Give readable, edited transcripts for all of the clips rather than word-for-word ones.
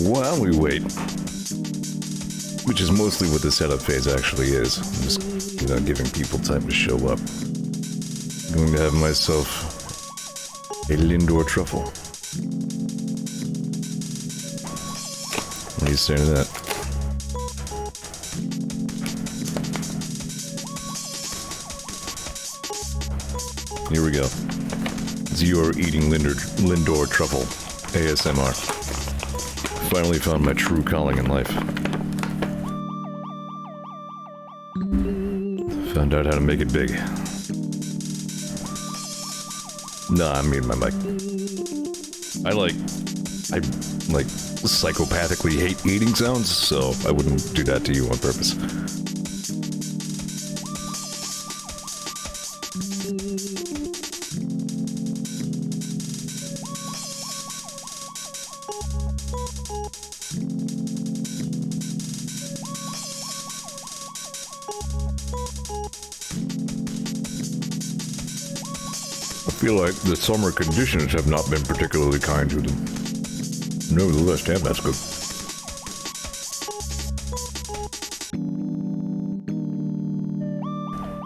while we wait, which is mostly what the setup phase actually is. I'm just, giving people time to show up. I'm going to have myself a Lindor truffle. What do you say to that? Here we go. Zeor eating Lindor truffle. ASMR. Finally found my true calling in life. Found out how to make it big. Nah, I mean my mic. I psychopathically hate eating sounds, so I wouldn't do that to you on purpose. I feel like the summer conditions have not been particularly kind to them. Nevertheless, damn, that's good.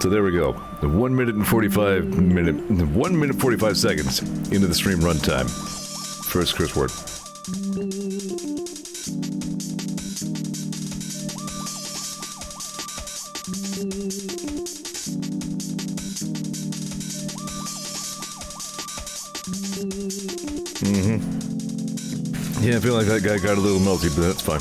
So there we go. 1 minute and 45 seconds into the stream runtime. First curse word. Yeah, I feel like that guy got a little melty, but that's fine.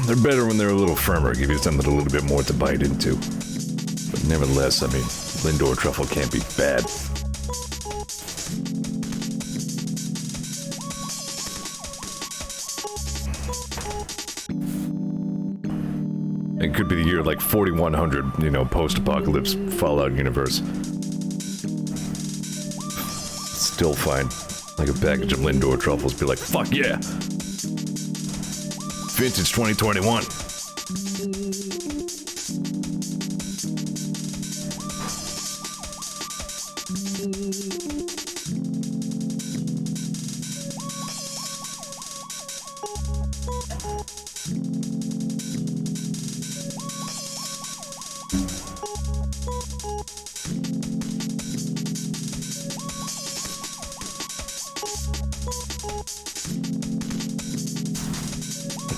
They're better when they're a little firmer, give you something a little bit more to bite into. But nevertheless, I mean, Lindor truffle can't be bad. It could be the year like 4100, post-apocalypse Fallout universe. Still find like a package of Lindor truffles, be like, fuck yeah! Vintage 2021.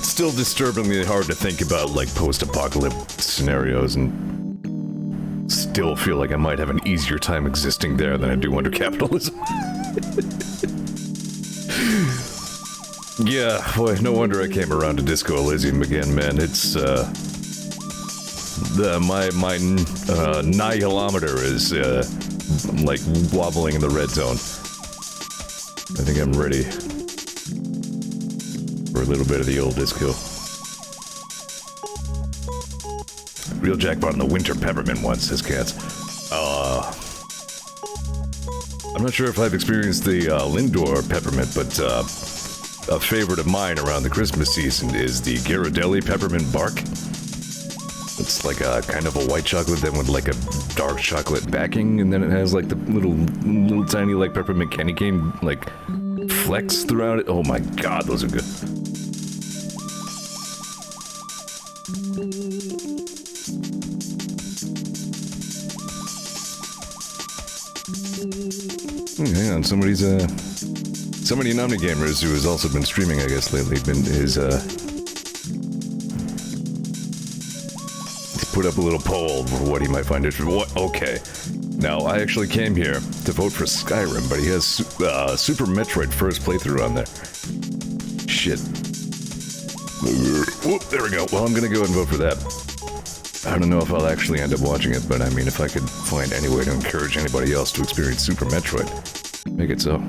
Still disturbingly hard to think about like post-apocalyptic scenarios, and still feel like I might have an easier time existing there than I do under capitalism. Yeah, boy, no wonder I came around to Disco Elysium again, man. It's my nihilometer is like wobbling in the red zone. I think I'm ready for a little bit of the old disco. Real jackpot on the winter peppermint one, says Cats. I'm not sure if I've experienced the Lindor peppermint, but a favorite of mine around the Christmas season is the Ghirardelli peppermint bark. It's like a kind of a white chocolate, then with like a dark chocolate backing, and then it has like the little tiny like peppermint candy cane like flecks throughout it. Oh my god, those are good. Hang on, somebody Nomni Gamers who has also been streaming, I guess, lately, he's put up a little poll for what he might find interesting. What? Okay. Now, I actually came here to vote for Skyrim, but he has Super Metroid first playthrough on there. Shit. Whoop, there we go. Well, I'm gonna go ahead and vote for that. I don't know if I'll actually end up watching it, but I mean, if I could find any way to encourage anybody else to experience Super Metroid, make it so.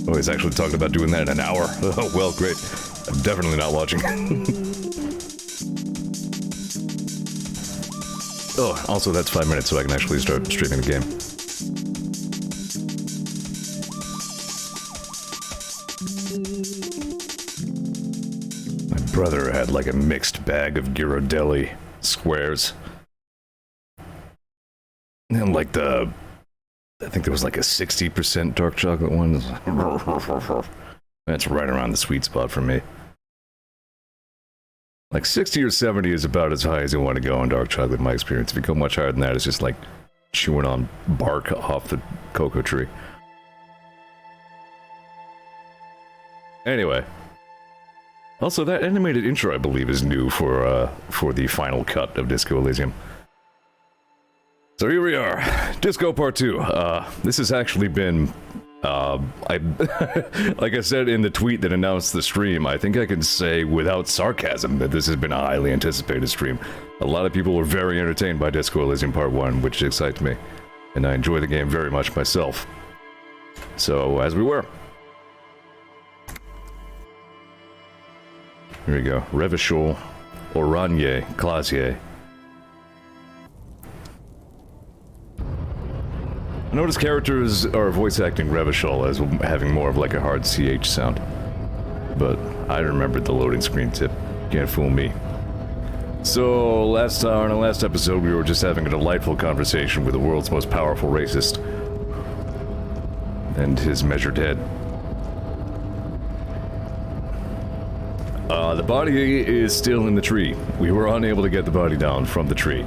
Oh, he's actually talking about doing that in an hour. Oh, well, great. I'm definitely not watching. Oh, also that's 5 minutes, so I can actually start streaming the game. My brother had like a mixed bag of Ghirardelli squares. And like I think there was like a 60% dark chocolate one. That's right around the sweet spot for me. Like 60 or 70 is about as high as you want to go on dark chocolate in my experience. If you go much higher than that, it's just like chewing on bark off the cocoa tree. Anyway. Also, that animated intro, I believe, is new for the final cut of Disco Elysium. So here we are, Disco Part 2. This has actually been, like I said in the tweet that announced the stream, I think I can say without sarcasm that this has been a highly anticipated stream. A lot of people were very entertained by Disco Elysium Part 1, which excites me. And I enjoy the game very much myself. So, as we were. Here we go. Revachol, Oranje, Clasier. I notice characters are voice acting Revachol as having more of like a hard CH sound. But I remembered the loading screen tip. Can't fool me. So, in our last episode, we were just having a delightful conversation with the world's most powerful racist. And his measured head. The body is still in the tree. We were unable to get the body down from the tree.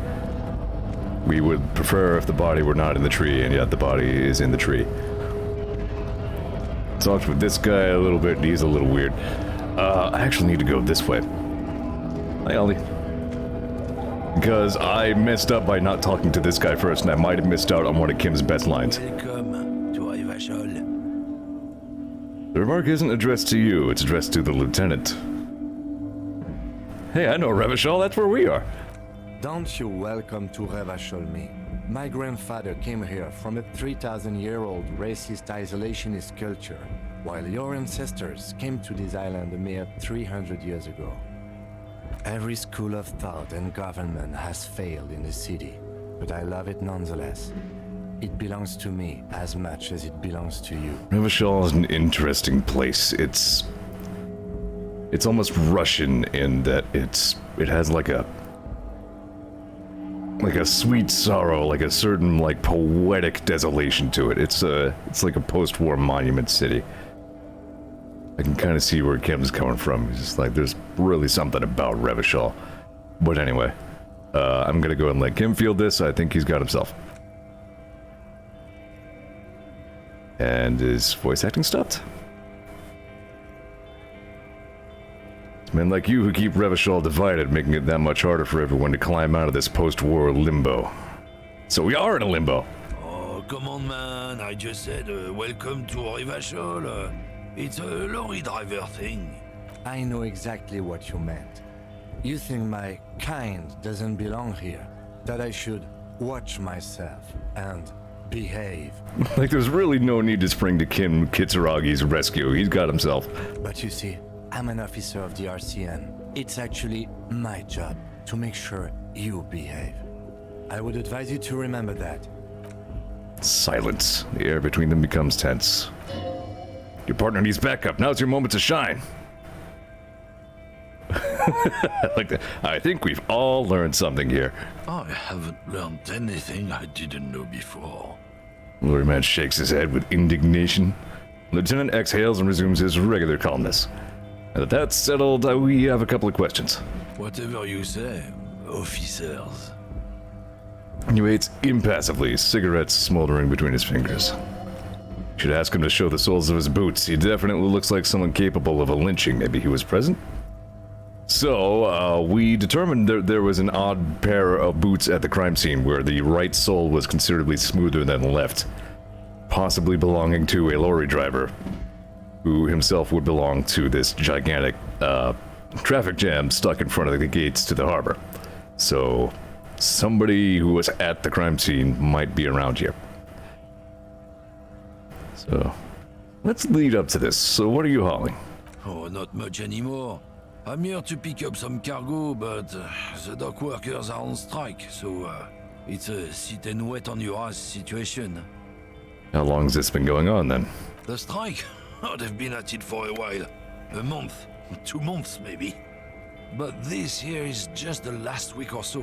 We would prefer if the body were not in the tree, and yet the body is in the tree. Talked with this guy a little bit, and he's a little weird. I actually need to go this way. Hi, Ollie. Because I messed up by not talking to this guy first, and I might have missed out on one of Kim's best lines. Welcome to Revachol. The remark isn't addressed to you, it's addressed to the lieutenant. Hey, I know Revachol, that's where we are. Don't you welcome to Revachol me. My grandfather came here from a 3,000-year-old racist isolationist culture, while your ancestors came to this island a mere 300 years ago. Every school of thought and government has failed in the city, but I love it nonetheless. It belongs to me as much as it belongs to you. Revachol is an interesting place. It's almost Russian in that it has like a sweet sorrow, like a certain like poetic desolation to it. It's like a post-war monument city. I can kind of see where Kim's coming from. It's just like there's really something about Revachol. But anyway, I'm gonna go and let Kim field this. I think he's got himself. And is voice acting stopped? Men like you who keep Revachol divided, making it that much harder for everyone to climb out of this post-war limbo. So we are in a limbo. Oh, come on, man. I just said welcome to Revachol. It's a lorry driver thing. I know exactly what you meant. You think my kind doesn't belong here, that I should watch myself and behave. Like there's really no need to spring to Kim Kitsuragi's rescue. He's got himself. But you see, I'm an officer of the RCN. It's actually my job to make sure you behave. I would advise you to remember that. Silence. The air between them becomes tense. Your partner needs backup. Now's your moment to shine. Like that. I think we've all learned something here. I haven't learned anything I didn't know before. Lorryman shakes his head with indignation. Lieutenant exhales and resumes his regular calmness. Now that that's settled, we have a couple of questions. Whatever you say, officers. He waits impassively, cigarettes smoldering between his fingers. Should ask him to show the soles of his boots. He definitely looks like someone capable of a lynching. Maybe he was present? So, we determined there was an odd pair of boots at the crime scene where the right sole was considerably smoother than the left. Possibly belonging to a lorry driver, who himself would belong to this gigantic, traffic jam stuck in front of the gates to the harbor. So, somebody who was at the crime scene might be around here. So, let's lead up to this. So, what are you hauling? Oh, not much anymore. I'm here to pick up some cargo, but the dock workers are on strike, so it's a sit and wait on your ass situation. How long has this been going on, then? The strike? Oh, they've been at it for a while. A month. 2 months, maybe. but this here is just the last week or so.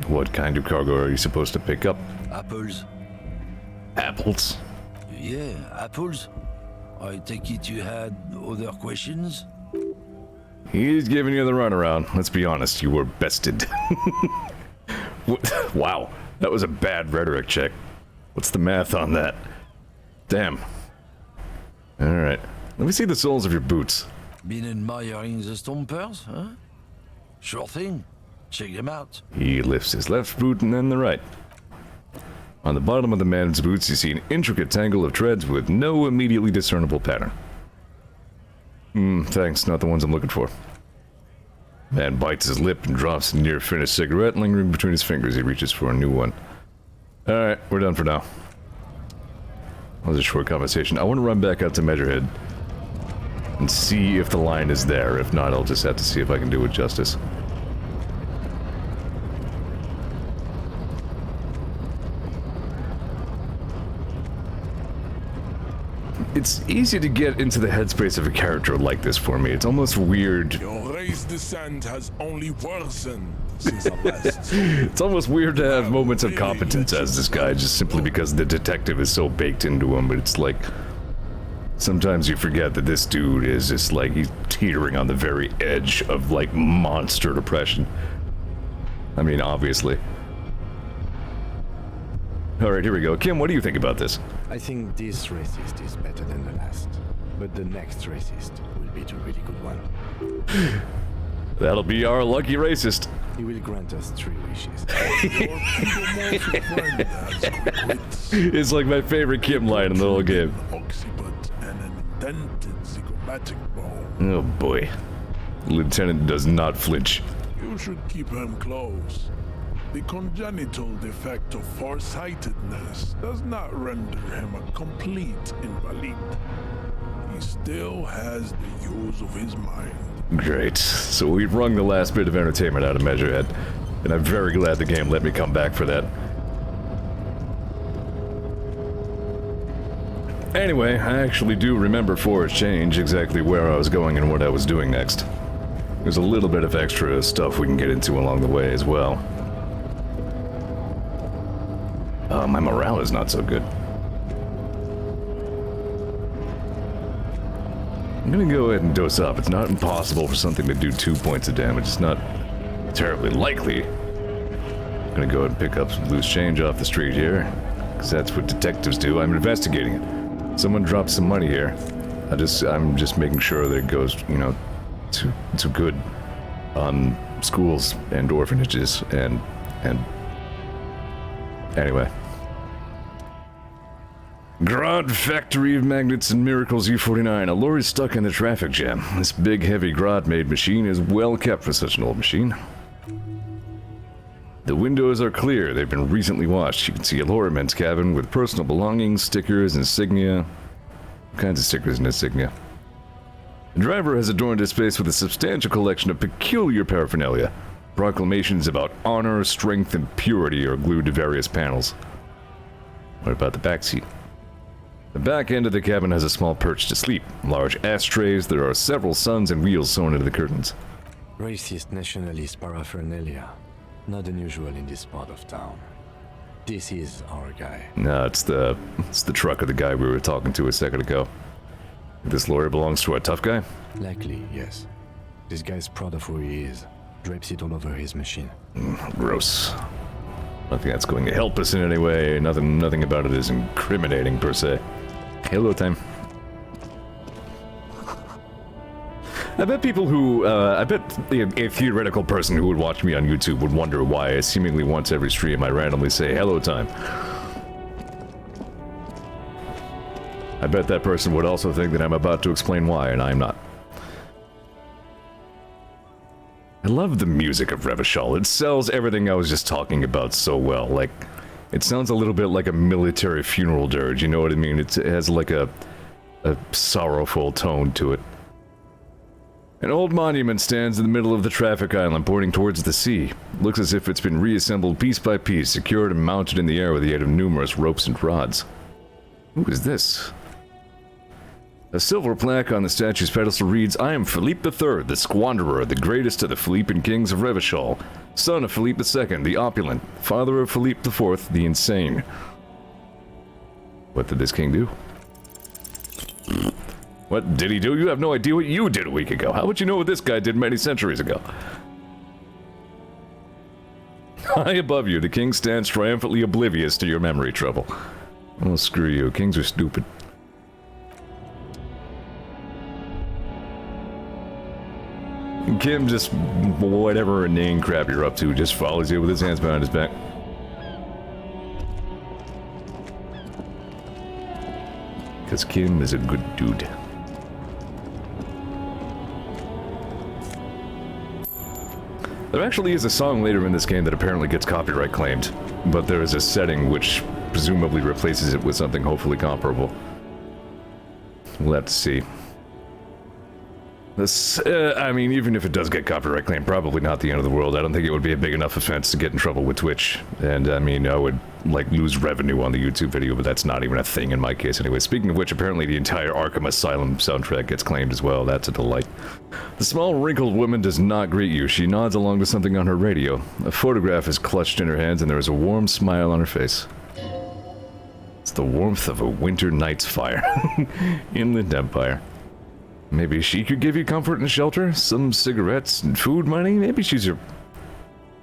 What kind of cargo are you supposed to pick up? Apples. Apples? Yeah, apples. I take it you had other questions? He's giving you the runaround. Let's be honest, you were bested. Wow, that was a bad rhetoric check. What's the math on that? Damn. Alright, let me see the soles of your boots. Been admiring the stompers, huh? Sure thing. Check them out. He lifts his left boot and then the right. On the bottom of the man's boots, you see an intricate tangle of treads with no immediately discernible pattern. Thanks, not the ones I'm looking for. Man bites his lip and drops a near-finished cigarette lingering between his fingers. He reaches for a new one. Alright, we're done for now. That was a short conversation. I want to run back out to Measurehead and see if the line is there. If not, I'll just have to see if I can do it justice. It's easy to get into the headspace of a character like this for me. It's almost weird. Your race descent has only worsened since our last. It's almost weird to have moments of competence as this guy, just simply because the detective is so baked into him, but it's like... sometimes you forget that this dude is just like, he's teetering on the very edge of like monster depression. I mean, obviously. Alright, here we go. Kim, what do you think about this? I think this racist is better than the last, but the next racist will be the really good one. That'll be our lucky racist. He will grant us 3 wishes. Your people friend has quit. It's like my favorite Kim line in the whole game. Occiput and an indented zygomatic bone. Oh boy. Lieutenant does not flinch. You should keep him close. The congenital defect of farsightedness does not render him a complete invalid. He still has the use of his mind. Great. So we've wrung the last bit of entertainment out of Measurehead, and I'm very glad the game let me come back for that. Anyway, I actually do remember for a change exactly where I was going and what I was doing next. There's a little bit of extra stuff we can get into along the way as well. My morale is not so good. I'm gonna go ahead and dose up. It's not impossible for something to do 2 points of damage. It's not terribly likely. I'm gonna go ahead and pick up some loose change off the street here, because that's what detectives do. I'm investigating it. Someone dropped some money here. I'm just making sure that it goes, you know, to good schools and orphanages and anyway. Grodd Factory of Magnets and Miracles U49. A lorry stuck in the traffic jam. This big, heavy Grodd-made machine is well kept for such an old machine. The windows are clear. They've been recently washed. You can see a lorryman's cabin with personal belongings, stickers, insignia. All kinds of stickers and insignia. The driver has adorned his space with a substantial collection of peculiar paraphernalia. Proclamations about honor, strength, and purity are glued to various panels. What about the back seat? The back end of the cabin has a small perch to sleep. Large ashtrays, there are several suns and wheels sewn into the curtains. Racist nationalist paraphernalia. Not unusual in this part of town. This is our guy. No, it's the truck of the guy we were talking to a second ago. This lorry belongs to a tough guy? Likely, yes. This guy's proud of who he is. Drapes it all over his machine. Gross. Nothing that's going to help us in any way. Nothing about it is incriminating per se. Hello time. I bet people who, I bet a theoretical person who would watch me on YouTube would wonder why seemingly once every stream I randomly say hello time. I bet that person would also think that I'm about to explain why, and I'm not. I love the music of Revachol. It sells everything I was just talking about so well. Like, it sounds a little bit like a military funeral dirge, you know what I mean? It has like a sorrowful tone to it. An old monument stands in the middle of the traffic island, pointing towards the sea. Looks as if it's been reassembled piece by piece, secured and mounted in the air with the aid of numerous ropes and rods. Who is this? A silver plaque on the statue's pedestal reads, I am Philippe III, the Squanderer, the greatest of the Philippian kings of Revachol, son of Philippe II, the opulent, father of Philippe IV, the insane. What did this king do? What did he do? You have no idea what you did a week ago. How would you know what this guy did many centuries ago? High above you, the king stands triumphantly oblivious to your memory trouble. Oh, screw you. Kings are stupid. Kim just, whatever inane crap you're up to, just follows you with his hands behind his back. Because Kim is a good dude. There actually is a song later in this game that apparently gets copyright claimed, but there is a setting which presumably replaces it with something hopefully comparable. We'll have to see. This, I mean, even if it does get copyright claim, probably not the end of the world. I don't think it would be a big enough offense to get in trouble with Twitch. And, I mean, I would, like, lose revenue on the YouTube video, but that's not even a thing in my case anyway. Speaking of which, apparently the entire Arkham Asylum soundtrack gets claimed as well. That's a delight. The small, wrinkled woman does not greet you. She nods along to something on her radio. A photograph is clutched in her hands, and there is a warm smile on her face. It's the warmth of a winter night's fire. Inland Empire. Maybe she could give you comfort and shelter, some cigarettes and food money. Maybe she's your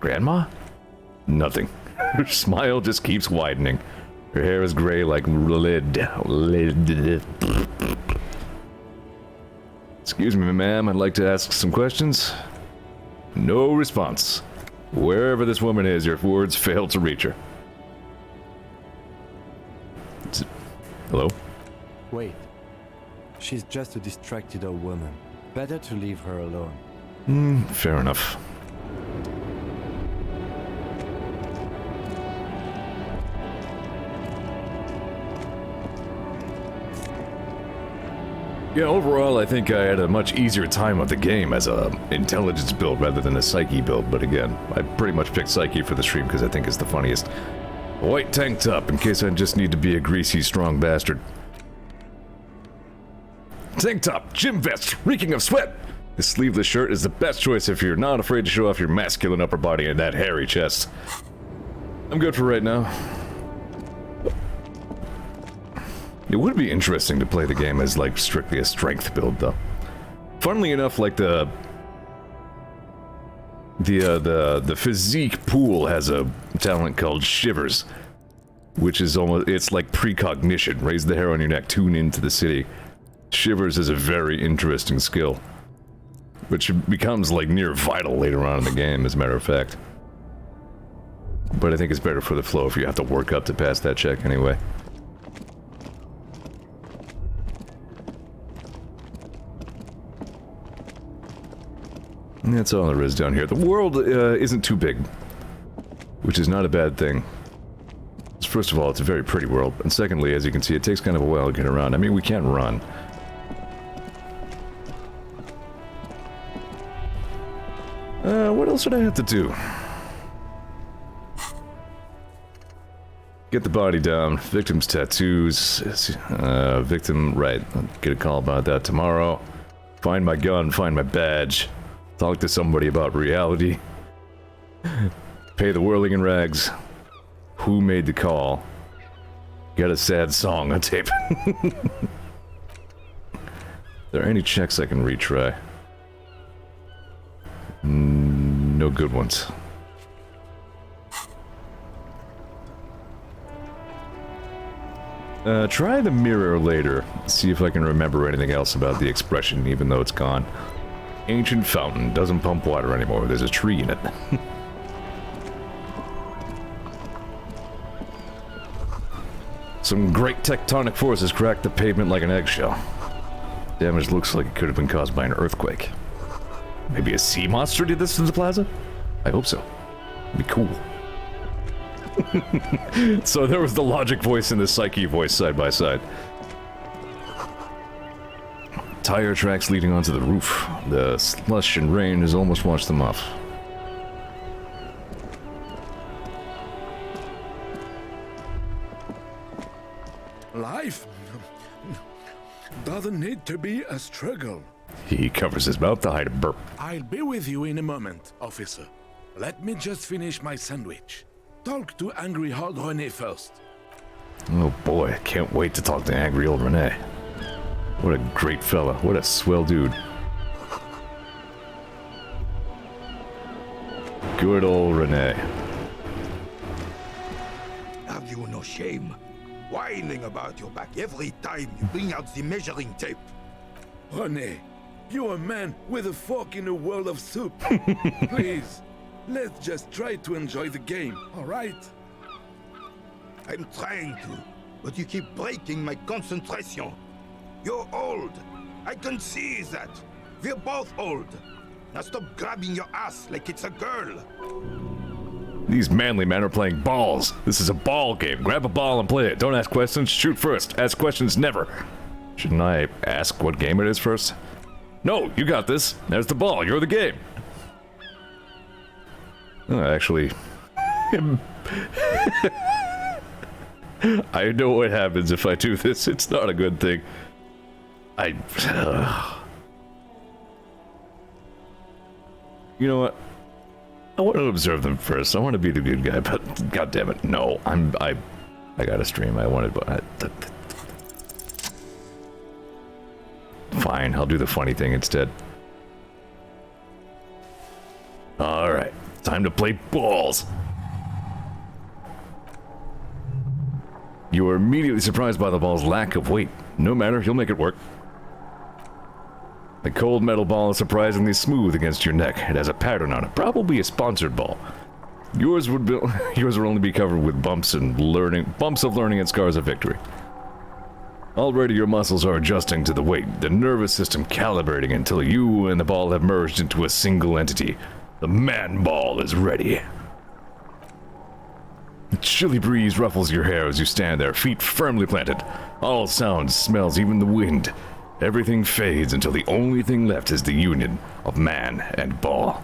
grandma? Nothing. Her smile just keeps widening. Her hair is gray like lead. Excuse me, ma'am, I'd like to ask some questions. No response. Wherever this woman is, your words fail to reach her. Hello? Wait. She's just a distracted old woman. Better to leave her alone. Fair enough. Yeah, overall, I think I had a much easier time of the game as a intelligence build rather than a psyche build, but again, I pretty much picked psyche for the stream because I think it's the funniest. White tank top, in case I just need to be a greasy, strong bastard. Tank top, gym vest, reeking of sweat. This sleeveless shirt is the best choice if you're not afraid to show off your masculine upper body and that hairy chest. I'm good for right now. It would be interesting to play the game as, like, strictly a strength build, though. Funnily enough, like, the physique pool has a talent called Shivers, which is almost, it's like precognition. Raise the hair on your neck, tune into the city. Shivers is a very interesting skill, which becomes, like, near vital later on in the game, as a matter of fact. But I think it's better for the flow if you have to work up to pass that check anyway. And that's all there is down here. The world isn't too big, which is not a bad thing. First of all, it's a very pretty world, and secondly, as you can see, it takes kind of a while to get around. I mean, we can run. What else would I have to do? Get the body down, victim's tattoos, victim, right, I'll get a call about that tomorrow. Find my gun, find my badge, talk to somebody about reality, pay the whirling in rags, who made the call, got a sad song on tape. Are there any checks I can retry? No good ones. Try the mirror later. See if I can remember anything else about the expression, even though it's gone. Ancient fountain. Doesn't pump water anymore. There's a tree in it. Some great tectonic forces cracked the pavement like an eggshell. Damage looks like it could have been caused by an earthquake. Maybe a sea monster did this to the plaza? I hope so. It'd be cool. So there was the logic voice and the psyche voice side by side. Tire tracks leading onto the roof. The slush and rain has almost washed them off. Life? doesn't need to be a struggle. He covers his mouth to hide a burp. I'll be with you in a moment, officer. Let me just finish my sandwich. Talk to angry old René first. Oh boy, I can't wait to talk to angry old René. What a great fella. What a swell dude. Good old René. Have you no shame? Whining about your back every time you bring out the measuring tape. René, you're a man with a fork in a world of soup. Please, let's just try to enjoy the game, alright? I'm trying to, but you keep breaking my concentration. You're old. I can see that. We're both old. Now stop grabbing your ass like it's a girl. These manly men are playing balls. This is a ball game. Grab a ball and play it. Don't ask questions. Shoot first. Ask questions never. Shouldn't I ask what game it is first? No, you got this. There's the ball. You're the game. Oh, actually... I know what happens if I do this. It's not a good thing. You know what? I want to observe them first. I want to be the good guy, but god damn it, no. I gotta stream. I wanted, but fine. I'll do the funny thing instead. All right, time to play balls. You are immediately surprised by the ball's lack of weight. No matter, you'll make it work. The cold metal ball is surprisingly smooth against your neck. It has a pattern on it, probably a sponsored ball. Yours would only be covered with bumps of learning and scars of victory. Already your muscles are adjusting to the weight, the nervous system calibrating until you and the ball have merged into a single entity. The man ball is ready. A chilly breeze ruffles your hair as you stand there, feet firmly planted. All sounds, smells, even the wind. Everything fades until the only thing left is the union of man and ball.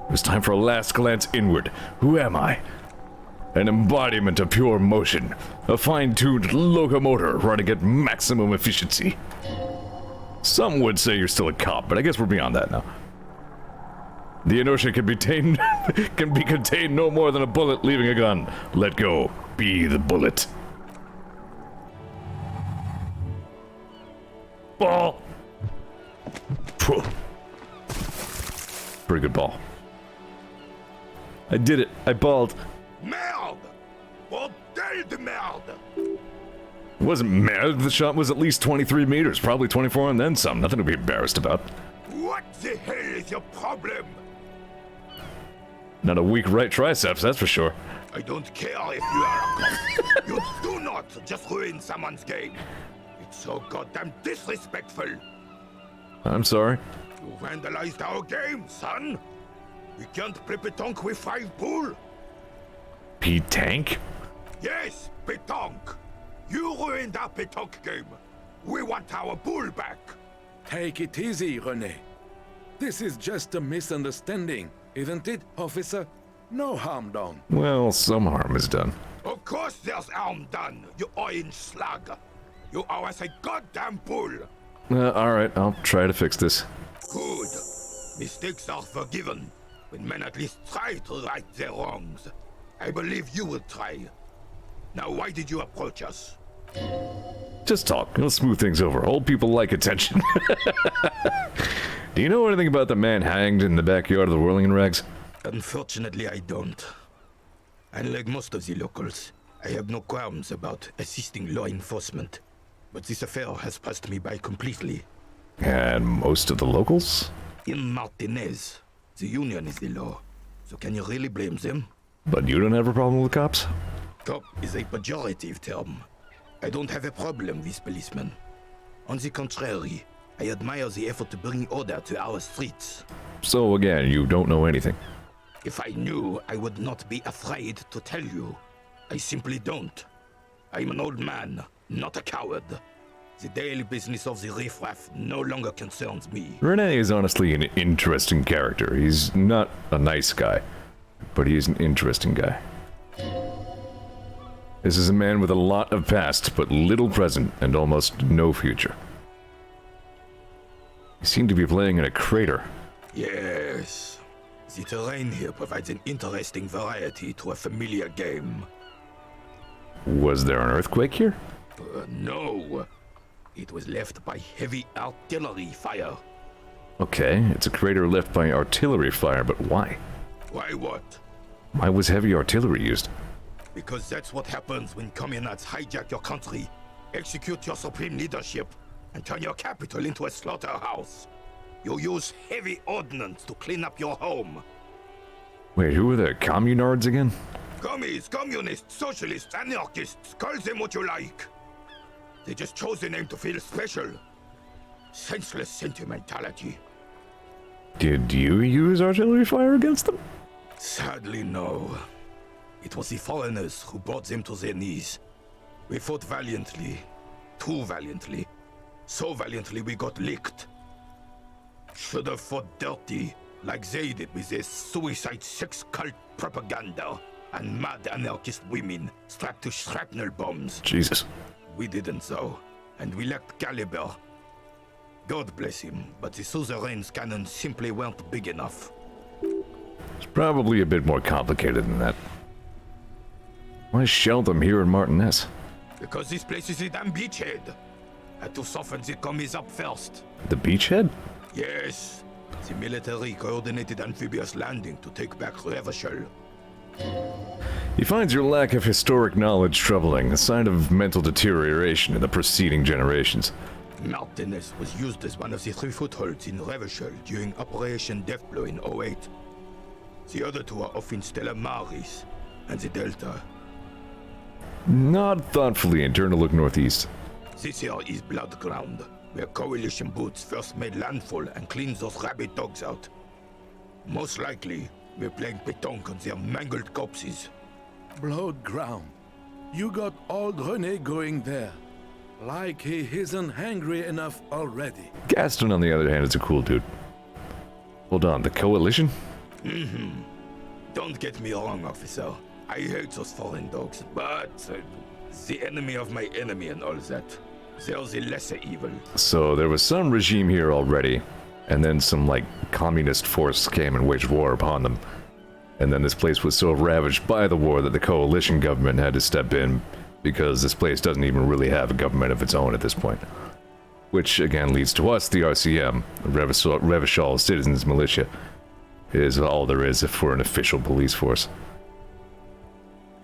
It's time for a last glance inward. Who am I? An embodiment of pure motion. A fine-tuned locomotor running at maximum efficiency. Some would say you're still a cop, but I guess we're beyond that now. The inertia can be contained no more than a bullet leaving a gun. Let go. Be the bullet. Ball. Pretty good ball. I did it. I balled. Merde! Bordel de merde! It wasn't mad. The shot was at least 23 meters, probably 24 and then some. Nothing to be embarrassed about. What the hell is your problem? Not a weak right triceps, that's for sure. I don't care if you are a cop. You do not just ruin someone's game. It's so goddamn disrespectful. I'm sorry. You vandalized our game, son. We can't play pétanque with 5 pool. P-Tank? Yes, pétanque. You ruined our pétanque game. We want our pool back. Take it easy, René. This is just a misunderstanding, isn't it, officer? No harm done. Well, some harm is done. Of course there's harm done, you orange slug. You owe us a goddamn pool. Alright, I'll try to fix this. Good. Mistakes are forgiven when men at least try to right their wrongs. I believe you will try. Now, why did you approach us? Just talk. It'll smooth things over. Old people like attention. Do you know anything about the man hanged in the backyard of the Whirling in Rags? Unfortunately, I don't. Unlike most of the locals, I have no qualms about assisting law enforcement. But this affair has passed me by completely. And most of the locals? In Martinez, the union is the law. So can you really blame them? But you don't have a problem with cops? Cop is a pejorative term. I don't have a problem with policemen. On the contrary, I admire the effort to bring order to our streets. So again, you don't know anything. If I knew, I would not be afraid to tell you. I simply don't. I'm an old man, not a coward. The daily business of the riffraff no longer concerns me. René is honestly an interesting character. He's not a nice guy, but he is an interesting guy. This is a man with a lot of past, but little present and almost no future. You seem to be playing in a crater. Yes. The terrain here provides an interesting variety to a familiar game. Was there an earthquake here? No. It was left by heavy artillery fire. Okay, it's a crater left by artillery fire, but why? Why what? Why was heavy artillery used? Because that's what happens when communards hijack your country, execute your supreme leadership, and turn your capital into a slaughterhouse. You use heavy ordnance to clean up your home. Wait, who are the communards again? Commies, communists, socialists, anarchists, call them what you like. They just chose the name to feel special. Senseless sentimentality. Did you use artillery fire against them? Sadly, no. It was the foreigners who brought them to their knees. We fought valiantly. Too valiantly. So valiantly we got licked. Should have fought dirty, like they did with their suicide sex cult propaganda and mad anarchist women strapped to shrapnel bombs. Jesus. We didn't though, and we lacked caliber. God bless him, but the suzerain's cannons simply weren't big enough. It's probably a bit more complicated than that. Why shell them here in Martinez? Because this place is a damn beachhead. Had to soften the commies up first. The beachhead? Yes. The military coordinated amphibious landing to take back Revachol. He finds your lack of historic knowledge troubling, a sign of mental deterioration in the preceding generations. Martinez was used as one of the 3 footholds in Revachol during Operation Deathblow in 08. The other 2 are off in Stella Maris and the Delta. Nod thoughtfully and turn to look northeast. This here is Blood Ground, where coalition boots first made landfall and cleaned those rabid dogs out. Most likely, we're playing pétanque on their mangled corpses. Blood ground. You got old René going there. Like he isn't hungry enough already. Gaston, on the other hand, is a cool dude. Hold on, the coalition? Don't get me wrong, officer. I hate those foreign dogs, but the enemy of my enemy and all that. They're the lesser evil. So there was some regime here already, and then some, like, communist force came and waged war upon them. And then this place was so ravaged by the war that the coalition government had to step in, because this place doesn't even really have a government of its own at this point. Which, again, leads to us, the RCM, Revachol Citizens Militia, is all there is for an official police force.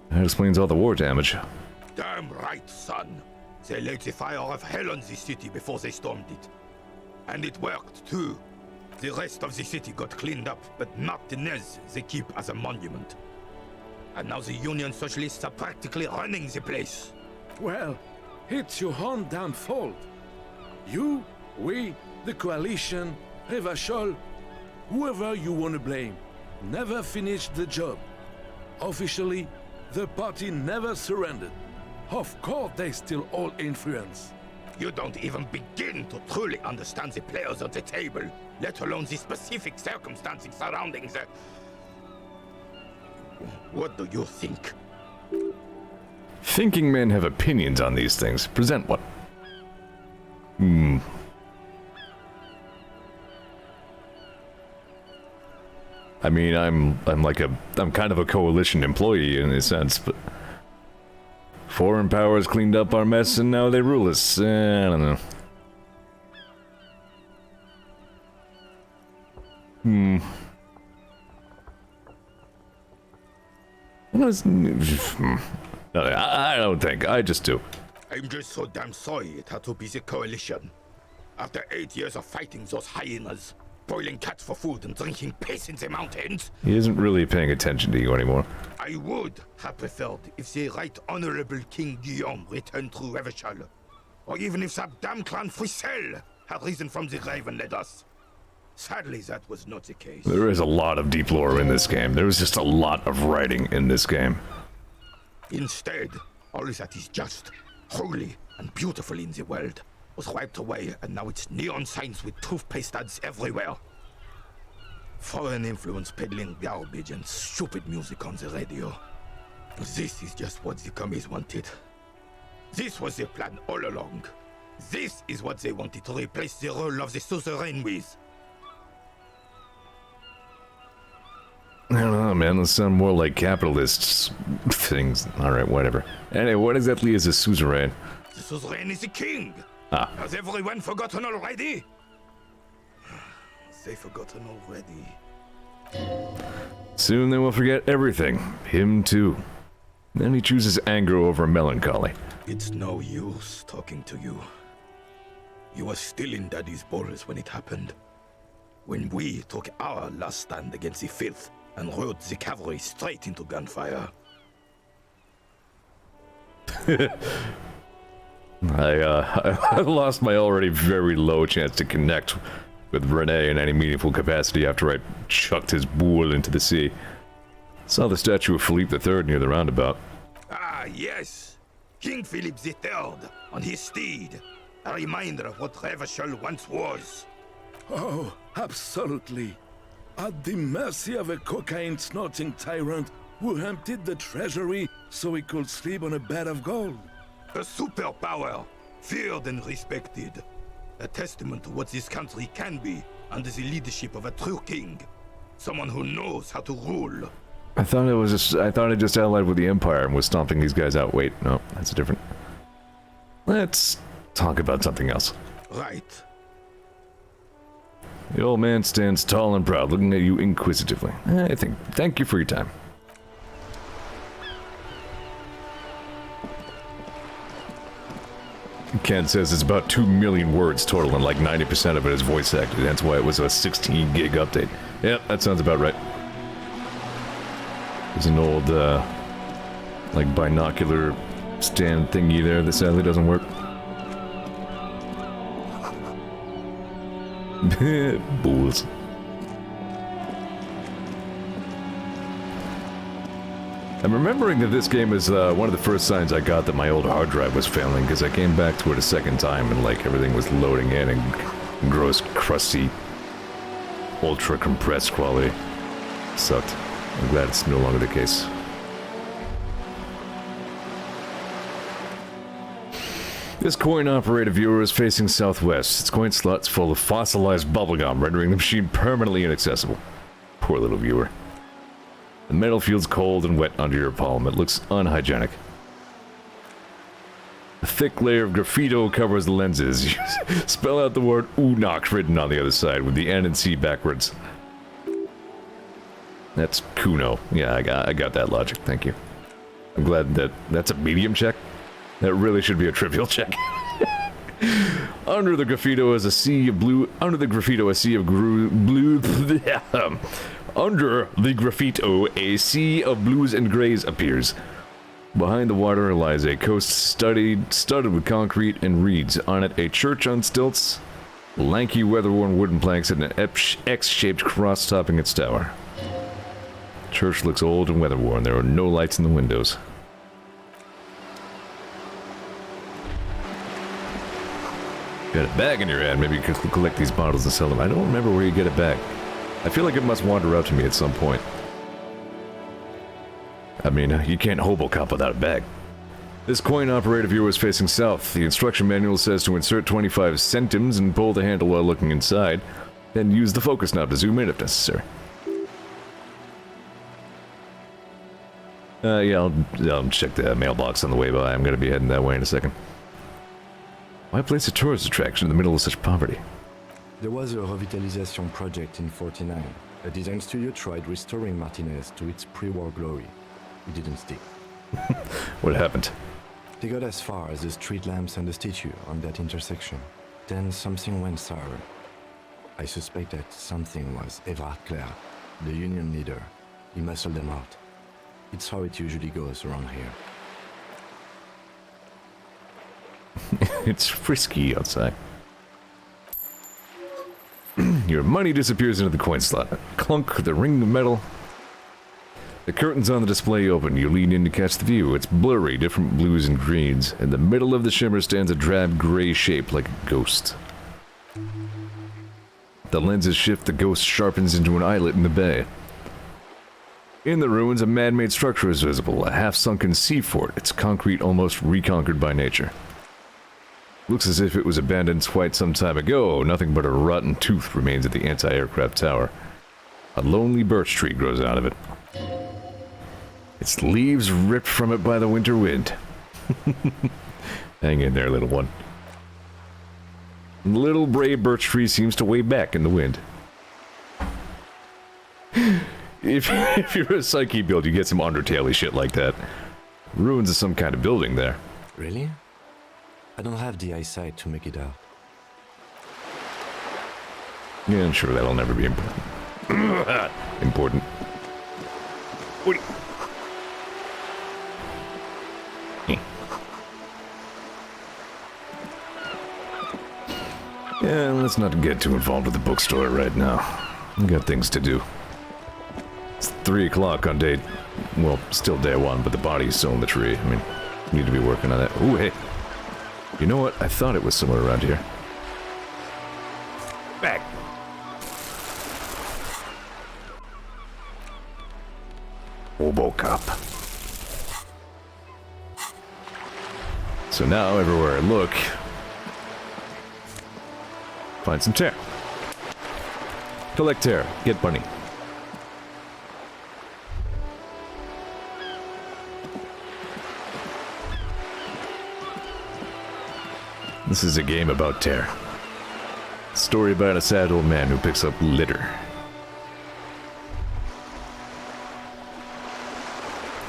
That explains all the war damage. Damn right, son. They laid the fire of hell on the city before they stormed it. And it worked, too. The rest of the city got cleaned up, but Martinez they keep as a monument. And now the Union Socialists are practically running the place. Well, it's your own damn fault. You, we, the coalition, Revachol, whoever you want to blame, never finished the job. Officially, the party never surrendered. Of course they still hold influence. You don't even begin to truly understand the players at the table, let alone the specific circumstances surrounding the... What do you think? Thinking men have opinions on these things. Present one. I mean, I'm kind of a coalition employee in a sense, but foreign powers cleaned up our mess and now they rule us. I don't know. I don't think. I just do. I'm just so damn sorry it had to be the coalition. After 8 years of fighting those hyenas, boiling cats for food and drinking piss in the mountains, He isn't really paying attention to you anymore. I would have preferred if the Right Honorable King Guillaume returned through Revachol, or even if that damn clan Frisel had risen from the grave and led us. Sadly, that was not the case. There is a lot of deep lore in this game. There is just a lot of writing in this game. Instead, all that is just, holy, and beautiful in the world was wiped away, and now it's neon signs with toothpaste ads everywhere. Foreign influence peddling garbage and stupid music on the radio. This is just what the commies wanted. This was their plan all along. This is what they wanted to replace the role of the suzerain with. I don't know, man. Those sound more like capitalists things. Alright, whatever. Anyway, what exactly is a suzerain? The suzerain is the king. Ah. Has everyone forgotten already? They forgotten already. Soon they will forget everything. Him too. Then he chooses anger over melancholy. It's no use talking to you. You were still in Daddy's balls when it happened. When we took our last stand against the filth and rode the cavalry straight into gunfire. I lost my already very low chance to connect with Rene in any meaningful capacity after I chucked his boule into the sea. Saw the statue of Philippe III near the roundabout. Ah, yes! King Philip III on his steed. A reminder of what Revachol once was. Oh, absolutely. At the mercy of a cocaine-snorting tyrant who emptied the treasury so he could sleep on a bed of gold. A superpower, feared and respected. A testament to what this country can be under the leadership of a true king. Someone who knows how to rule. I thought it just allied with the Empire and was stomping these guys out. Wait, no, that's different. Let's talk about something else. Right. The old man stands tall and proud, looking at you inquisitively. Thank you for your time. Ken says it's about 2 million words total, and like 90% of it is voice acted. That's why it was a 16 gig update. Yep, that sounds about right. There's an old, like binocular stand thingy there that sadly doesn't work. Bulls. I'm remembering that this game is one of the first signs I got that my old hard drive was failing, because I came back to it a second time and like everything was loading in and gross, crusty, ultra compressed quality. Sucked. I'm glad it's no longer the case. This coin-operated viewer is facing southwest. Its coin slot's full of fossilized bubblegum, rendering the machine permanently inaccessible. Poor little viewer. The metal feels cold and wet under your palm. It looks unhygienic. A thick layer of graffito covers the lenses. You spell out the word Unok written on the other side with the N and C backwards. That's Kuno. Yeah, I got that logic. Thank you. I'm glad that's a medium check. That really should be a trivial check. Under the graffito is a sea of blue. Under the graffito, a sea of blue. Under the graffito, a sea of blues and grays appears. Behind the water lies a coast studded with concrete and reeds. On it, a church on stilts, lanky, weather-worn wooden planks, and an X-shaped cross topping its tower. Church looks old and weather-worn. There are no lights in the windows. Got a bag in your hand. Maybe you can collect these bottles and sell them. I don't remember where you get a bag. I feel like it must wander up to me at some point. I mean, you can't hobo-cop without a bag. This coin-operated viewer is facing south. The instruction manual says to insert 25 centimes and pull the handle while looking inside, then use the focus knob to zoom in if necessary. Yeah, I'll check the mailbox on the way by. I'm gonna be heading that way in a second. Why place a tourist attraction in the middle of such poverty? There was a revitalization project in 49. A design studio tried restoring Martinez to its pre-war glory. It didn't stick. What happened? They got as far as the street lamps and the statue on that intersection. Then something went sour. I suspect that something was Everard Clare, the union leader. He muscled them out. It's how it usually goes around here. It's frisky outside. Your money disappears into the coin slot. Clunk, the ring of metal. The curtains on the display open. You lean in to catch the view. It's blurry, different blues and greens. In the middle of the shimmer stands a drab gray shape like a ghost. The lenses shift, the ghost sharpens into an eyelet in the bay. In the ruins, a man-made structure is visible, a half-sunken sea fort, its concrete almost reconquered by nature. Looks as if it was abandoned quite some time ago. Nothing but a rotten tooth remains at the anti-aircraft tower. A lonely birch tree grows out of it. Its leaves ripped from it by the winter wind. Hang in there, little one. The little brave birch tree seems to wave back in the wind. If you're a Psyche build, you get some Undertale-y shit like that. Ruins of some kind of building there. Really? I don't have the eyesight to make it out. Yeah, I'm sure that'll never be important. Important. What? Yeah, let's not get too involved with the bookstore right now. We've got things to do. It's 3 o'clock on day... Well, still day 1, but the body's still in the tree. I mean, need to be working on that. Ooh, hey. You know what? I thought it was somewhere around here. Back! Robocop. So now, everywhere I look... Find some tear. Collect tear. Get bunny. This is a game about tear. Story about a sad old man who picks up litter.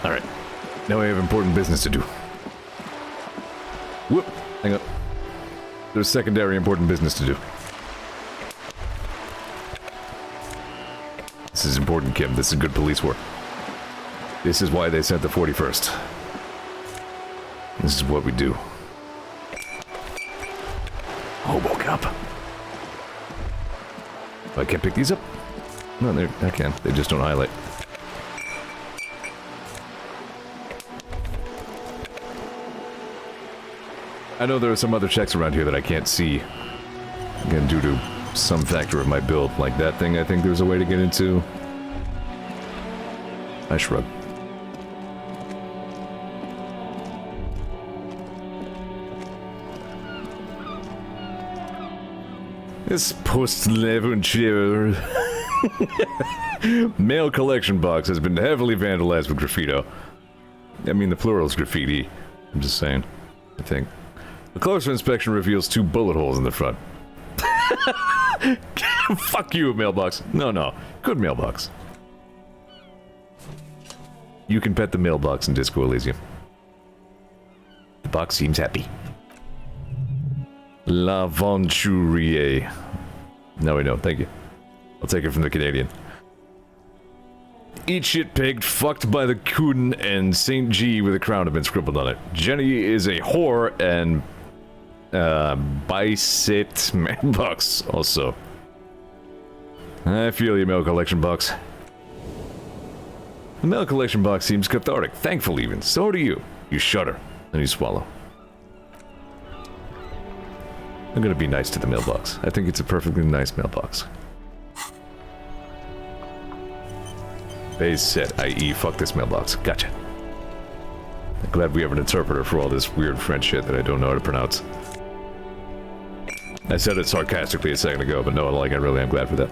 Alright. Now we have important business to do. Whoop! Hang up. There's secondary important business to do. This is important, Kim. This is good police work. This is why they sent the 41st. This is what we do. Robocop. I can't pick these up? No, I can. They just don't highlight. I know there are some other checks around here that I can't see. Again, due to some factor of my build. Like that thing, I think there's a way to get into. I shrug. This post-Levenshire mail collection box has been heavily vandalized with graffito. I mean, the plural is graffiti. I'm just saying. I think. A closer inspection reveals 2 bullet holes in the front. Fuck you, mailbox. No. Good mailbox. You can pet the mailbox in Disco Elysium. The box seems happy. L'aventurier. No, we know. Thank you. I'll take it from the Canadian. Eat shit pigged, fucked by the coon, and St. G with a crown have been scribbled on it. Jenny is a whore, and Bisit mailbox also. I feel you, mail collection box. The mail collection box seems cathartic, thankful even. So do you. You shudder, and you swallow. I'm gonna be nice to the mailbox. I think it's a perfectly nice mailbox. Base set, i.e. fuck this mailbox. Gotcha. I'm glad we have an interpreter for all this weird French shit that I don't know how to pronounce. I said it sarcastically a second ago, but no, like, I really am glad for that.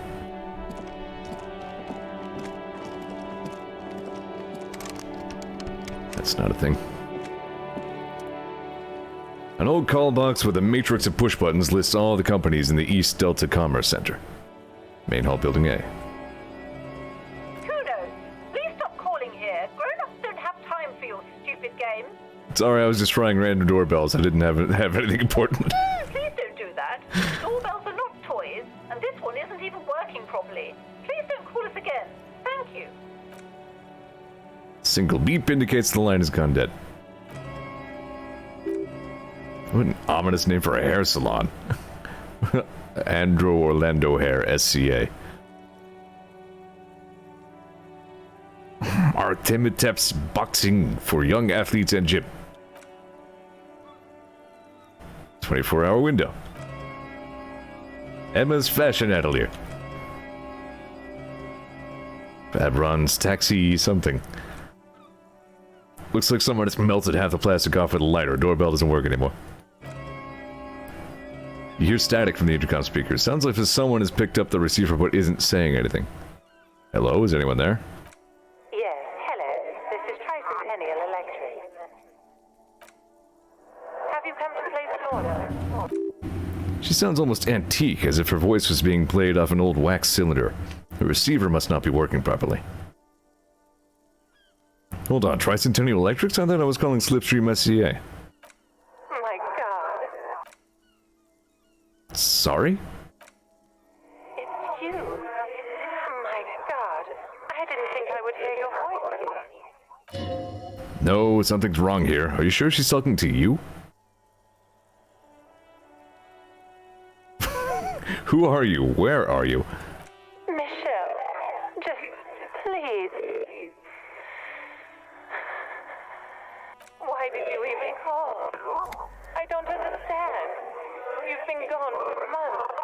That's not a thing. An old call box with a matrix of push buttons lists all the companies in the East Delta Commerce Center. Main hall, building A. Kudos! Please stop calling here. Grown-ups don't have time for your stupid games. Sorry, I was just trying random doorbells. I didn't have anything important. Please don't do that. Doorbells are not toys, and this one isn't even working properly. Please don't call us again. Thank you. Single beep indicates the line has gone dead. What an ominous name for a hair salon. Andro Orlando Hair, SCA. Artemitep's boxing for young athletes and gym. 24-hour window. Emma's Fashion Atelier. Fabron's Taxi something. Looks like someone has melted half the plastic off with a lighter. Doorbell doesn't work anymore. You hear static from the intercom speaker. Sounds like if someone has picked up the receiver but isn't saying anything. Hello, is anyone there? Yes, hello. This is Tricentennial Electric. Have you come to place an order? She sounds almost antique, as if her voice was being played off an old wax cylinder. The receiver must not be working properly. Hold on, Tricentennial Electrics? I thought I was calling Slipstream SCA. My God. Sorry? It's you. My God. I didn't think I would hear your voice. No, something's wrong here. Are you sure she's talking to you? Who are you? Where are you? Michelle, just please. Why did you even call? I don't understand. You've been gone for months.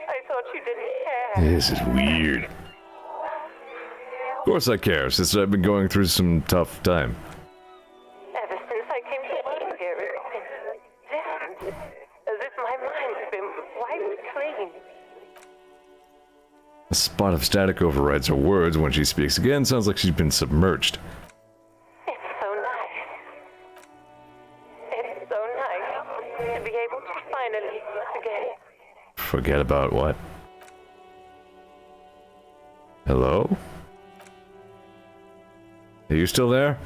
I thought you didn't care. This is weird. Of course I care, since I've been going through some tough time. Ever since I came to work here, it's been different. As if my mind's been wiped clean. A spot of static overrides her words when she speaks again. Sounds like she's been submerged. It's so nice. It's so nice to be able to finally forget. Forget about what? Hello? Are you still there?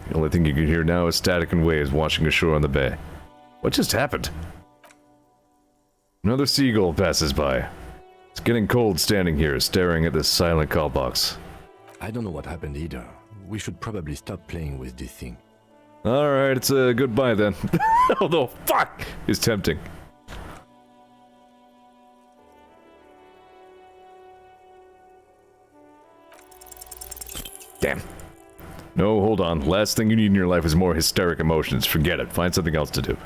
The only thing you can hear now is static and waves washing ashore on the bay. What just happened? Another seagull passes by. It's getting cold standing here, staring at this silent call box. I don't know what happened either. We should probably stop playing with this thing. Alright, it's a goodbye then. Although, fuck! Is tempting. Damn. No, hold on. Last thing you need in your life is more hysteric emotions. Forget it. Find something else to do.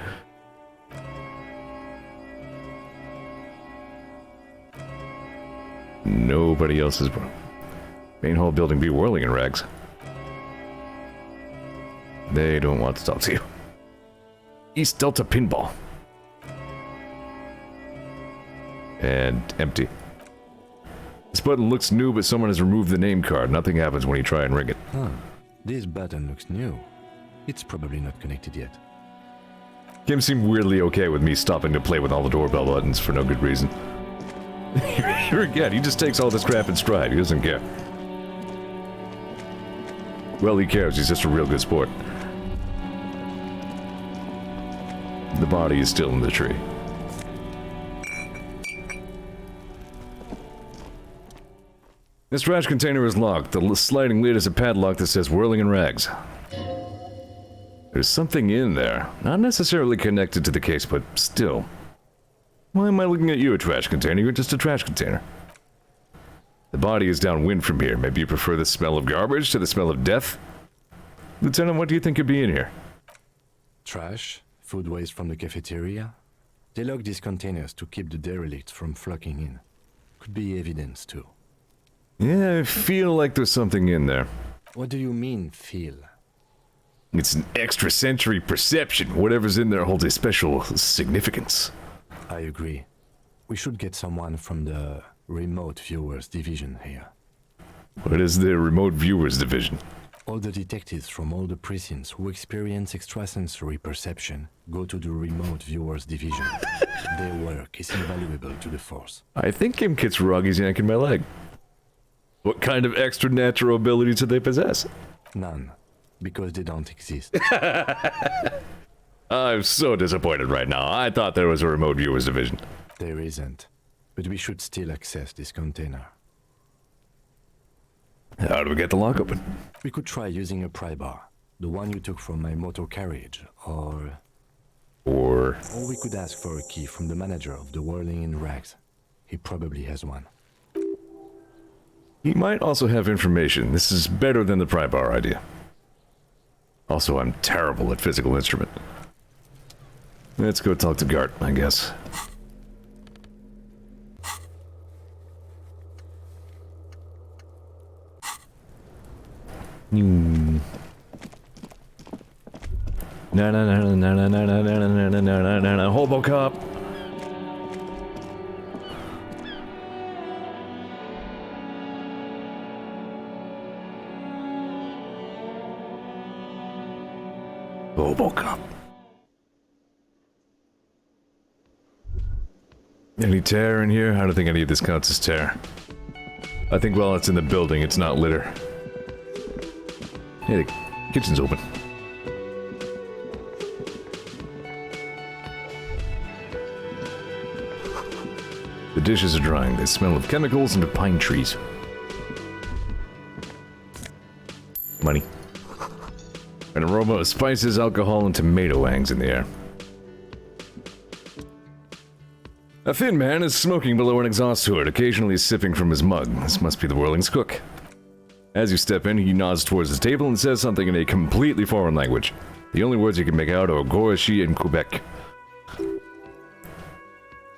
Nobody else is... Main hall building be whirling in rags. They don't want to talk to you. East Delta Pinball. And empty. This button looks new, but someone has removed the name card. Nothing happens when you try and ring it. Huh. This button looks new. It's probably not connected yet. Kim seemed weirdly okay with me stopping to play with all the doorbell buttons for no good reason. Here again, he just takes all this crap in stride. He doesn't care. Well, he cares. He's just a real good sport. The body is still in the tree. This trash container is locked. The sliding lid is a padlock that says whirling in rags. There's something in there. Not necessarily connected to the case, but still. Why am I looking at you, a trash container? You're just a trash container. The body is downwind from here. Maybe you prefer the smell of garbage to the smell of death? Lieutenant, what do you think could be in here? Trash? Food waste from the cafeteria? They lock these containers to keep the derelicts from flocking in. Could be evidence, too. Yeah, I feel like there's something in there. What do you mean, feel? It's an extrasensory perception. Whatever's in there holds a special significance. I agree. We should get someone from the remote viewers division here. What is the remote viewers division? All the detectives from all the precincts who experience extrasensory perception go to the remote viewers division. Their work is invaluable to the force. I think Kim Kitsuragi yanking my leg. What kind of extra natural abilities do they possess? None. Because they don't exist. I'm so disappointed right now. I thought there was a remote viewers division. There isn't. But we should still access this container. How do we get the lock open? We could try using a pry bar. The one you took from my motor carriage, or we could ask for a key from the manager of the Whirling in Rags. He probably has one. He might also have information. This is better than the pry bar idea. Also, I'm terrible at physical instrument. Let's go talk to Gart, I guess. Na na na na na na na na na na na na na hobo cop. Hobo cop. Any tear in here? I don't think any of this counts as tear. I think while it's in the building, it's not litter. Hey, the kitchen's open. The dishes are drying. They smell of chemicals and of pine trees. Money. An aroma of spices, alcohol, and tomato hangs in the air. A thin man is smoking below an exhaust hood, occasionally sipping from his mug. This must be the Whirling's cook. As you step in, he nods towards the table and says something in a completely foreign language. The only words you can make out are Gouache and Quebec.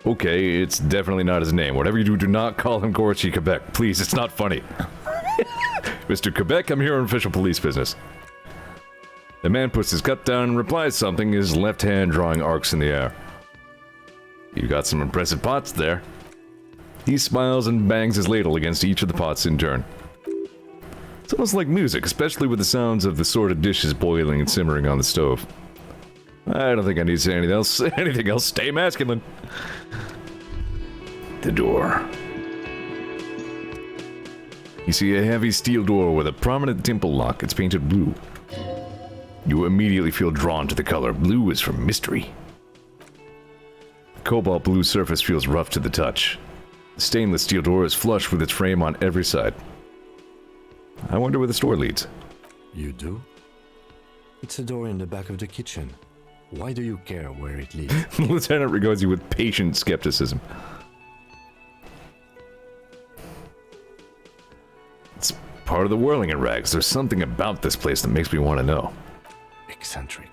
Okay, it's definitely not his name. Whatever you do, do not call him Gouache Quebec. Please, it's not funny. Mr. Quebec, I'm here on official police business. The man puts his cup down and replies something, his left hand drawing arcs in the air. You got some impressive pots there. He smiles and bangs his ladle against each of the pots in turn. It's almost like music, especially with the sounds of the assorted dishes boiling and simmering on the stove. I don't think I need to say anything else. Anything else. Stay masculine. The door. You see a heavy steel door with a prominent dimple lock. It's painted blue. You immediately feel drawn to the color. Blue is for mystery. The cobalt blue surface feels rough to the touch. The stainless steel door is flush with its frame on every side. I wonder where the store leads. You do? It's a door in the back of the kitchen. Why do you care where it leads? The lieutenant regards you with patient skepticism. It's part of the whirling in rags. There's something about this place that makes me want to know. Eccentric.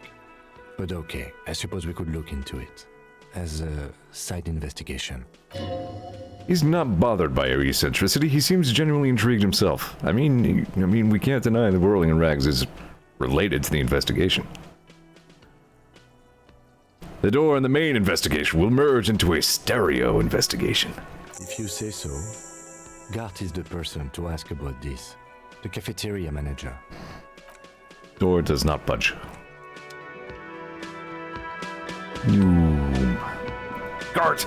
But okay, I suppose we could look into it. As a side investigation. He's not bothered by your eccentricity. He seems genuinely intrigued himself. I mean, we can't deny the whirling in rags is related to the investigation. The door and the main investigation will merge into a stereo investigation. If you say so, Gart is the person to ask about this. The cafeteria manager. Door does not budge. Ooh. Gart!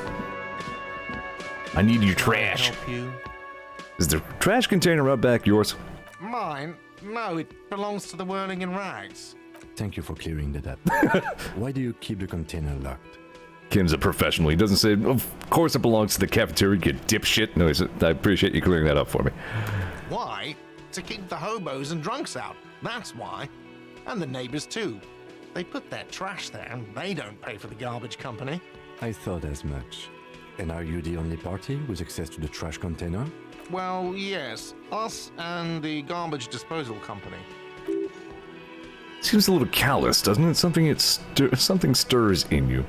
I need your trash. Help you? Is the trash container out back yours? Mine? No, it belongs to the Whirling in Rags. Thank you for clearing that up. Why do you keep the container locked? Kim's a professional. He doesn't say, of course it belongs to the cafeteria, you dipshit. No, he said, I appreciate you clearing that up for me. Why? To keep the hobos and drunks out. That's why. And the neighbors too. They put their trash there and they don't pay for the garbage company. I thought as much. And are you the only party with access to the trash container? Well, yes. Us and the garbage disposal company. Seems a little callous, doesn't it? Something stirs in you.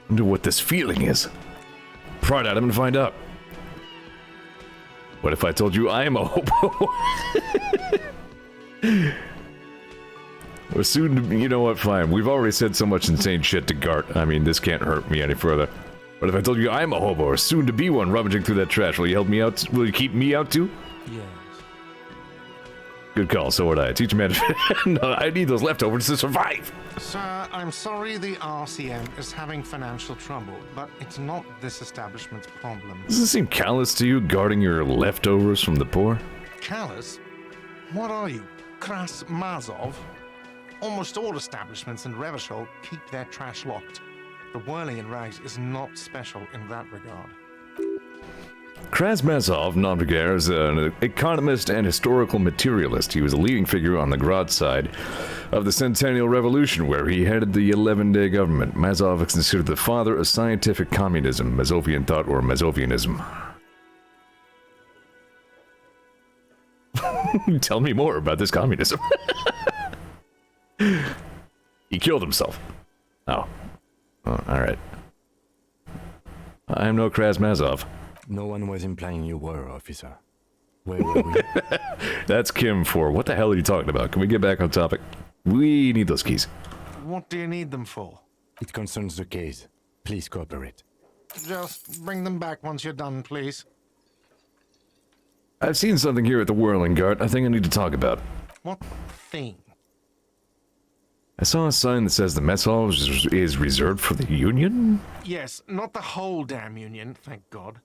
Wonder what this feeling is. Pry at him and find out. What if I told you I am a hobo? Or soon to be, you know what, fine. We've already said so much insane shit to Gart. I mean, this can't hurt me any further. But if I told you I'm a hobo, or soon to be one, rummaging through that trash, will you help me out? Will you keep me out too? Yes. Good call, so would I. Teach a man no, I need those leftovers to survive. Sir, I'm sorry the RCM is having financial trouble, but it's not this establishment's problem. Does it seem callous to you, guarding your leftovers from the poor? Callous? What are you, Kras Mazov? Almost all establishments in Revachol keep their trash locked. The Whirling in Rags is not special in that regard. Krasmazov, non-vulgaire, is an economist and historical materialist. He was a leading figure on the Grad side of the Centennial Revolution, where he headed the 11-day government. Mazov is considered the father of scientific communism, Mazovian thought, or Mazovianism. Tell me more about this communism. He killed himself. Oh, alright. I am no Krasmazov. No one was implying you were, officer. Where were we? That's Kim for what the hell are you talking about? Can we get back on topic? We need those keys. What do you need them for? It concerns the case. Please cooperate. Just bring them back once you're done, please. I've seen something here at the Whirling Guard I think I need to talk about. What thing? I saw a sign that says the mess hall is reserved for the Union? Yes, not the whole damn Union, thank God.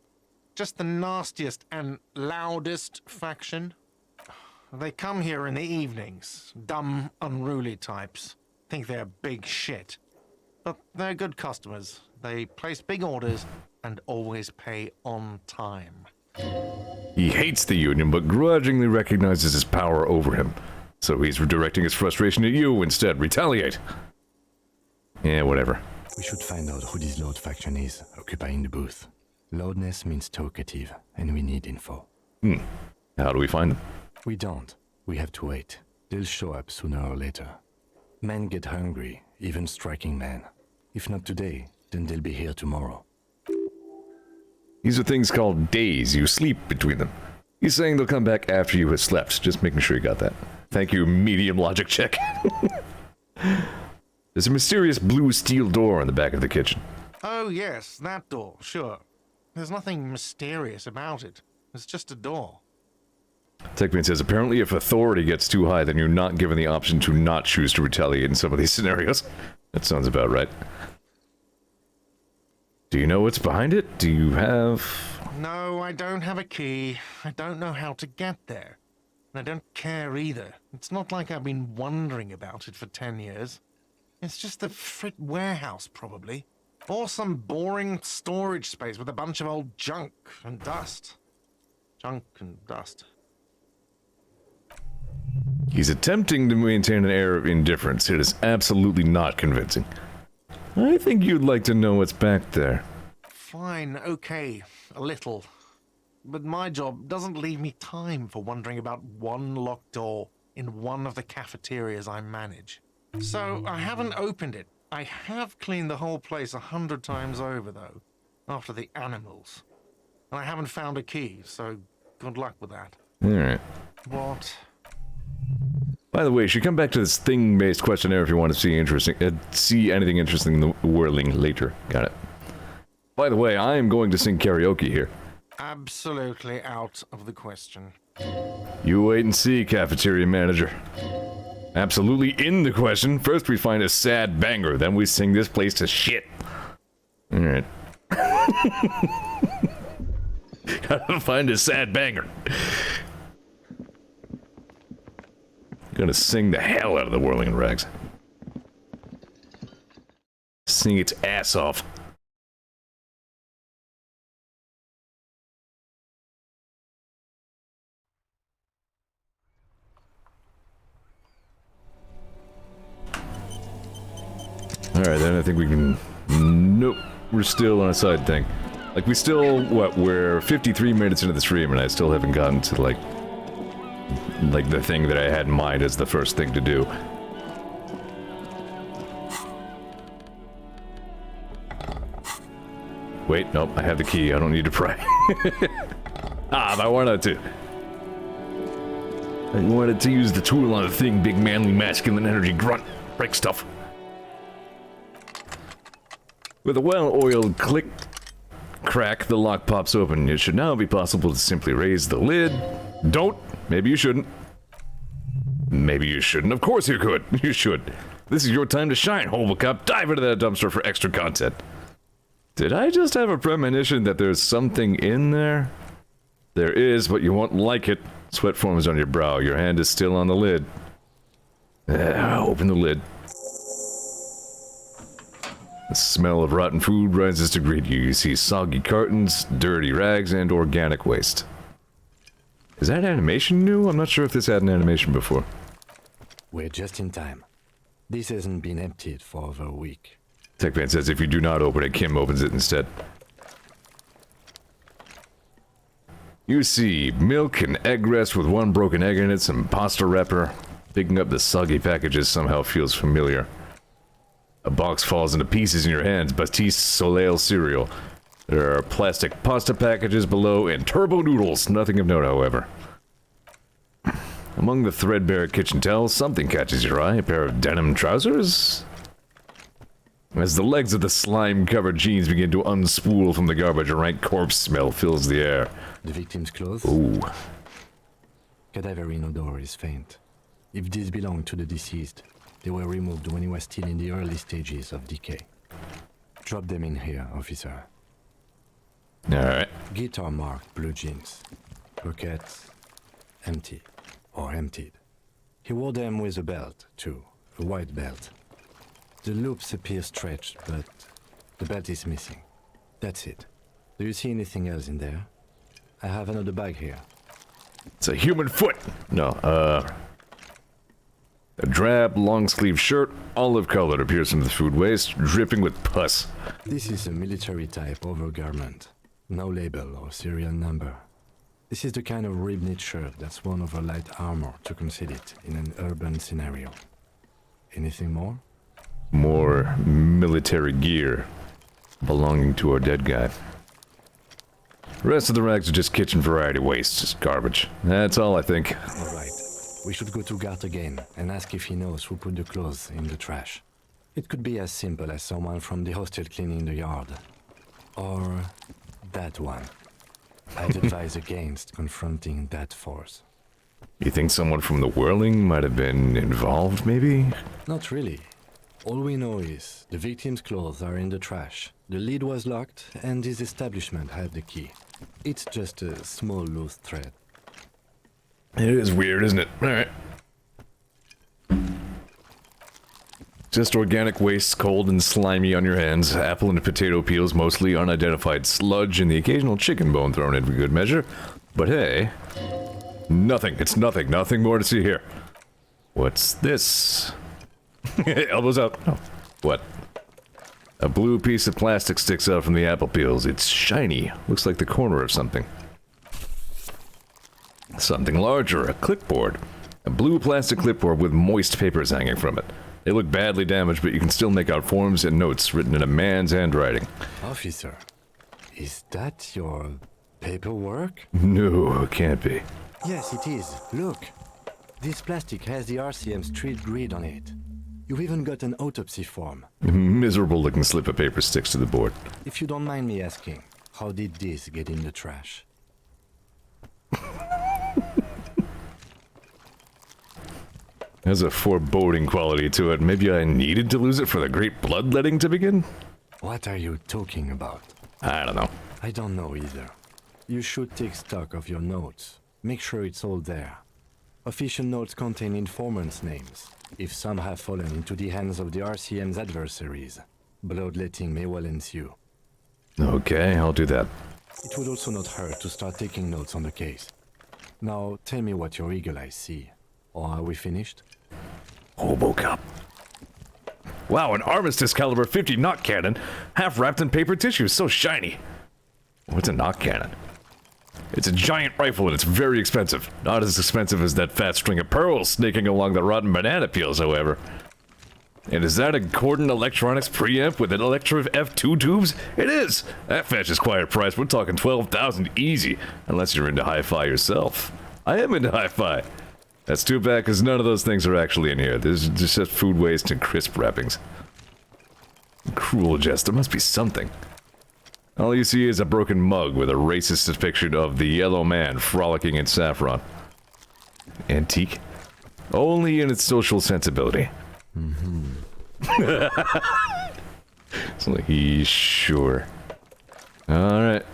Just the nastiest and loudest faction. They come here in the evenings. Dumb, unruly types. Think they're big shit. But they're good customers. They place big orders and always pay on time. He hates the Union, but grudgingly recognizes his power over him. So he's redirecting his frustration at you instead. Retaliate. Yeah, whatever. We should find out who this Lord faction is, occupying the booth. Loudness means talkative, and we need info. How do we find them? We don't. We have to wait. They'll show up sooner or later. Men get hungry, even striking men. If not today, then they'll be here tomorrow. These are things called days. You sleep between them. He's saying they'll come back after you have slept. Just making sure you got that. Thank you, medium logic check. There's a mysterious blue steel door on the back of the kitchen. Oh yes, that door, sure. There's nothing mysterious about it. It's just a door. Techman says, apparently if authority gets too high, then you're not given the option to not choose to retaliate in some of these scenarios. That sounds about right. Do you know what's behind it? Do you have... No, I don't have a key. I don't know how to get there. And I don't care either. It's not like I've been wondering about it for 10 years. It's just the frit warehouse, probably. Or some boring storage space with a bunch of old junk and dust. Junk and dust. He's attempting to maintain an air of indifference. It is absolutely not convincing. I think you'd like to know what's back there. Fine, okay, a little. But my job doesn't leave me time for wondering about one locked door in one of the cafeterias I manage. So I haven't opened it. I have cleaned the whole place 100 times over, though, after the animals. And I haven't found a key, so good luck with that. Alright. What? By the way, you should come back to this thing-based questionnaire if you want to see anything interesting in the whirling later. Got it. By the way, I am going to sing karaoke here. Absolutely out of the question. You wait and see, cafeteria manager. Absolutely in the question. First we find a sad banger, then we sing this place to shit. Alright. Gotta find a sad banger. Gonna sing the hell out of the Whirling Rags. Sing its ass off. Alright, then I think we can... Nope. We're still on a side thing. Like, we still... What? We're 53 minutes into the stream and I still haven't gotten to, like the thing that I had in mind as the first thing to do. Wait, nope, I have the key. I don't need to pray. But I wanted to. I wanted to use the tool on the thing, big manly masculine energy grunt. Break stuff. With a well-oiled click crack, the lock pops open. It should now be possible to simply raise the lid. Don't. Maybe you shouldn't. Maybe you shouldn't. Of course you could. You should. This is your time to shine, Hobblecop. Dive into that dumpster for extra content. Did I just have a premonition that there's something in there? There is, but you won't like it. Sweat forms on your brow. Your hand is still on the lid. Open the lid. The smell of rotten food rises to greet you. You see soggy cartons, dirty rags, and organic waste. Is that animation new? I'm not sure if this had an animation before. We're just in time. This hasn't been emptied for over a week. TechPan says if you do not open it, Kim opens it instead. You see milk and egg rest with one broken egg in it, some pasta wrapper. Picking up the soggy packages somehow feels familiar. A box falls into pieces in your hands. Batiste Soleil cereal. There are plastic pasta packages below and turbo noodles. Nothing of note, however. Among the threadbare kitchen towels, something catches your eye. A pair of denim trousers? As the legs of the slime-covered jeans begin to unspool from the garbage, a rank corpse smell fills the air. The victim's clothes? Ooh. Cadaverine odor is faint. If these belong to the deceased, they were removed when he was still in the early stages of decay. Drop them in here, officer. Alright. Guitar marked blue jeans. Pockets empty or emptied. He wore them with a belt, too. A white belt. The loops appear stretched, but the belt is missing. That's it. Do you see anything else in there? I have another bag here. It's a human foot! No, a drab, long-sleeved shirt, olive-colored, appears from the food waste, dripping with pus. This is a military-type overgarment. No label or serial number. This is the kind of rib-knit shirt that's worn over light armor to conceal it in an urban scenario. Anything more? More military gear belonging to our dead guy. The rest of the rags are just kitchen variety waste, just garbage. That's all I think. All right. We should go to Gart again and ask if he knows who put the clothes in the trash. It could be as simple as someone from the hostel cleaning the yard. Or that one. I'd advise against confronting that force. You think someone from the Whirling might have been involved, maybe? Not really. All we know is the victim's clothes are in the trash. The lid was locked, and his establishment had the key. It's just a small loose thread. It is weird, isn't it? Alright. Just organic waste, cold and slimy on your hands, apple and potato peels, mostly unidentified sludge, and the occasional chicken bone thrown in for good measure. But hey, nothing. It's nothing. Nothing more to see here. What's this? Elbows up. Oh, what? A blue piece of plastic sticks out from the apple peels. It's shiny. Looks like the corner of something. Something larger, a clipboard. A blue plastic clipboard with moist papers hanging from it. They look badly damaged, but you can still make out forms and notes written in a man's handwriting. Officer, is that your paperwork? No, it can't be. Yes, it is. Look. This plastic has the RCM street grid on it. You've even got an autopsy form. Miserable looking slip of paper sticks to the board. If you don't mind me asking, how did this get in the trash? Has a foreboding quality to it. Maybe I needed to lose it for the great bloodletting to begin? What are you talking about? I don't know. I don't know either. You should take stock of your notes. Make sure it's all there. Official notes contain informants' names. If some have fallen into the hands of the RCM's adversaries, bloodletting may well ensue. Okay, I'll do that. It would also not hurt to start taking notes on the case. Now, tell me what your eagle eyes see. Or are we finished? Hobocop. Wow, an Armistice caliber 50 knock cannon, half wrapped in paper tissue, so shiny. What's a knock cannon? It's a giant rifle and it's very expensive. Not as expensive as that fat string of pearls snaking along the rotten banana peels, however. And is that a Cordon Electronics preamp with an Electra F2 tubes? It is! That fetches quite a price. We're talking 12,000 easy, unless you're into hi-fi yourself. I am into hi-fi. That's too bad, because none of those things are actually in here. There's just food waste and crisp wrappings. Cruel jest. There must be something. All you see is a broken mug with a racist depiction of the yellow man frolicking in saffron. Antique? Only in its social sensibility. So he's sure. Alright.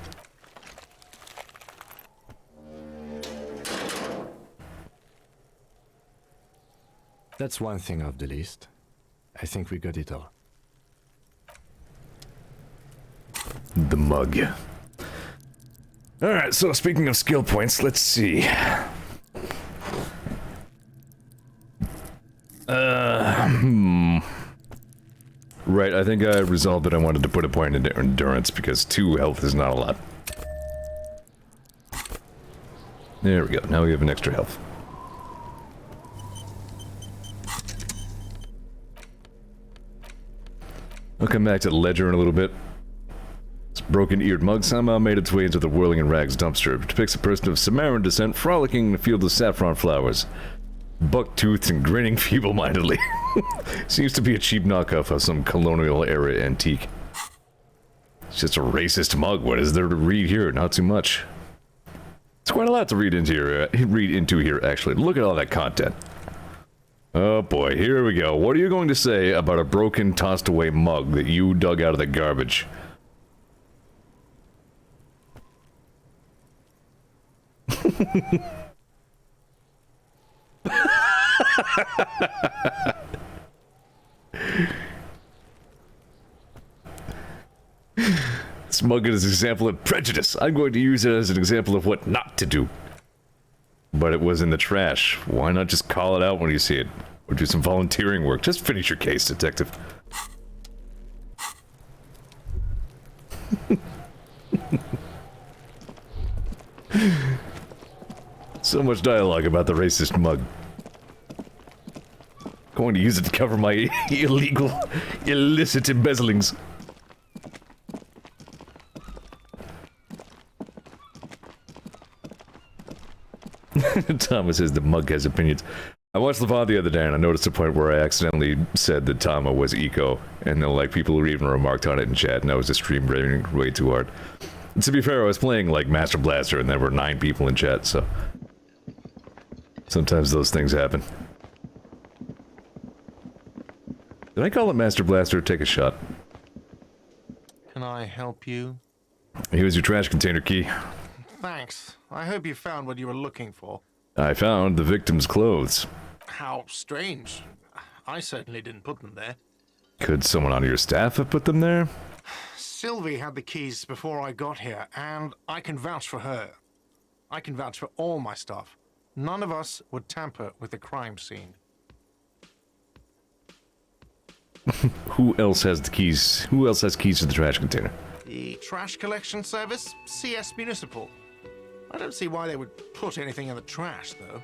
That's one thing off the list. I think we got it all. The mug. Alright, so speaking of skill points, let's see. Right, I think I resolved that I wanted to put a point into endurance because 2 health is not a lot. There we go, now we have an extra health. I'll come back to the ledger in a little bit. This broken-eared mug somehow made its way into the Whirling in Rags dumpster. It depicts a person of Samaran descent frolicking in a field of saffron flowers. buck-toothed and grinning feeble-mindedly. Seems to be a cheap knockoff of some colonial-era antique. It's just a racist mug. What is there to read here? Not too much. It's quite a lot to read into here, actually. Look at all that content. Oh boy, here we go. What are you going to say about a broken, tossed-away mug that you dug out of the garbage? This mug is an example of prejudice. I'm going to use it as an example of what not to do. But it was in the trash. Why not just call it out when you see it? Or do some volunteering work. Just finish your case, detective. So much dialogue about the racist mug. Going to use it to cover my illegal, illicit embezzlings. Thomas says the mug has opinions. I watched the VOD the other day and I noticed a point where I accidentally said that Tama was eco, and then like people who even remarked on it in chat, and I was just stream rating way too hard. And to be fair, I was playing like Master Blaster and there were 9 people in chat, so sometimes those things happen. Did I call it Master Blaster? Take a shot. Can I help you? Here's your trash container key. Thanks. I hope you found what you were looking for. I found the victim's clothes. How strange. I certainly didn't put them there. Could someone on your staff have put them there? Sylvie had the keys before I got here, and I can vouch for her. I can vouch for all my stuff. None of us would tamper with the crime scene. Who else has the keys? Who else has keys to the trash container? The trash collection service? CS Municipal. I don't see why they would put anything in the trash, though.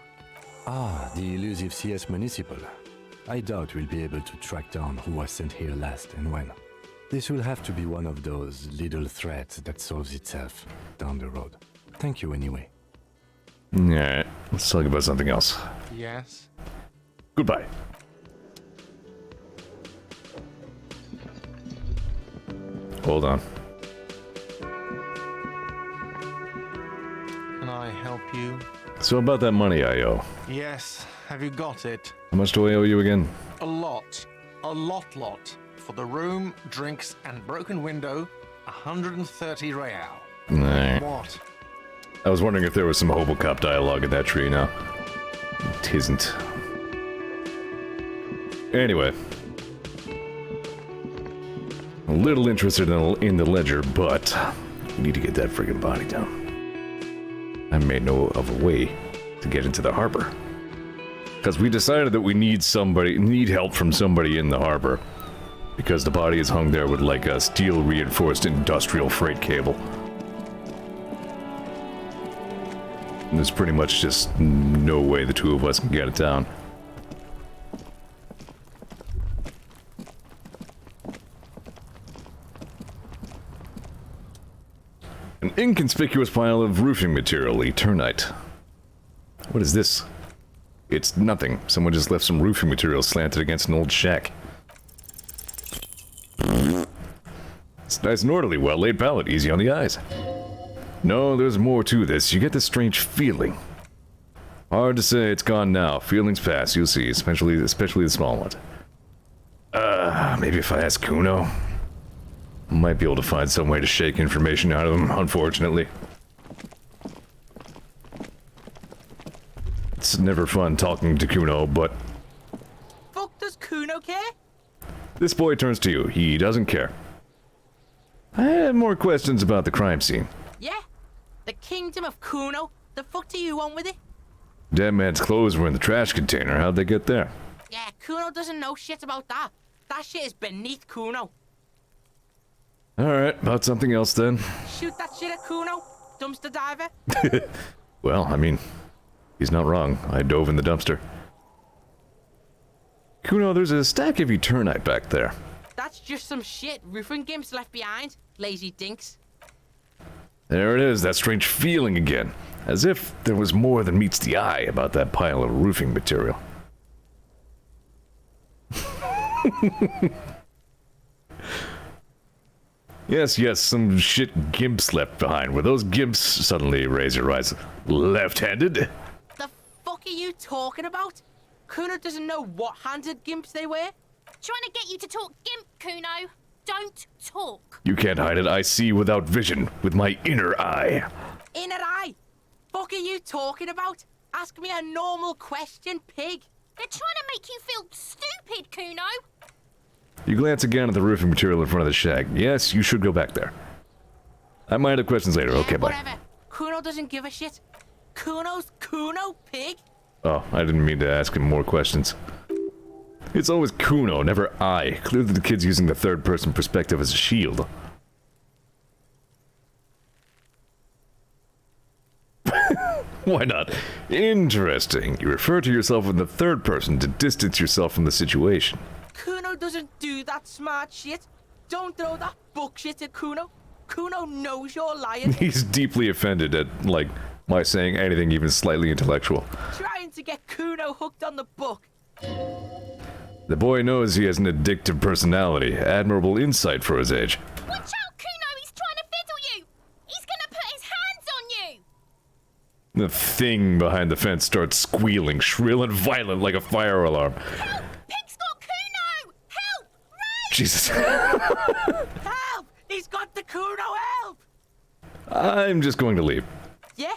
Ah, the elusive CS Municipal. I doubt we'll be able to track down who was sent here last and when. This will have to be one of those little threats that solves itself down the road. Thank you anyway. Alright, let's talk about something else. Yes? Goodbye. Hold on. Can I help you? So about that money I owe. Yes. Have you got it? How much do I owe you again? A lot. A lot. For the room, drinks, and broken window, 130 real. Nah. What? I was wondering if there was some Hobocop dialogue in that tree now. It isn't. Anyway. A little interested in the ledger, but we need to get that friggin' body down. I may know of a way to get into the harbor. Because we decided that we need help from somebody in the harbor. Because the body is hung there with like a steel reinforced industrial freight cable. And there's pretty much just no way the two of us can get it down. An inconspicuous pile of roofing material, Eternite. What is this? It's nothing. Someone just left some roofing material slanted against an old shack. It's nice and orderly, well-laid palette, easy on the eyes. No, there's more to this. You get this strange feeling. Hard to say, it's gone now. Feelings pass, you'll see, especially the small ones. Maybe if I ask Kuno? Might be able to find some way to shake information out of him, unfortunately. It's never fun talking to Kuno, but... Fuck does Kuno care? This boy turns to you. He doesn't care. I have more questions about the crime scene. Yeah? The kingdom of Kuno? The fuck do you want with it? Dead man's clothes were in the trash container. How'd they get there? Yeah, Kuno doesn't know shit about that. That shit is beneath Kuno. Alright, about something else then. Shoot that shit at Kuno, dumpster diver. Well, I mean, he's not wrong. I dove in the dumpster. Kuno, there's a stack of Eternite back there. That's just some shit roofing gimps left behind. Lazy dinks. There it is, that strange feeling again. as if there was more than meets the eye about that pile of roofing material. Yes, some shit gimps left behind. Were those gimps suddenly raise your eyes left-handed? The fuck are you talking about? Kuno doesn't know what handed gimps they were. Trying to get you to talk gimp, Kuno. Don't talk. You can't hide it. I see without vision, with my inner eye. Inner eye? Fuck are you talking about? Ask me a normal question, pig. They're trying to make you feel stupid, Kuno. You glance again at the roofing material in front of the shack. Yes, you should go back there. I might have questions later. Okay, bye. Whatever. Kuno doesn't give a shit. Kuno's Kuno, pig. Oh, I didn't mean to ask him more questions. It's always Kuno, never I. Clearly the kid's using the third-person perspective as a shield. Why not? Interesting. You refer to yourself in the third person to distance yourself from the situation. Kuno doesn't do that smart shit. Don't throw that book shit at Kuno. Kuno knows you're lying. He's deeply offended at, like, my saying anything even slightly intellectual. Trying to get Kuno hooked on the book. The boy knows he has an addictive personality. Admirable insight for his age. Watch out, Kuno! He's trying to fiddle you! He's gonna put his hands on you! The thing behind the fence starts squealing, shrill and violent like a fire alarm. Help! Pig's got Kuno! Help! Run! Jesus. Help! He's got the Kuno, help! I'm just going to leave. Yeah?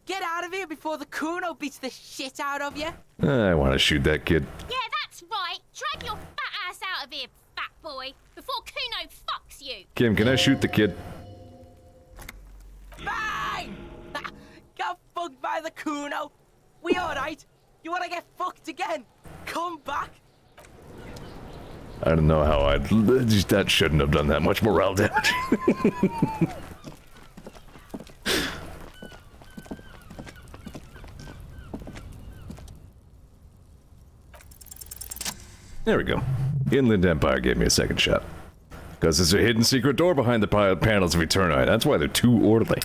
Get out of here before the Kuno beats the shit out of you. I want to shoot that kid. Yeah, that's right. Drag your fat ass out of here, fat boy, before Kuno fucks you. Kim, can I shoot the kid? Bang! Got fucked by the Kuno. We alright? You wanna get fucked again? Come back. I don't know how that shouldn't have done that much morale damage. There we go. Inland Empire gave me a second shot. Because there's a hidden secret door behind the panels of Eterni. That's why they're too orderly.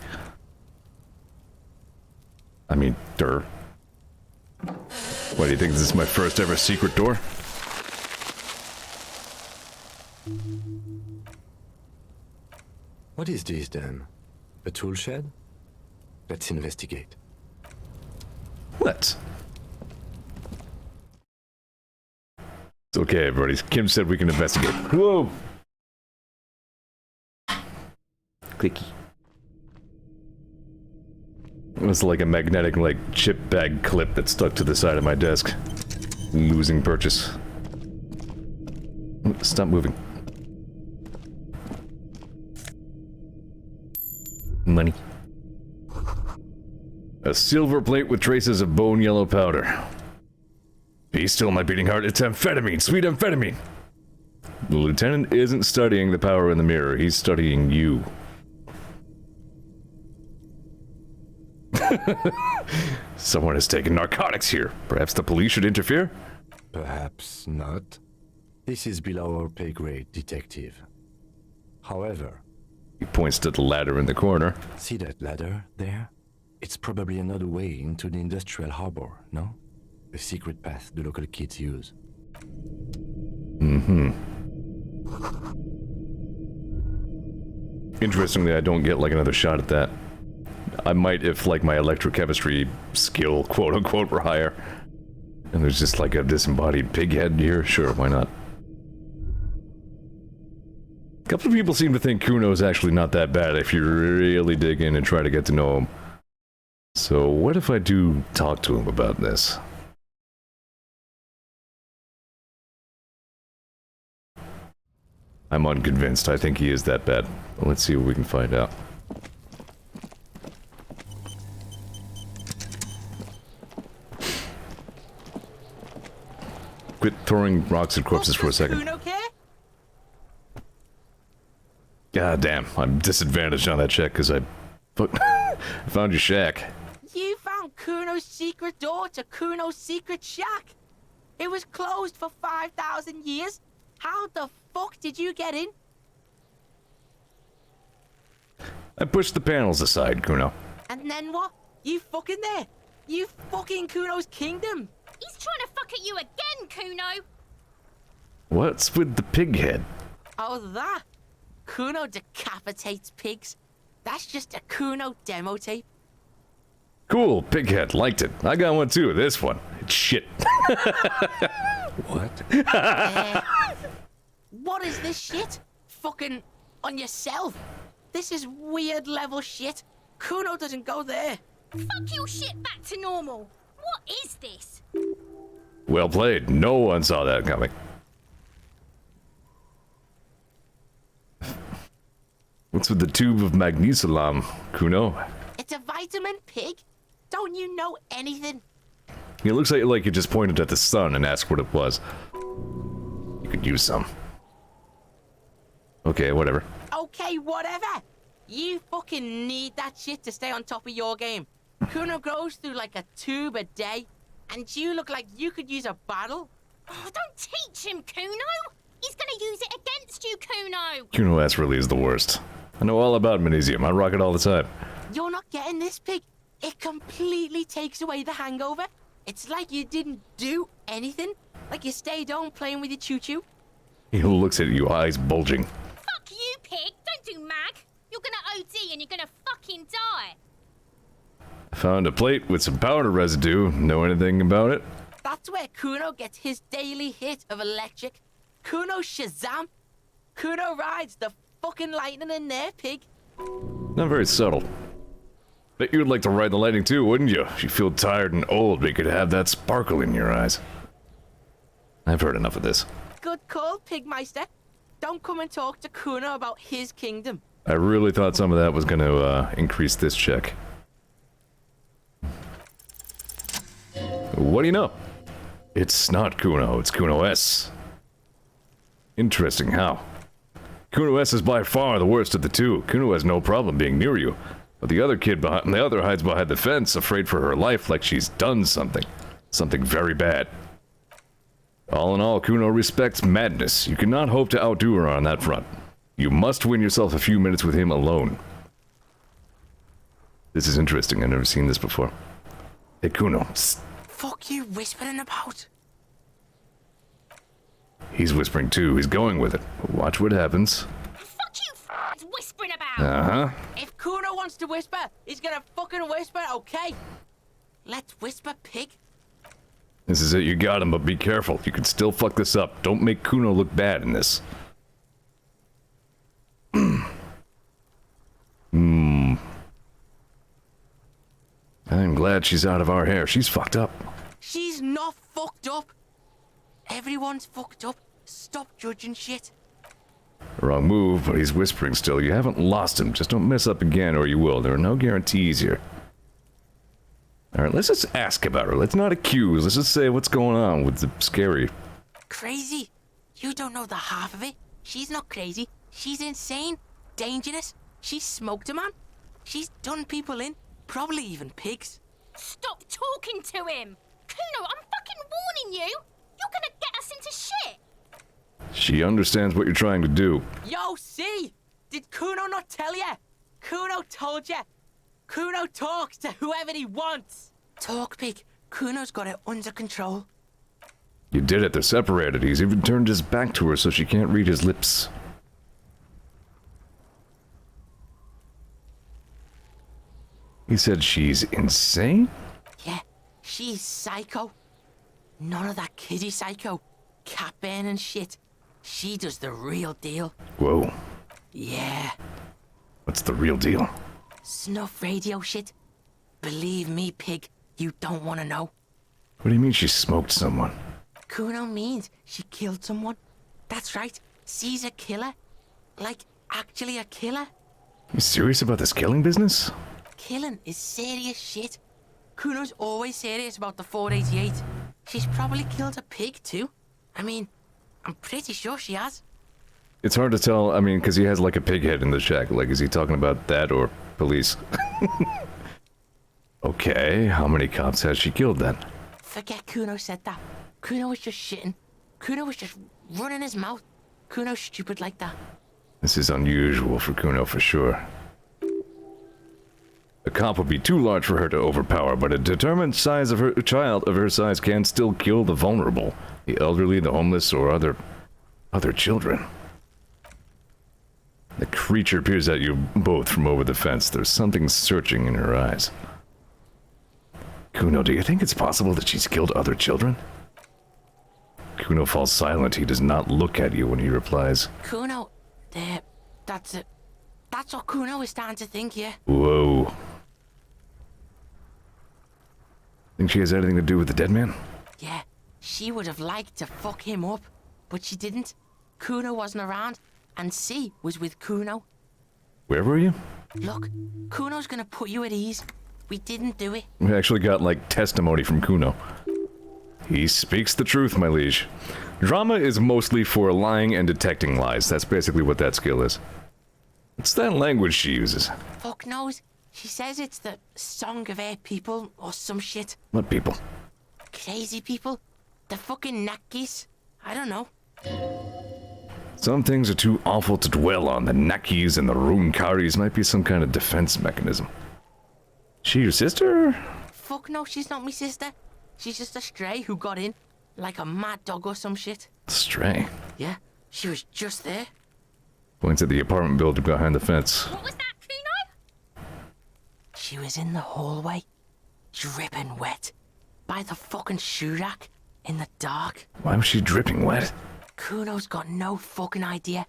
I mean, What, do you think this is my first ever secret door? What is this then? A tool shed? Let's investigate. Let's. It's okay, everybody. Kim said we can investigate. Whoa! Clicky. It was like a magnetic, like, chip bag clip that stuck to the side of my desk. Losing purchase. Stop moving. Money. A silver plate with traces of bone yellow powder. Be still, my beating heart. It's amphetamine, sweet amphetamine. The lieutenant isn't studying the power in the mirror. He's studying you. Someone has taken narcotics here. Perhaps the police should interfere? Perhaps not. This is below our pay grade, detective. However... He points to the ladder in the corner. See that ladder there? It's probably another way into the industrial harbor, no? A secret path the local kids use. Mm-hmm. Interestingly, I don't get, like, another shot at that. I might if, like, my electrochemistry skill, quote-unquote, were higher. And there's just, like, a disembodied pig head here. Sure, why not? A couple of people seem to think Kuno's actually not that bad if you really dig in and try to get to know him. So what if I do talk to him about this? I'm unconvinced. I think he is that bad. Let's see what we can find out. Quit throwing rocks at corpses for a second. Kuno care? God damn, I'm disadvantaged on that check because I found your shack. You found Kuno's secret door to Kuno's secret shack. It was closed for 5,000 years. How the fuck did you get in? I pushed the panels aside, Kuno. And then what? You fucking there? You fucking Kuno's kingdom. He's trying to fuck at you again, Kuno. What's with the pig head? Oh, that? Kuno decapitates pigs. That's just a Kuno demo tape. Cool, pig head, liked it. I got one too, this one. It's shit. What? What is this shit? Fucking on yourself. This is weird level shit. Kuno doesn't go there. Fuck your shit back to normal. What is this? Well played. No one saw that coming. What's with the tube of magnesium, Kuno? It's a vitamin pig. Don't you know anything? It looks like you just pointed at the sun and asked what it was. You could use some. Okay, whatever. Okay, whatever. You fucking need that shit to stay on top of your game. Kuno goes through like a tube a day, and you look like you could use a bottle. Oh, don't teach him, Kuno. He's gonna use it against you, Kuno. Kuno S really is the worst. I know all about magnesium. I rock it all the time. You're not getting this, pig. It completely takes away the hangover. It's like you didn't do anything. Like you stayed home playing with your choo-choo. He looks at you, eyes bulging. Fuck you, pig. Don't do mag. You're gonna OD and you're gonna fucking die. Found a plate with some powder residue. Know anything about it? That's where Kuno gets his daily hit of electric. Kuno Shazam. Kuno rides the fucking lightning in there, pig. Not very subtle. Bet you'd like to ride the lightning too, wouldn't you? If you feel tired and old, but you could have that sparkle in your eyes. I've heard enough of this. Good call, Pigmeister. Don't come and talk to Kuno about his kingdom. I really thought some of that was going to increase this check. What do you know? It's not Kuno, it's Kuno S. Interesting, how? Kuno S is by far the worst of the two. Kuno has no problem being near you. But the other kid behind the other hides behind the fence, afraid for her life like she's done something. Something very bad. All in all, Kuno respects madness. You cannot hope to outdo her on that front. You must win yourself a few minutes with him alone. This is interesting. I've never seen this before. Hey, Kuno. Psst. Fuck you whispering about? He's whispering too. He's going with it. Watch what happens. Fuck you, whispering about. Uh-huh. If Kuno wants to whisper, he's gonna fucking whisper, okay? Let's whisper, pig. This is it. You got him, but be careful. You can still fuck this up. Don't make Kuno look bad in this. I'm glad she's out of our hair. She's fucked up. She's not fucked up. Everyone's fucked up. Stop judging shit. Wrong move, but he's whispering still. You haven't lost him. Just don't mess up again or you will. There are no guarantees here. Alright, let's just ask about her. Let's not accuse. Let's just say what's going on with the scary. Crazy? You don't know the half of it. She's not crazy. She's insane. Dangerous. She's smoked a man. She's done people in. Probably even pigs. Stop talking to him. Kuno, I'm fucking warning you. You're gonna get us into shit. She understands what you're trying to do. Yo, see? Did Kuno not tell you? Kuno told you. Kuno talks to whoever he wants. Talk, pig. Kuno's got it under control. You did it. They're separated. He's even turned his back to her so she can't read his lips. He said she's insane? Yeah, she's psycho. None of that kiddie psycho. Cat burning shit. She does the real deal. Whoa. Yeah. What's the real deal? Snuff radio shit. Believe me, pig, you don't want to know. What do you mean she smoked someone? Kuno means she killed someone. That's right. She's a killer. Like, actually a killer. You serious about this killing business? Killing is serious shit. Kuno's always serious about the 488. She's probably killed a pig, too. I mean, I'm pretty sure she has. It's hard to tell, I mean, because he has like a pig head in the shack. Like, is he talking about that or police? Okay, how many cops has she killed then? Forget Kuno said that. Kuno was just shitting. Kuno was just running his mouth. Kuno's stupid like that. This is unusual for Kuno for sure. A comp would be too large for her to overpower, but a determined size of her child of her size can still kill the vulnerable, the elderly, the homeless, or other children. The creature peers at you both from over the fence. There's something searching in her eyes. Kuno, do you think it's possible that she's killed other children? Kuno falls silent. He does not look at you when he replies. Kuno, that's it. That's what Kuno is starting to think, yeah. Whoa. Think she has anything to do with the dead man? Yeah, she would have liked to fuck him up, but she didn't. Kuno wasn't around, and C was with Kuno. Where were you? Look, Kuno's gonna put you at ease. We didn't do it. We actually got, like, testimony from Kuno. He speaks the truth, my liege. Drama is mostly for lying and detecting lies. That's basically what that skill is. It's that language she uses. Fuck knows. She says it's the song of her people or some shit. What people? Crazy people. The fucking Nakis. I don't know. Some things are too awful to dwell on. The Nakis and the Runkaris might be some kind of defense mechanism. She your sister? Fuck no, she's not my sister. She's just a stray who got in. Like a mad dog or some shit. Stray? Yeah, she was just there. Points at the apartment building behind the fence. What was that, Kuno? She was in the hallway, dripping wet, by the fucking shoe rack, in the dark. Why was she dripping wet? Kuno's got no fucking idea.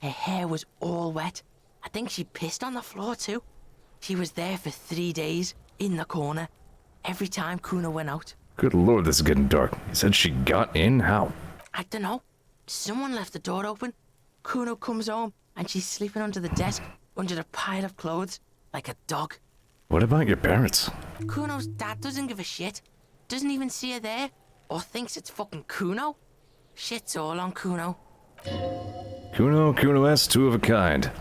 Her hair was all wet. I think she pissed on the floor too. She was there for 3 days, in the corner, every time Kuno went out. Good lord, this is getting dark. You said she got in? How? I don't know. Someone left the door open. Kuno comes home, and she's sleeping under the desk, under the pile of clothes, like a dog. What about your parents? Kuno's dad doesn't give a shit. Doesn't even see her there, or thinks it's fucking Kuno. Shit's all on Kuno. Kuno S, two of a kind.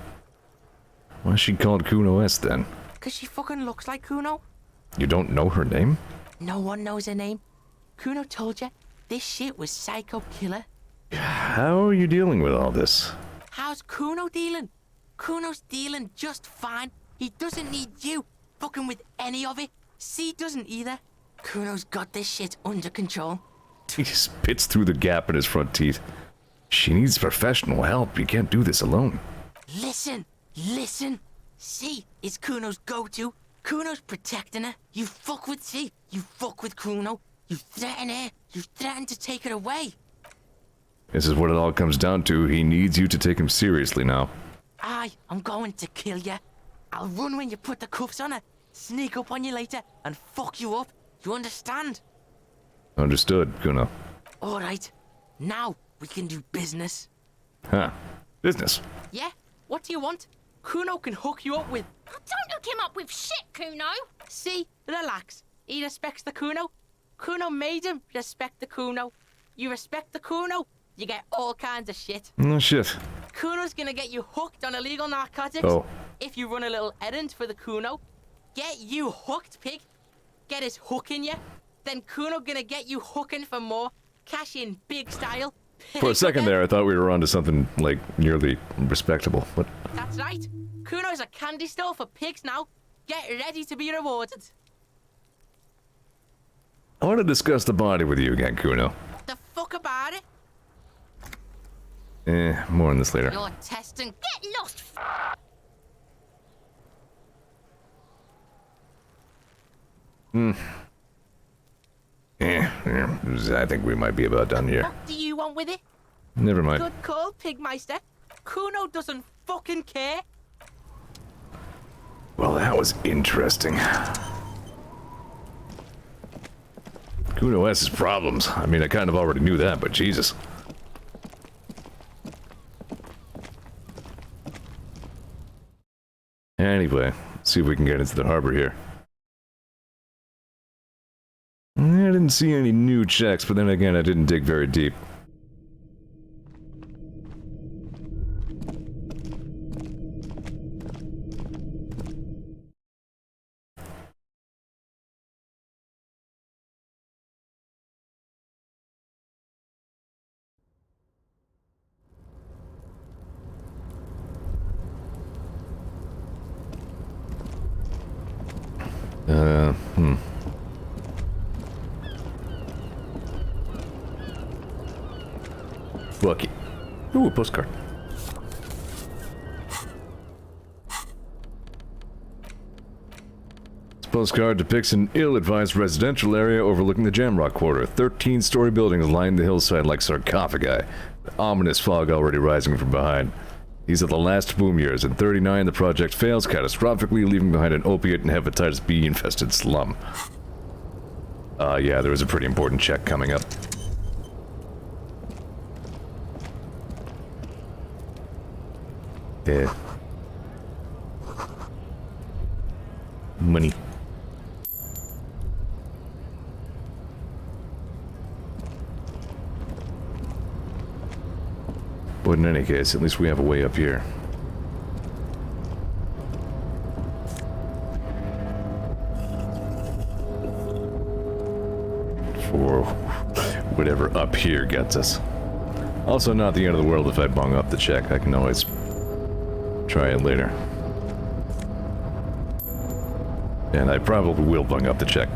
Why is she called Kuno S then? 'Cause she fucking looks like Kuno. You don't know her name? No one knows her name. Kuno told you, this shit was Psycho Killer. How are you dealing with all this? How's Kuno dealing? Kuno's dealing just fine. He doesn't need you fucking with any of it. C doesn't either. Kuno's got this shit under control. He spits through the gap in his front teeth. She needs professional help. You can't do this alone. Listen. C is Kuno's go-to. Kuno's protecting her. You fuck with C, you fuck with Kuno. You threaten her. You threaten to take her away. This is what it all comes down to. He needs you to take him seriously now. I'm going to kill you. I'll run when you put the cuffs on her, sneak up on you later, and fuck you up. You understand? Understood, Kuno. Alright, now we can do business. Huh. Business. Yeah? What do you want? Kuno can hook you up with... Oh, don't hook him up with shit, Kuno. See? Relax. He respects the Kuno. Kuno made him respect the Kuno. You respect the Kuno, you get all kinds of shit. Oh, shit. Kuno's gonna get you hooked on illegal narcotics. Oh. If you run a little errand for the Kuno. Get you hooked, pig. Get his hook in you. Then Kuno gonna get you hooking for more. Cash in big style. For a second there, I thought we were onto something, like, nearly respectable, but... That's right. Kuno's a candy store for pigs now. Get ready to be rewarded. I want to discuss the body with you again, Kuno. The fuck about it? More on this later. You're testing. Get lost. I think we might be about done here. What do you want with it? Never mind. Good call, Pigmeister. Kuno doesn't fucking care. Well, that was interesting. Kuno has his problems. I mean, I kind of already knew that, but Jesus. Anyway, let's see if we can get into the harbor here. I didn't see any new checks, but then again, I didn't dig very deep. Fuck it. Ooh, a postcard. This postcard depicts an ill-advised residential area overlooking the Jamrock Quarter. 13-story buildings line the hillside like sarcophagi. Ominous fog already rising from behind. These are the last boom years. In 39, the project fails catastrophically, leaving behind an opiate and hepatitis B-infested slum. Yeah, there is a pretty important check coming up. Yeah. Money. But in any case, at least we have a way up here. For whatever up here gets us. Also, not the end of the world if I bung up the check. I can always try it later. And I probably will bung up the check.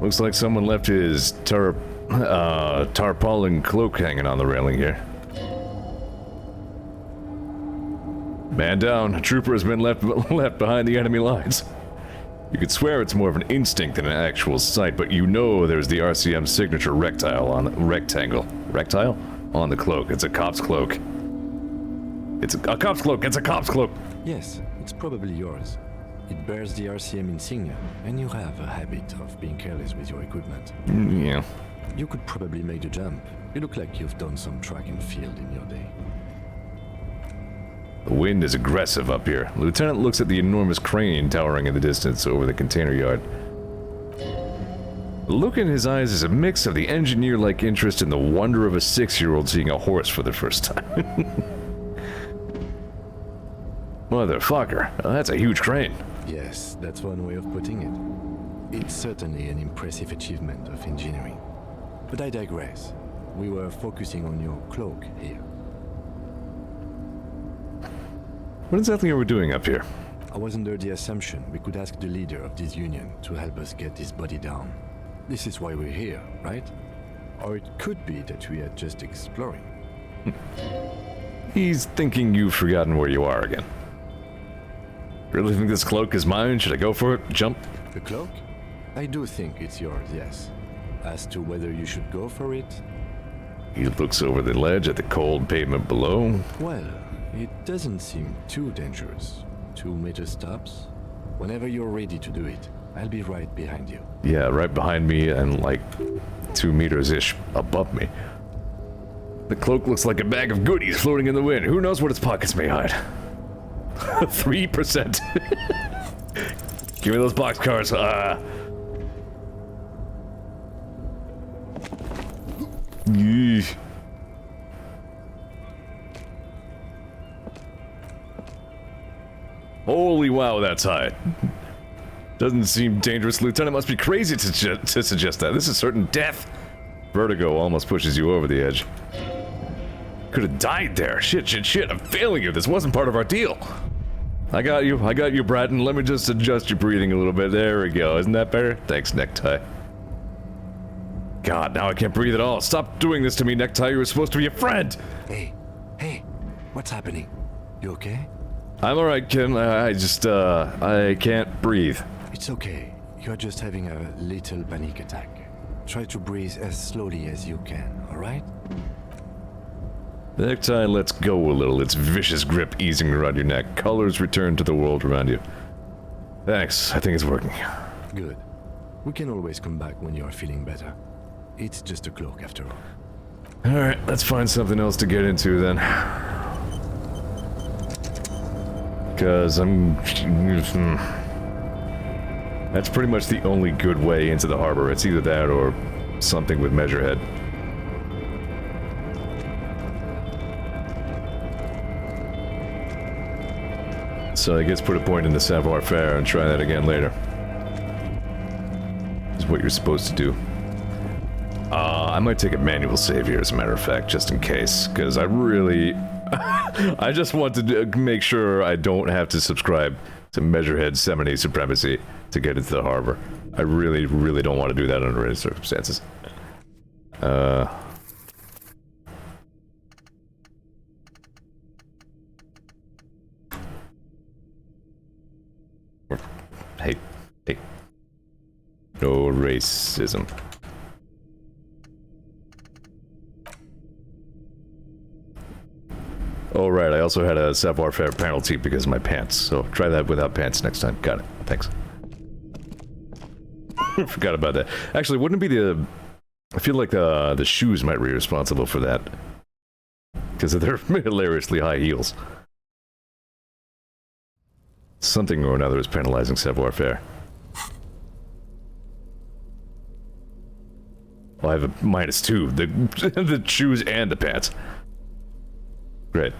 Looks like someone left his tarpaulin cloak hanging on the railing here. Man down. A trooper has been left behind the enemy lines. You could swear it's more of an instinct than an actual sight, but you know there's the RCM signature rectangle on the cloak. It's a cop's cloak. It's a cop's cloak. It's a cop's cloak. Yes, it's probably yours. It bears the RCM insignia, and you have a habit of being careless with your equipment. Yeah. You could probably make the jump. You look like you've done some track and field in your day. The wind is aggressive up here. The lieutenant looks at the enormous crane towering in the distance over the container yard. The look in his eyes is a mix of the engineer-like interest and the wonder of a 6-year-old seeing a horse for the first time. Motherfucker, that's a huge crane. Yes, that's one way of putting it. It's certainly an impressive achievement of engineering. But I digress. We were focusing on your cloak here. What exactly are we doing up here? I was under the assumption we could ask the leader of this union to help us get this body down. This is why we're here, right? Or it could be that we are just exploring. He's thinking you've forgotten where you are again. Really think this cloak is mine? Should I go for it? Jump? The cloak? I do think it's yours, yes. As to whether you should go for it? He looks over the ledge at the cold pavement below. Well, it doesn't seem too dangerous. 2 meter stops. Whenever you're ready to do it, I'll be right behind you. Yeah, right behind me and like 2 meters-ish above me. The cloak looks like a bag of goodies floating in the wind. Who knows what its pockets may hide? 3%. Give me those boxcars. Yeesh. Holy wow, that's high. Doesn't seem dangerous. Lieutenant must be crazy to suggest that. This is certain death. Vertigo almost pushes you over the edge. Could have died there. Shit. I'm failing you. This wasn't part of our deal. I got you, Bratton. Let me just adjust your breathing a little bit. There we go. Isn't that better? Thanks, Necktie. God, now I can't breathe at all. Stop doing this to me, Necktie. You were supposed to be a friend. Hey, what's happening? You okay? I'm alright, Kim. I can't breathe. It's okay. You're just having a little panic attack. Try to breathe as slowly as you can, alright? The necktie lets go a little, its vicious grip easing around your neck. Colors return to the world around you. Thanks, I think it's working. Good. We can always come back when you're feeling better. It's just a cloak after all. Alright, let's find something else to get into then. Because that's pretty much the only good way into the harbor. It's either that or something with Measurehead. So I guess put a point in the savoir-faire and try that again later. Is what you're supposed to do. I might take a manual save here, as a matter of fact, just in case, because I really... I just want to make sure I don't have to subscribe to Measurehead Semini Supremacy to get into the harbor. I really, really don't want to do that under any circumstances. Hey. No racism. Oh, right, I also had a savoir-faire penalty because of my pants, so try that without pants next time. Got it. Thanks. Forgot about that. Actually, wouldn't it be the... I feel like the shoes might be responsible for that. Because of their hilariously high heels. Something or another is penalizing savoir-faire. Well, I have a -2. The shoes and the pants. Great.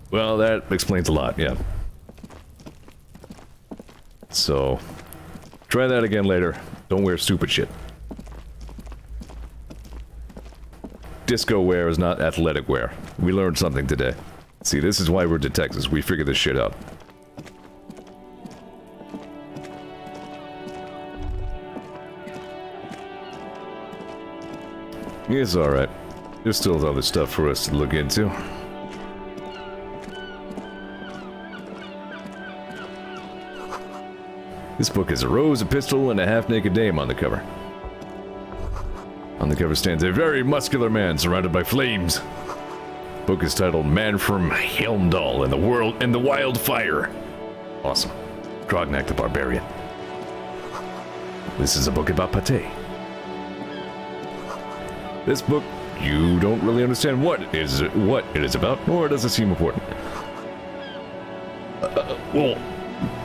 Well, that explains a lot, yeah. So, try that again later. Don't wear stupid shit. Disco wear is not athletic wear. We learned something today. See, this is why we're detectives. We figure this shit out. It's alright. There's still other stuff for us to look into. This book has a rose, a pistol, and a half-naked dame on the cover. On the cover stands a very muscular man surrounded by flames. The book is titled Man from Helmdall and the Wild Fire. Awesome. Grognak the Barbarian. This is a book about pate. This book, you don't really understand what it is about, nor does it seem important. Well,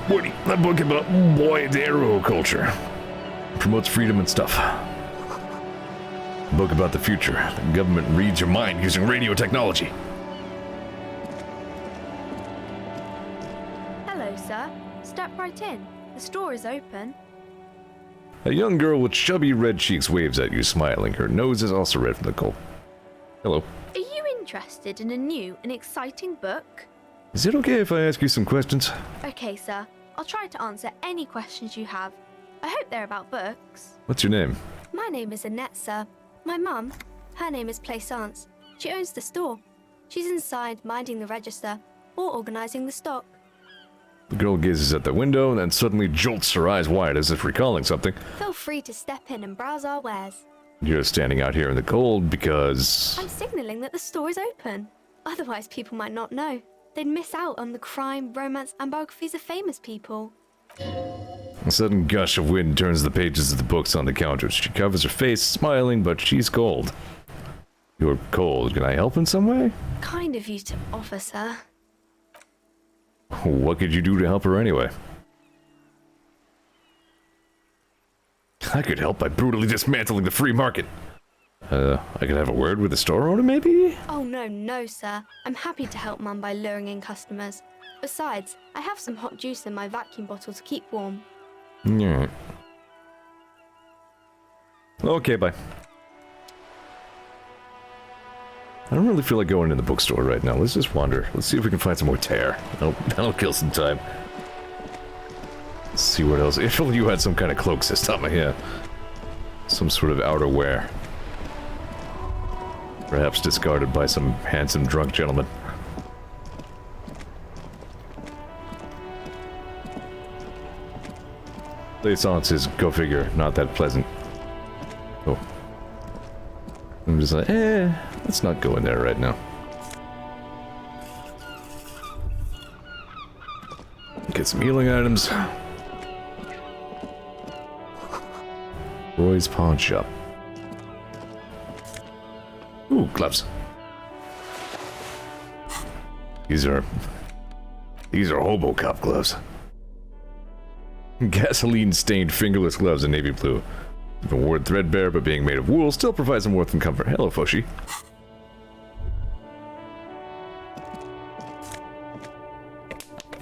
what a book about Boydero culture. Promotes freedom and stuff. A book about the future. The government reads your mind using radio technology. Hello, sir. Step right in. The store is open. A young girl with chubby red cheeks waves at you, smiling. Her nose is also red from the cold. Hello. Are you interested in a new and exciting book? Is it okay if I ask you some questions? Okay, sir. I'll try to answer any questions you have. I hope they're about books. What's your name? My name is Annette, sir. My mum, her name is Plaisance. She owns the store. She's inside minding the register or organizing the stock. The girl gazes at the window and then suddenly jolts her eyes wide as if recalling something. Feel free to step in and browse our wares. You're standing out here in the cold because... I'm signaling that the store is open. Otherwise, people might not know. They'd miss out on the crime, romance, and biographies of famous people. A sudden gush of wind turns the pages of the books on the counters. She covers her face, smiling, but she's cold. You're cold. Can I help in some way? Kind of you to offer, sir. What could you do to help her anyway? I could help by brutally dismantling the free market. I could have a word with the store owner, maybe? Oh, no, sir. I'm happy to help Mum by luring in customers. Besides, I have some hot juice in my vacuum bottle to keep warm. Yeah. Okay, bye. I don't really feel like going in the bookstore right now. Let's just wander. Let's see if we can find some more tear. That'll kill some time. Let's see what else. If only you had some kind of cloak system, yeah. Some sort of outerwear. Perhaps discarded by some handsome drunk gentleman. Plaisance is, go figure, not that pleasant. Oh. I'm just like, let's not go in there right now. Get some healing items. Roy's Pawn Shop. Ooh, gloves. These are hobo cop gloves. Gasoline-stained fingerless gloves in navy blue. Even worn threadbare, but being made of wool still provides some warmth and comfort. Hello, Foshi.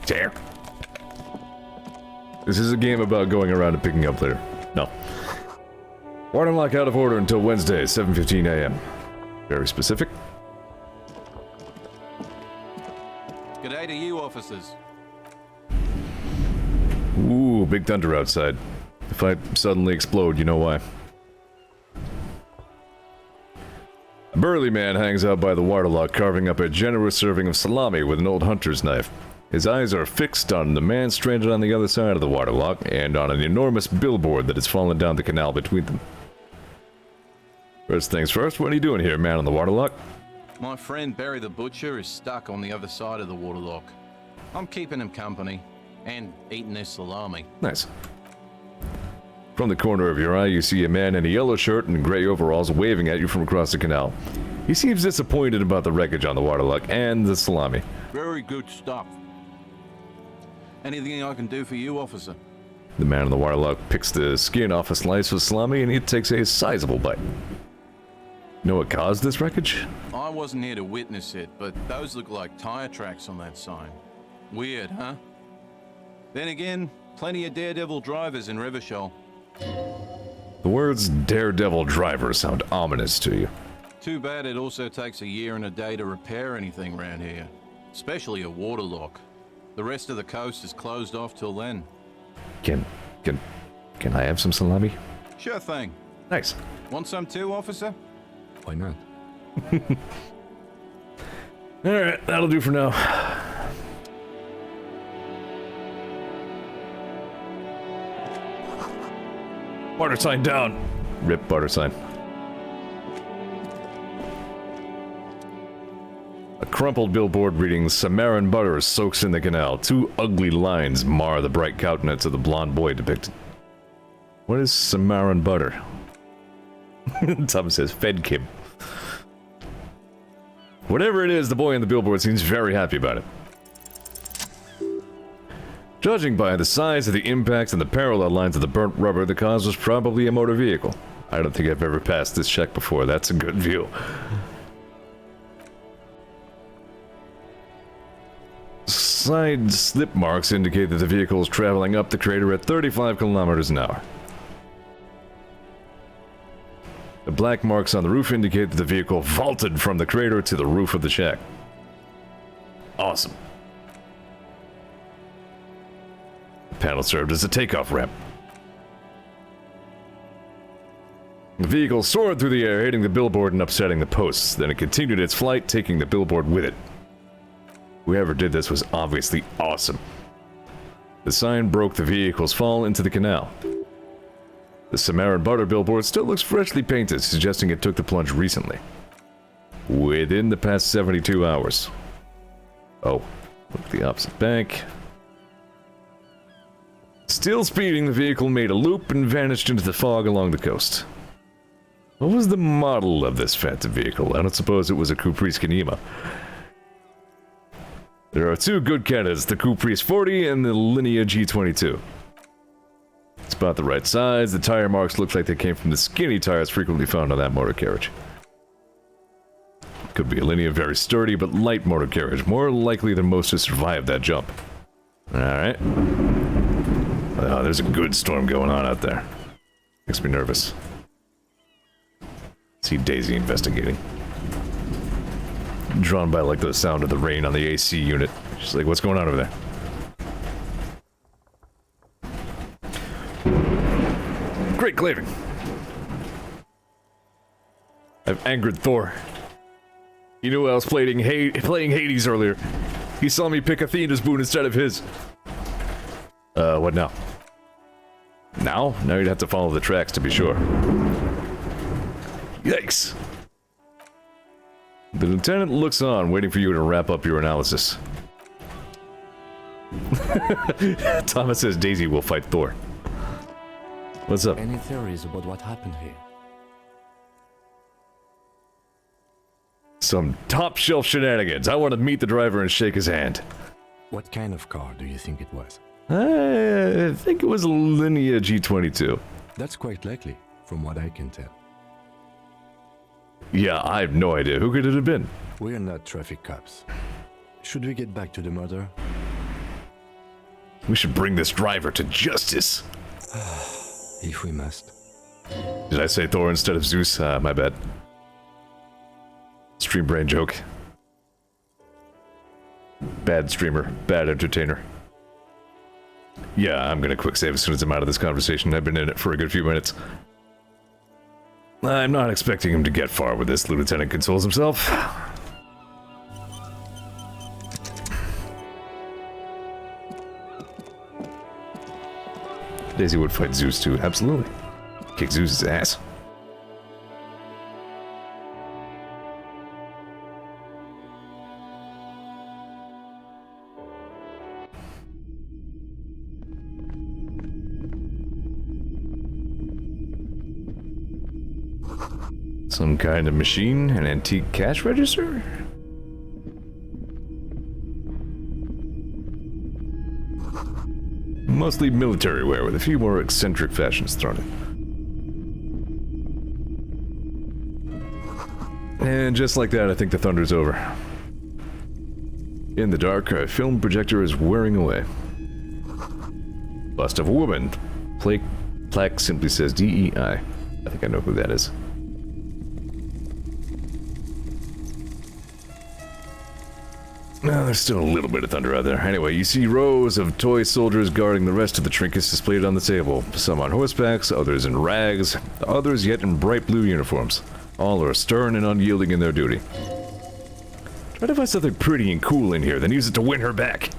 Tear. This is a game about going around and picking up litter. No. Water lock out of order until Wednesday, 7:15 a.m. Very specific. G'day to you, officers. Ooh, big thunder outside. If I suddenly explode, you know why. A burly man hangs out by the waterlock, carving up a generous serving of salami with an old hunter's knife. His eyes are fixed on the man stranded on the other side of the waterlock and on an enormous billboard that has fallen down the canal between them. First things first, what are you doing here, man on the waterlock? My friend Barry the Butcher is stuck on the other side of the waterlock. I'm keeping him company and eating his salami. Nice. From the corner of your eye, you see a man in a yellow shirt and gray overalls waving at you from across the canal. He seems disappointed about the wreckage on the waterlock and the salami. Very good stuff. Anything I can do for you, officer? The man on the waterlock picks the skin off a slice of salami and he takes a sizable bite. You know what caused this wreckage? I wasn't here to witness it, but those look like tire tracks on that sign. Weird, huh? Then again, plenty of daredevil drivers in Revachol. The words daredevil driver sound ominous to you. Too bad it also takes a year and a day to repair anything around here. Especially a waterlock. The rest of the coast is closed off till then. Can I have some salami? Sure thing. Nice. Want some too, officer? Why not? Alright, that'll do for now. Barter sign down. Rip barter sign. A crumpled billboard reading Samaran butter soaks in the canal. Two ugly lines mar the bright countenance of the blonde boy depicted. What is Samaran butter? Tom says Fedkib. Whatever it is, the boy on the billboard seems very happy about it. Judging by the size of the impact and the parallel lines of the burnt rubber, the cause was probably a motor vehicle. I don't think I've ever passed this check before. That's a good view. Side slip marks indicate that the vehicle is traveling up the crater at 35 kilometers an hour. The black marks on the roof indicate that the vehicle vaulted from the crater to the roof of the shack. Awesome. The panel served as a takeoff ramp. The vehicle soared through the air, hitting the billboard and upsetting the posts. Then it continued its flight, taking the billboard with it. Whoever did this was obviously awesome. The sign broke the vehicle's fall into the canal. The Samaran butter billboard still looks freshly painted, suggesting it took the plunge recently. Within the past 72 hours. Oh, look at the opposite bank. Still speeding, the vehicle made a loop and vanished into the fog along the coast. What was the model of this phantom vehicle? I don't suppose it was a Caprice Kanima. There are two good candidates, the Caprice 40 and the Linea G22. It's about the right size. The tire marks look like they came from the skinny tires frequently found on that motor carriage. Could be a Linea very sturdy but light motor carriage, more likely than most to survive that jump. Alright. Oh, there's a good storm going on out there. Makes me nervous. See Daisy investigating. Drawn by like the sound of the rain on the AC unit. She's like, what's going on over there? Great claving. I've angered Thor. You knew I was playing Hades earlier. He saw me pick Athena's boon instead of his. What now? Now? Now you'd have to follow the tracks to be sure. Yikes. The lieutenant looks on, waiting for you to wrap up your analysis. Thomas says Daisy will fight Thor. What's up? Any theories about what happened here? Some top-shelf shenanigans. I want to meet the driver and shake his hand. What kind of car do you think it was? I think it was a Linea G22. That's quite likely, from what I can tell. Yeah, I have no idea. Who could it have been? We're not traffic cops. Should we get back to the murder? We should bring this driver to justice. If we must. Did I say Thor instead of Zeus? My bad. Stream brain joke. Bad streamer. Bad entertainer. Yeah, I'm gonna quick save as soon as I'm out of this conversation. I've been in it for a good few minutes. I'm not expecting him to get far with this, Lieutenant consoles himself. Daisy would fight Zeus too, absolutely. Kick Zeus's ass. Some kind of machine? An antique cash register? Mostly military wear with a few more eccentric fashions thrown in. And just like that, I think the thunder's over. In the dark, a film projector is whirring away. Bust of a woman. Plaque simply says DEI. I think I know who that is. No, there's still a little bit of thunder out there. Anyway, you see rows of toy soldiers guarding the rest of the trinkets displayed on the table. Some on horsebacks, others in rags, others yet in bright blue uniforms. All are stern and unyielding in their duty. Try to find something pretty and cool in here, then use it to win her back.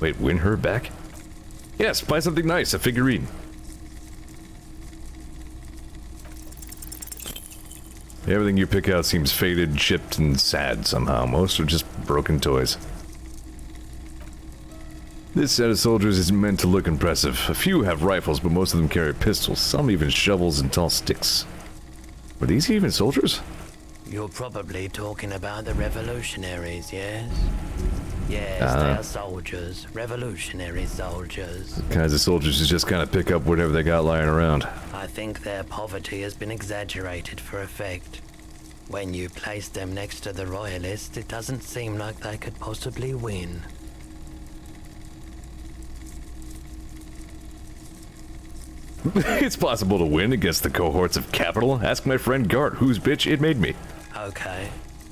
Wait, win her back? Yes, buy something nice, a figurine. Everything you pick out seems faded, chipped, and sad somehow. Most are just broken toys. This set of soldiers isn't meant to look impressive. A few have rifles, but most of them carry pistols. Some even shovels and tall sticks. Were these even soldiers? You're probably talking about the revolutionaries, yes? Yes, they are soldiers. Revolutionary soldiers. The kinds of soldiers who just kind of pick up whatever they got lying around. I think their poverty has been exaggerated for effect. When you place them next to the royalists, it doesn't seem like they could possibly win. It's possible to win against the cohorts of capital. Ask my friend Gart, whose bitch it made me. Okay.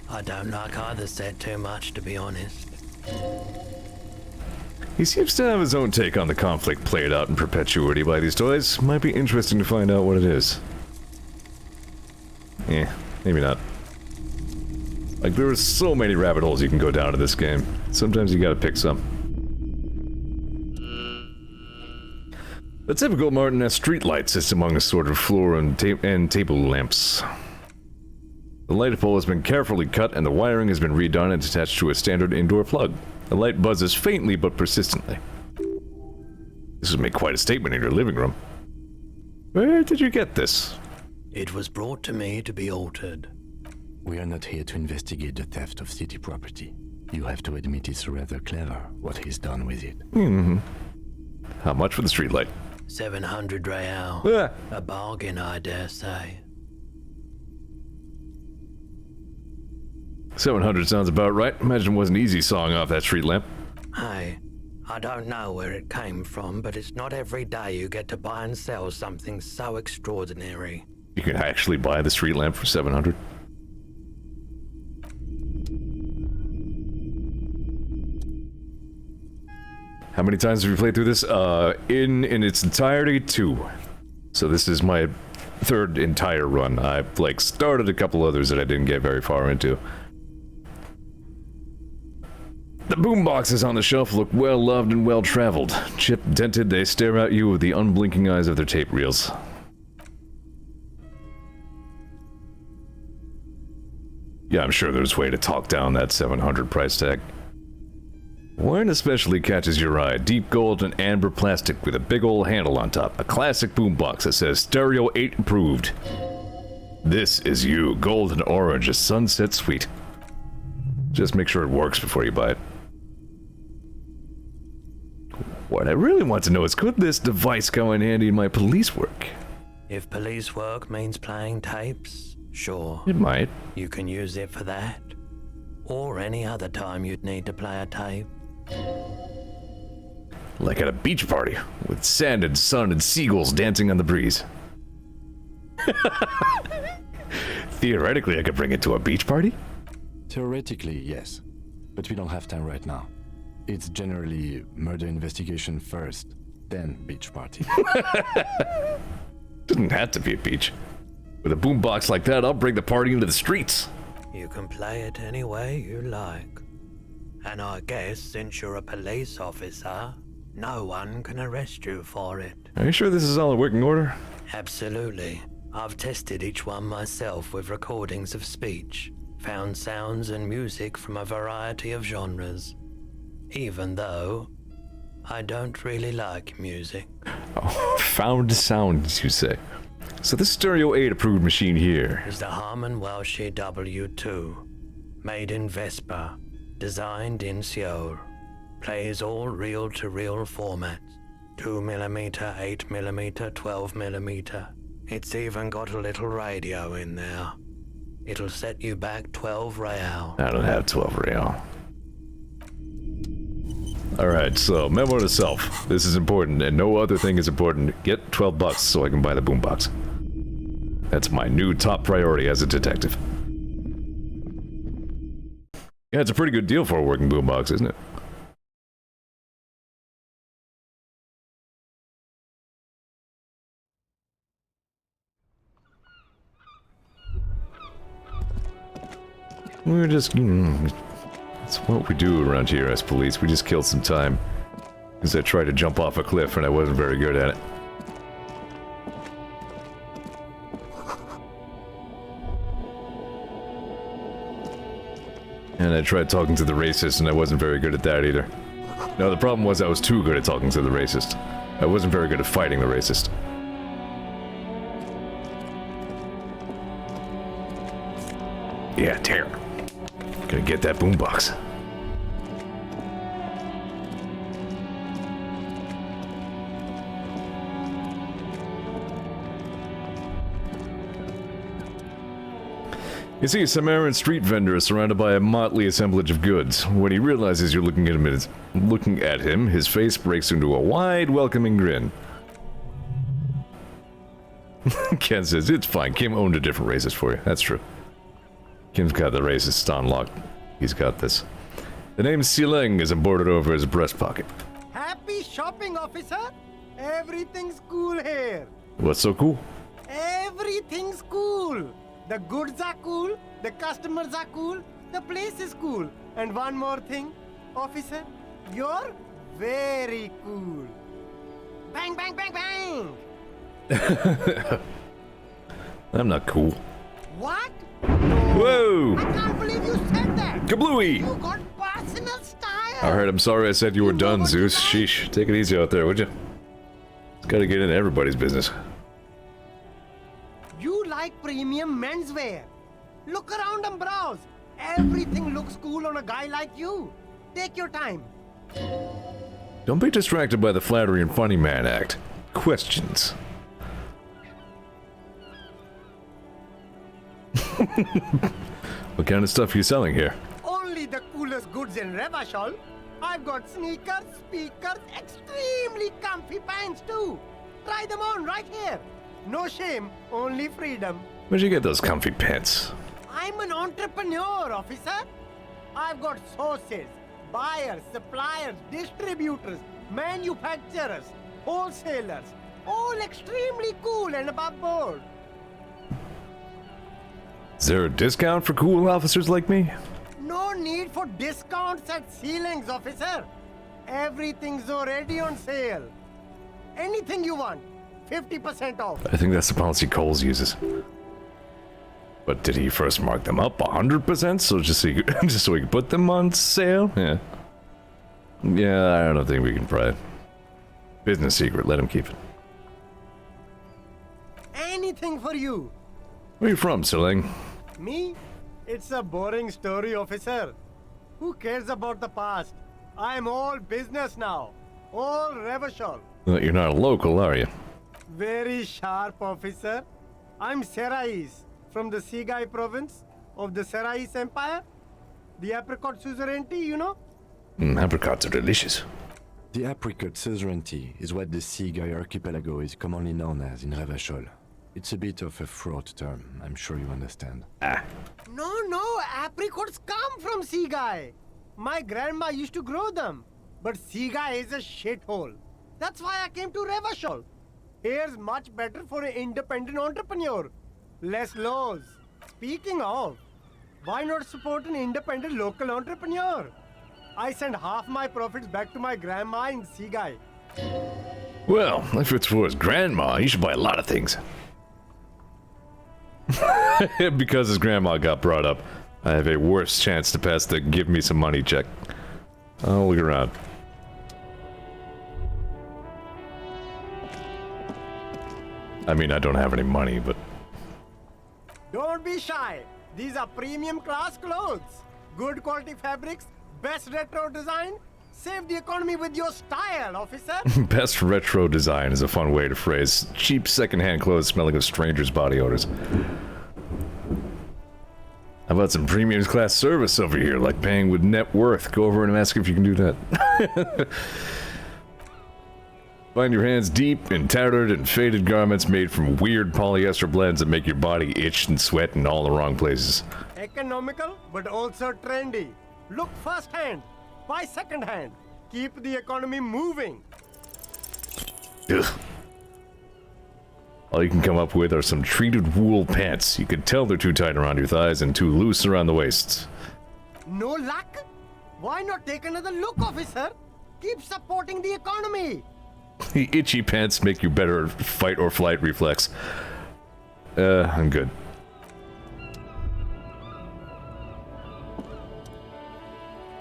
I don't like either set too much, to be honest. He seems to have his own take on the conflict played out in perpetuity by these toys. Might be interesting to find out what it is. Maybe not. Like, there are so many rabbit holes you can go down to this game. Sometimes you gotta pick some. The typical Martin-esque streetlight sits among a sort of floor and table lamps. The light pole has been carefully cut and the wiring has been redone and attached to a standard indoor plug. The light buzzes faintly but persistently. This would make quite a statement in your living room. Where did you get this? It was brought to me to be altered. We are not here to investigate the theft of city property. You have to admit it's rather clever what he's done with it. How much for the streetlight? 700 real. A bargain, I dare say. 700 sounds about right. Imagine it wasn't easy sawing off that street lamp. Hey, I don't know where it came from, but it's not every day you get to buy and sell something so extraordinary. You can actually buy the street lamp for 700? How many times have you played through this? In its entirety, 2. So this is my 3rd entire run. I've, like, started a couple others that I didn't get very far into. The boomboxes on the shelf look well-loved and well-traveled. Chip-dented, they stare at you with the unblinking eyes of their tape reels. Yeah, I'm sure there's a way to talk down that 700 price tag. One especially catches your eye. Deep gold and amber plastic with a big old handle on top. A classic boombox that says Stereo 8 approved. This is you, gold and orange, a sunset suite. Just make sure it works before you buy it. What I really want to know is, could this device come in handy in my police work? If police work means playing tapes, sure. It might. You can use it for that. Or any other time you'd need to play a tape. Like at a beach party, with sand and sun and seagulls dancing on the breeze. Theoretically, I could bring it to a beach party. Theoretically, yes. But we don't have time right now. It's generally murder investigation first, then beach party. Doesn't have to be a beach. With a boombox like that, I'll bring the party into the streets. You can play it any way you like. And I guess since you're a police officer, no one can arrest you for it. Are you sure this is all in working order? Absolutely. I've tested each one myself with recordings of speech, found sounds and music from a variety of genres. Even though I don't really like music. Oh, found sounds, you say. So this Stereo 8 approved machine here is the Harman Welsh W2, made in Vespa, designed in Zeor. Plays all reel-to-reel formats. 2mm, 8mm, 12mm. It's even got a little radio in there. It'll set you back 12 real. I don't have 12 real. Alright, so memo to self. This is important, and no other thing is important. Get 12 bucks so I can buy the boombox. That's my new top priority as a detective. Yeah, it's a pretty good deal for a working boombox, isn't it? We're just, that's what we do around here as police. We just kill some time. Because I tried to jump off a cliff and I wasn't very good at it. And I tried talking to the racist and I wasn't very good at that either. No, the problem was I was too good at talking to the racist. I wasn't very good at fighting the racist. Yeah, tear. Gonna get that boombox. You see a Samaritan street vendor is surrounded by a motley assemblage of goods. When he realizes you're looking at him, his face breaks into a wide, welcoming grin. Ken says, it's fine. Kim owned a different racist for you. That's true. Kim's got the racist unlocked. He's got this. The name Sileng is embroidered over his breast pocket. Happy shopping, officer! Everything's cool here. What's so cool? Everything's cool. The goods are cool, the customers are cool, the place is cool. And one more thing, officer, you're very cool. Bang, bang, bang, bang! I'm not cool. What? Whoa! I can't believe you said that! Kablooey! You got personal style! Alright, I'm sorry I said you were done, Zeus. Sheesh. Take it easy out there, would you? It's gotta get into everybody's business. You like premium menswear. Look around and browse. Everything looks cool on a guy like you. Take your time. Don't be distracted by the flattery and funny man act. Questions. What kind of stuff are you selling here? Only the coolest goods in Revachol. I've got sneakers, speakers, extremely comfy pants too. Try them on right here. No shame, only freedom. Where'd you get those comfy pants? I'm an entrepreneur, officer. I've got sources, buyers, suppliers, distributors, manufacturers, wholesalers, all extremely cool and above board. Is there a discount for cool officers like me? No need for discounts at ceilings, officer. Everything's already on sale. Anything you want, 50% off. I think that's the policy Coles uses. But did he first mark them up 100% so just so he could put them on sale? Yeah. Yeah, I don't think we can pry it. Business secret, let him keep it. Anything for you. Where are you from, Sileng? Me? It's a boring story, officer. Who cares about the past? I'm all business now. All Revachol. Well, you're not a local, are you? Very sharp, officer. I'm Serais, from the Sigai province of the Serais Empire. The apricot suzerainty, you know? Apricots are delicious. The apricot suzerainty is what the Sigai archipelago is commonly known as in Revachol. It's a bit of a fraught term, I'm sure you understand. No, apricots come from Seaguy. My grandma used to grow them. But Seaguy is a shithole. That's why I came to Revachol. Here's much better for an independent entrepreneur. Less laws. Speaking of, why not support an independent local entrepreneur? I send half my profits back to my grandma in Seaguy. Well, if it's for his grandma, he should buy a lot of things. Because his grandma got brought up, I have a worse chance to pass the give me some money check. I'll look around. I mean, I don't have any money, but... Don't be shy. These are premium class clothes. Good quality fabrics, best retro design. Save the economy with your style, officer. Best retro design is a fun way to phrase cheap secondhand clothes smelling of strangers' body odors. How about some premium class service over here, like paying with net worth? Go over and ask if you can do that. Find your hands deep in tattered and faded garments made from weird polyester blends that make your body itch and sweat in all the wrong places. Economical, but also trendy. Look first hand, buy second hand. Keep the economy moving. Ugh. All you can come up with are some treated wool pants. You can tell they're too tight around your thighs and too loose around the waists. No luck? Why not take another look, officer? Keep supporting the economy. The itchy pants make you better at fight or flight reflex. I'm good.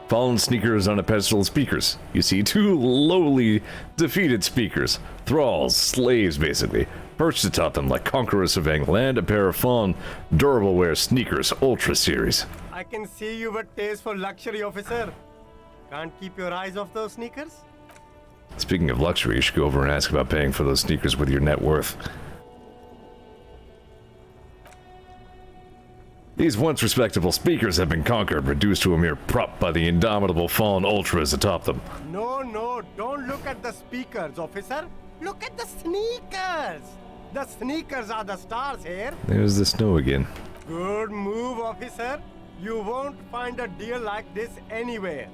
Fallen sneakers on a pedestal of speakers. You see two lowly, defeated speakers. Thralls, slaves basically. Perched atop them like conquerors surveying land, a pair of fallen, durable wear sneakers, Ultra Series. I can see you've a taste for luxury, officer. Can't keep your eyes off those sneakers? Speaking of luxury, you should go over and ask about paying for those sneakers with your net worth. These once respectable speakers have been conquered, reduced to a mere prop by the indomitable fallen ultras atop them. No, don't look at the speakers, officer. Look at the sneakers. The sneakers are the stars here. There's the snow again. Good move, officer. You won't find a deal like this anywhere.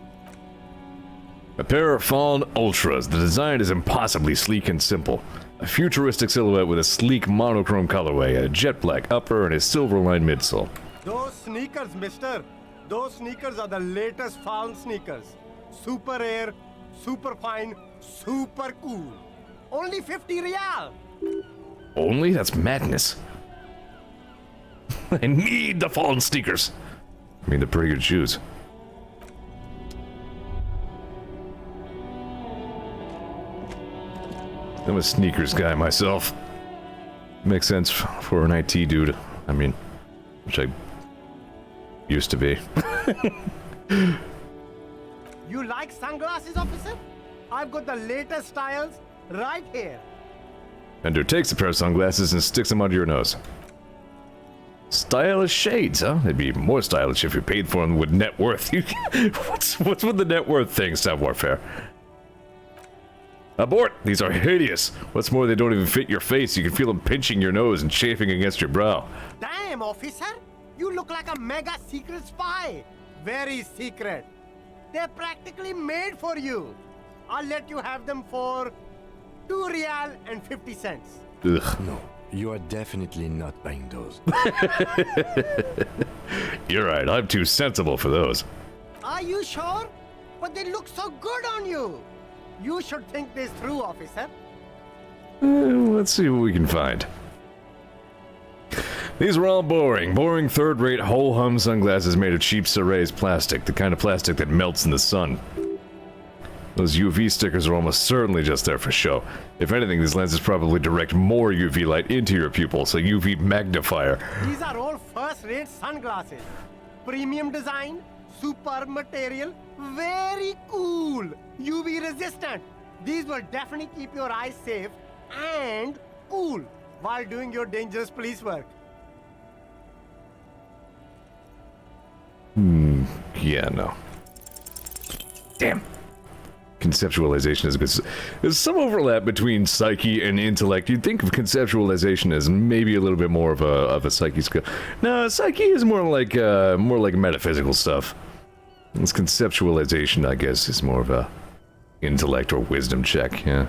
A pair of fallen ultras. The design is impossibly sleek and simple. A futuristic silhouette with a sleek monochrome colorway, a jet black upper, and a silver-lined midsole. Those sneakers, mister. Those sneakers are the latest fallen sneakers. Super air, super fine, super cool. Only 50 real. Only? That's madness. I need the fallen sneakers. I mean, they're pretty good shoes. I'm a sneakers guy myself. Makes sense for an IT dude. I mean, which I used to be. You like sunglasses, officer? I've got the latest styles right here. Ender takes a pair of sunglasses and sticks them under your nose. Stylish shades, huh? They'd be more stylish if you paid for them with net worth. What's with the net worth thing, Stab Warfare? Abort! These are hideous! What's more, they don't even fit your face. You can feel them pinching your nose and chafing against your brow. Damn, officer! You look like a mega secret spy! Very secret. They're practically made for you. I'll let you have them for 2 real and 50 cents. Ugh. No, you are definitely not buying those. You're right, I'm too sensible for those. Are you sure? But they look so good on you. You should think this through, officer. Let's see what we can find. These are all boring third-rate ho-hum sunglasses made of cheap Cerise plastic, the kind of plastic that melts in the sun. Those UV stickers are almost certainly just there for show. If anything, these lenses probably direct more UV light into your pupils, a UV magnifier. These are all first-rate sunglasses. Premium design, superb material, very cool, UV resistant. These will definitely keep your eyes safe and cool while doing your dangerous police work. Yeah, no. Damn. Conceptualization is good. There's some overlap between psyche and intellect. You'd think of conceptualization as maybe a little bit more of a psyche skill. No, psyche is more like metaphysical stuff. This conceptualization, I guess, is more of a intellect or wisdom check. Yeah.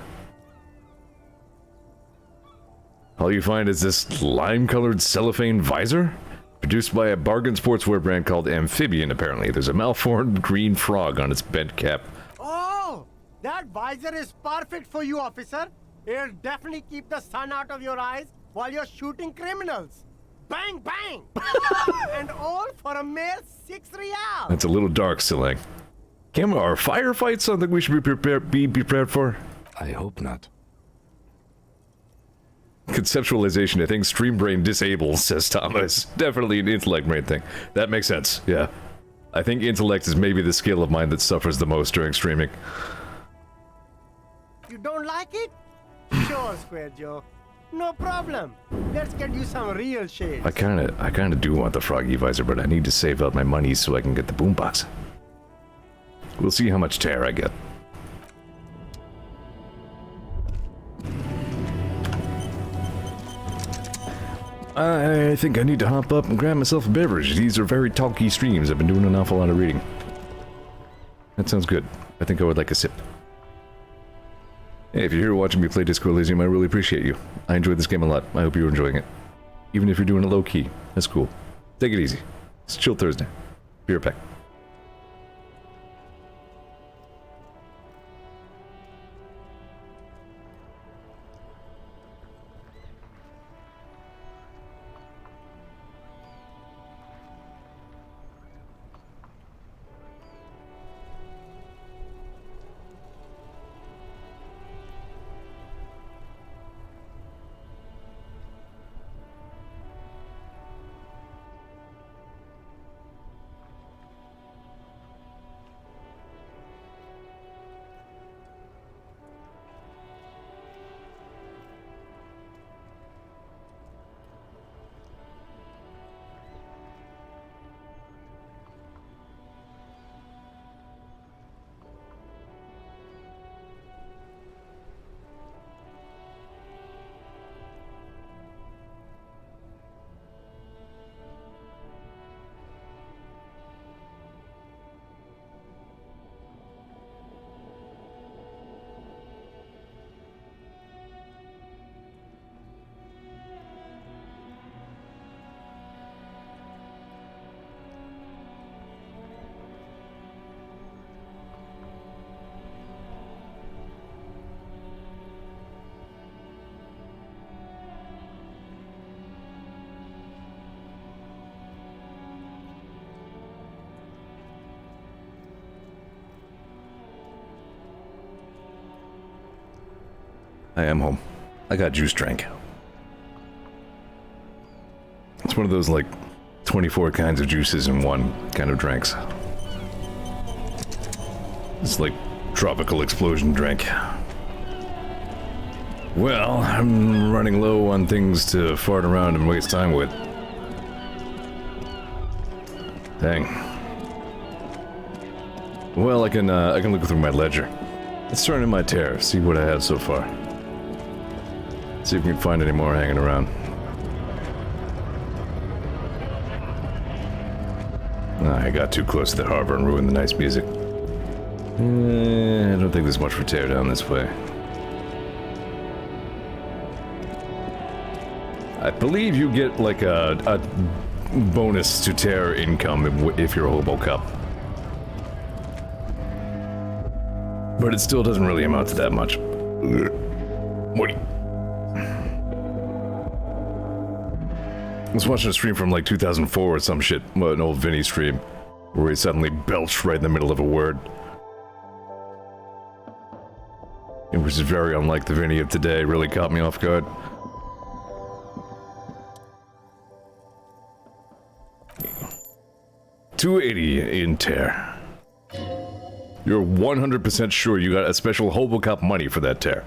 All you find is this lime-colored cellophane visor, produced by a bargain sportswear brand called Amphibian. Apparently, there's a malformed green frog on its bent cap. Oh, that visor is perfect for you, officer. It'll definitely keep the sun out of your eyes while you're shooting criminals. Bang, bang! And all for a mere 6 real. That's a little dark, Silang. Gamma, are firefights something we should be prepared for? I hope not. Conceptualization, I think stream brain disables, says Thomas. Definitely an intellect brain thing. That makes sense, yeah. I think intellect is maybe the skill of mine that suffers the most during streaming. You don't like it? Sure, Square Joe. No problem. Let's get you some real shades. I kinda do want the froggy visor, but I need to save up my money so I can get the boombox. We'll see how much tear I get. I think I need to hop up and grab myself a beverage. These are very talky streams. I've been doing an awful lot of reading. That sounds good. I think I would like a sip. Hey, if you're here watching me play Disco Elysium, I really appreciate you. I enjoyed this game a lot. I hope you're enjoying it. Even if you're doing it low-key. That's cool. Take it easy. It's Chill Thursday. Be right back. I am home. I got juice drank. It's one of those, like, 24 kinds of juices in one kind of drinks. It's like tropical explosion drink. Well, I'm running low on things to fart around and waste time with. Dang. Well, I can look through my ledger. Let's turn in my tear, see what I have so far. See if we can find any more hanging around. I got too close to the harbor and ruined the nice music. I don't think there's much for tear down this way. I believe you get like a bonus to tear income if you're a hobo cop. But it still doesn't really amount to that much. Morty. I was watching a stream from like 2004 or some shit, an old Vinny stream, where he suddenly belched right in the middle of a word. It was very unlike the Vinny of today, really caught me off guard. $280 in tear. You're 100% sure you got a special Hobocop money for that tear.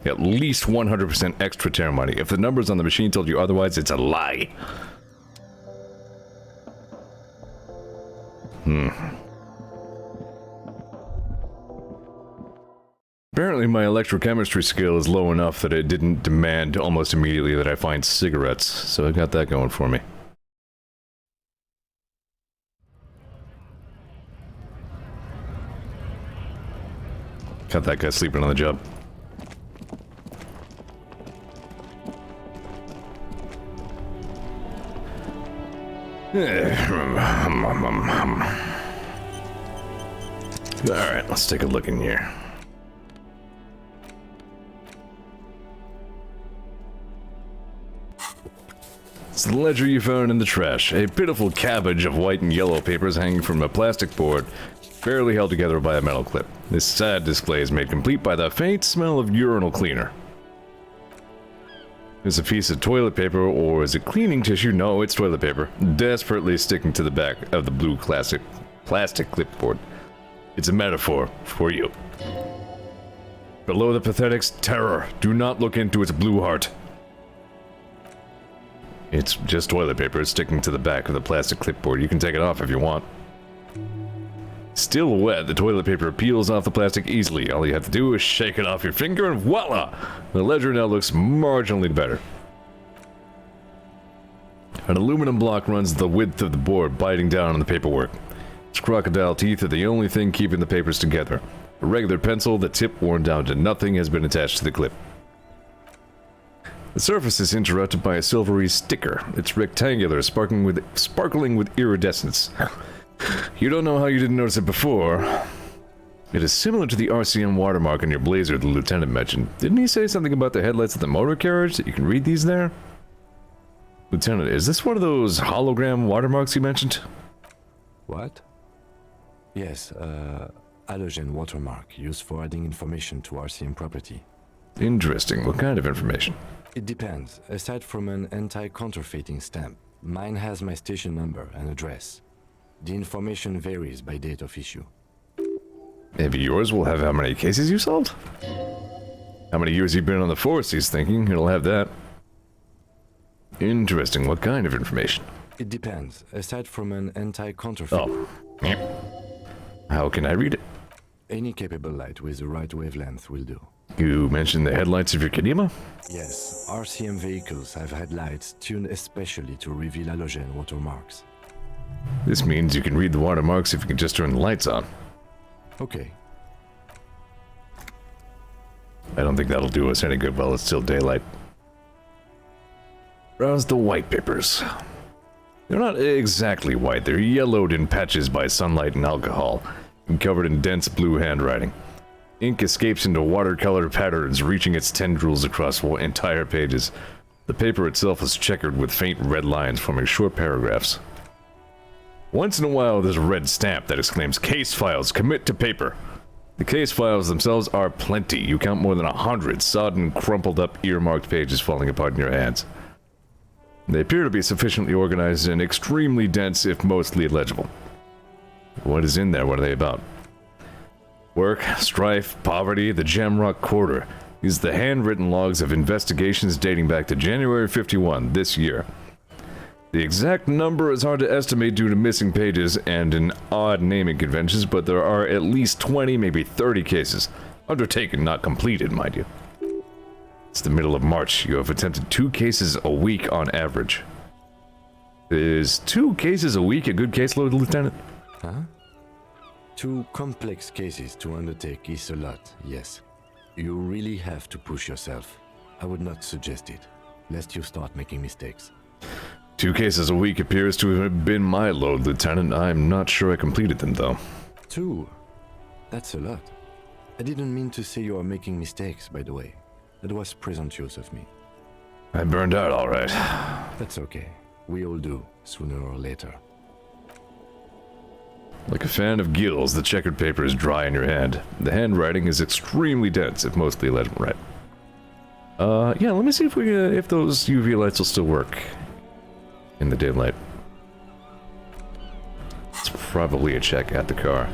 At least 100% extra tear money. If the numbers on the machine told you otherwise, it's a lie. Apparently my electrochemistry skill is low enough that it didn't demand almost immediately that I find cigarettes, so I got that going for me. Got that guy sleeping on the job. Alright, let's take a look in here. It's the ledger you found in the trash. A pitiful cabbage of white and yellow papers hanging from a plastic board, barely held together by a metal clip. This sad display is made complete by the faint smell of urinal cleaner. Is a piece of toilet paper, or is it cleaning tissue? No, it's toilet paper, desperately sticking to the back of the blue plastic clipboard. It's a metaphor for you. Below the pathetic's terror, do not look into its blue heart. It's just toilet paper sticking to the back of the plastic clipboard. You can take it off if you want. Still wet, the toilet paper peels off the plastic easily. All you have to do is shake it off your finger and voila! The ledger now looks marginally better. An aluminum block runs the width of the board, biting down on the paperwork. Its crocodile teeth are the only thing keeping the papers together. A regular pencil, the tip worn down to nothing, has been attached to the clip. The surface is interrupted by a silvery sticker. It's rectangular, sparkling with iridescence. You don't know how you didn't notice it before. It is similar to the RCM watermark on your blazer the lieutenant mentioned. Didn't he say something about the headlights of the motor carriage, that you can read these there? Lieutenant, is this one of those hologram watermarks you mentioned? What? Yes, halogen watermark used for adding information to RCM property. Interesting. What kind of information? It depends. Aside from an anti-counterfeiting stamp, mine has my station number and address. The information varies by date of issue. Maybe yours will have how many cases you solved? How many years you've been on the force, he's thinking. It'll have that. Interesting. What kind of information? It depends. Aside from an anti-counterfeit... Oh. Yep. How can I read it? Any capable light with the right wavelength will do. You mentioned the headlights of your Kadima? Yes. RCM vehicles have headlights tuned especially to reveal halogen watermarks. This means you can read the watermarks if you can just turn the lights on. Okay. I don't think that'll do us any good while it's still daylight. Browse the white papers. They're not exactly white, they're yellowed in patches by sunlight and alcohol, and covered in dense blue handwriting. Ink escapes into watercolor patterns, reaching its tendrils across entire pages. The paper itself is checkered with faint red lines forming short paragraphs. Once in a while, there's a red stamp that exclaims, "Case files, commit to paper." The case files themselves are plenty. You count more than 100 sodden, crumpled up, earmarked pages falling apart in your hands. They appear to be sufficiently organized and extremely dense, if mostly illegible. What is in there? What are they about? Work, strife, poverty, the Jamrock Quarter. These are the handwritten logs of investigations dating back to January 51, this year. The exact number is hard to estimate due to missing pages and an odd naming conventions, but there are at least 20, maybe 30 cases. Undertaken, not completed, mind you. It's the middle of March. You have attempted 2 cases a week on average. Is 2 cases a week a good caseload, Lieutenant? Huh? 2 complex cases to undertake is a lot, yes. You really have to push yourself. I would not suggest it, lest you start making mistakes. 2 cases a week appears to have been my load, Lieutenant. I'm not sure I completed them, though. 2? That's a lot. I didn't mean to say you are making mistakes, by the way. That was presumptuous of me. I burned out, all right. That's okay. We all do, sooner or later. Like a fan of gills, the checkered paper is dry in your hand. The handwriting is extremely dense, if mostly illegible, right? Yeah, let me see if those UV lights will still work in the daylight. It's probably a check at the car.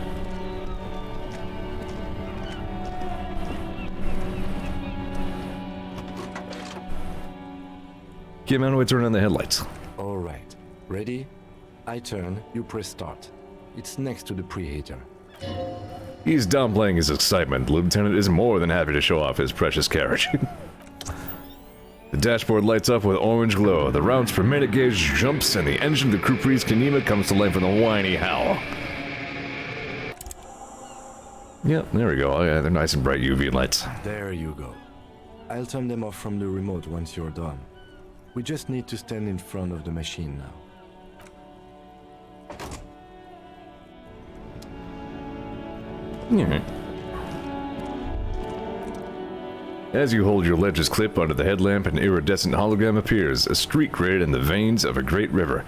Okay, man, we turn on the headlights. All right. Ready? I turn, you press start. It's next to the preheater. He's downplaying his excitement. The lieutenant is more than happy to show off his precious carriage. The dashboard lights up with orange glow. The rounds per minute gauge jumps, and the engine of the crew priest Kanema comes to life with a whiny howl. Yep, there we go. Oh, yeah, they're nice and bright UV lights. There you go. I'll turn them off from the remote once you're done. We just need to stand in front of the machine now. Yeah. As you hold your ledger's clip under the headlamp, an iridescent hologram appears, a streak created in the veins of a great river.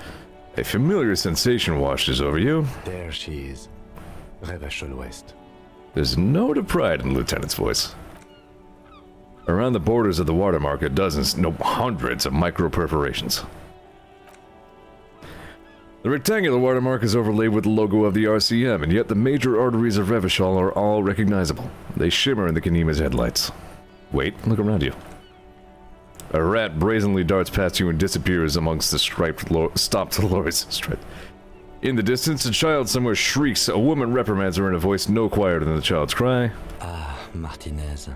A familiar sensation washes over you. There she is. Revachol West. There's a note of pride in the lieutenant's voice. Around the borders of the watermark are dozens, no hundreds of micro-perforations. The rectangular watermark is overlaid with the logo of the RCM, and yet the major arteries of Revachol are all recognizable. They shimmer in the Kanema's headlights. Wait, look around you. A rat brazenly darts past you and disappears amongst the stopped lorries. In the distance, a child somewhere shrieks. A woman reprimands her in a voice no quieter than the child's cry. Ah, Martinez.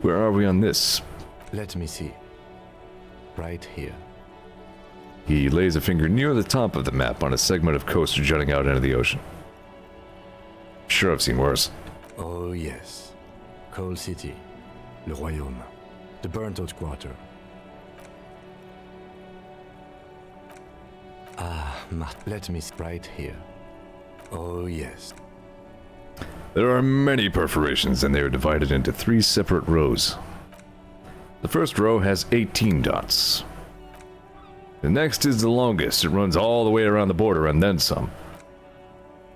Where are we on this? Let me see. Right here. He lays a finger near the top of the map on a segment of coast jutting out into the ocean. Sure, I've seen worse. Oh, yes. Coal City. Le Royaume. The burnt-out quarter. Ah, let me see. Right here. Oh, yes. There are many perforations, and they are divided into 3 separate rows. The first row has 18 dots. The next is the longest. It runs all the way around the border and then some.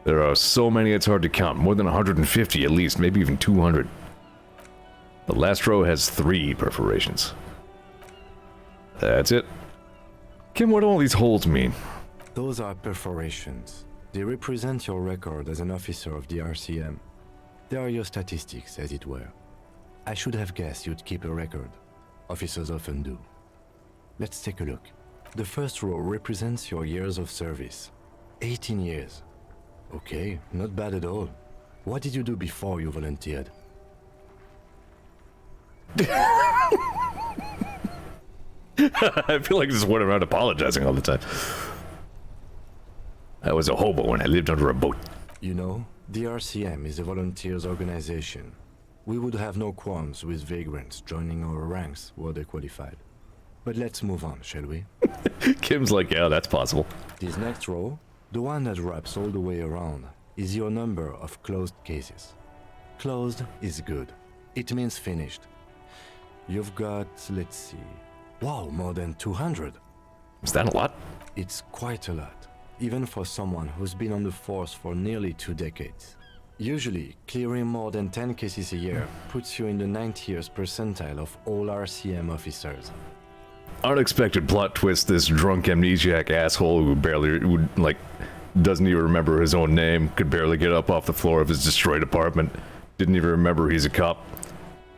There are so many it's hard to count. More than 150 at least, maybe even 200. The last row has 3 perforations. That's it. Kim, what do all these holes mean? Those are perforations. They represent your record as an officer of the RCM. They are your statistics, as it were. I should have guessed you'd keep a record. Officers often do. Let's take a look. The first row represents your years of service. 18 years. Okay, not bad at all. What did you do before you volunteered? I feel like I just went around apologizing all the time. I was a hobo when I lived under a boat. You know, the RCM is a volunteers organization. We would have no qualms with vagrants joining our ranks were they qualified. But let's move on, shall we? Kim's like, yeah, that's possible. This next row, the one that wraps all the way around, is your number of closed cases. Closed is good. It means finished. You've got, let's see, wow, more than 200. Is that a lot? It's quite a lot, even for someone who's been on the force for nearly 2 decades. Usually, clearing more than 10 cases a year puts you in the 90th percentile of all RCM officers. Unexpected plot twist, this drunk amnesiac asshole who doesn't even remember his own name, could barely get up off the floor of his destroyed apartment, didn't even remember he's a cop.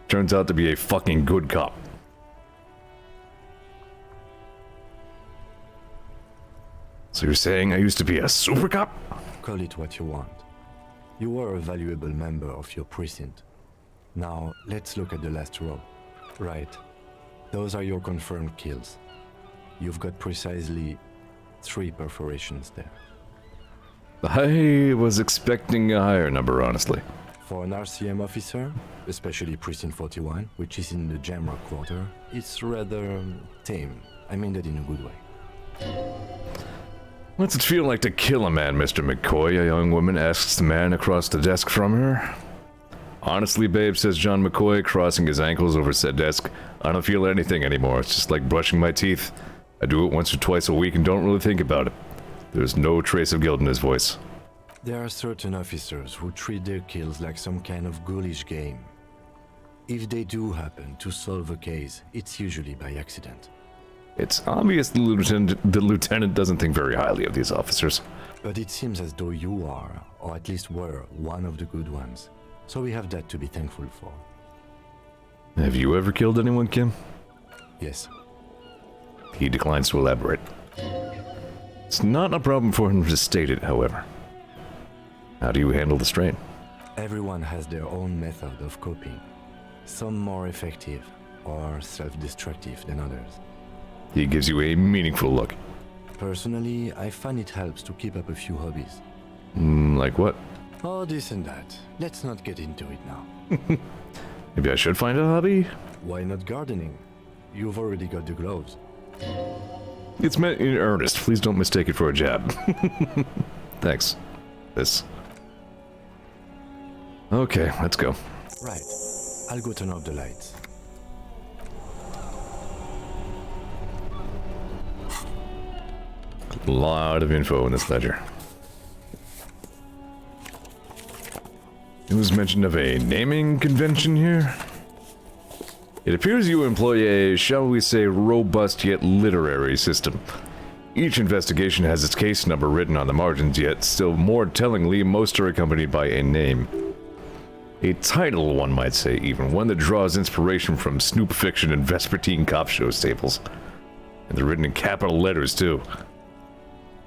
Turns out to be a fucking good cop. So you're saying I used to be a super cop? Call it what you want. You were a valuable member of your precinct. Now, let's look at the last row. Right. Those are your confirmed kills. You've got precisely 3 perforations there. I was expecting a higher number, honestly. For an RCM officer, especially Precinct 41, which is in the Jamrock Quarter, it's rather tame. I mean that in a good way. What's it feel like to kill a man, Mr. McCoy? A young woman asks the man across the desk from her. Honestly, babe, says John McCoy, crossing his ankles over said desk, I don't feel anything anymore. It's just like brushing my teeth. I do it once or twice a week and don't really think about it. There's no trace of guilt in his voice. There are certain officers who treat their kills like some kind of ghoulish game. If they do happen to solve a case, it's usually by accident. It's obvious the lieutenant doesn't think very highly of these officers. But it seems as though you are, or at least were, one of the good ones. So we have that to be thankful for. Have you ever killed anyone, Kim? Yes. He declines to elaborate. It's not a problem for him to state it, however. How do you handle the strain? Everyone has their own method of coping, some more effective or self-destructive than others. He gives you a meaningful look. Personally, I find it helps to keep up a few hobbies. Like what? Oh, this and that. Let's not get into it now. Maybe I should find a hobby? Why not gardening? You've already got the gloves. It's meant in earnest. Please don't mistake it for a jab. Thanks. This. Okay, let's go. Right. I'll go turn off the lights. A lot of info in this ledger. It was mentioned of a naming convention here. It appears you employ a, shall we say, robust yet literary system. Each investigation has its case number written on the margins, yet still more tellingly, most are accompanied by a name. A title, one might say, even, one that draws inspiration from Snoop fiction and Vespertine cop show staples. And they're written in capital letters, too.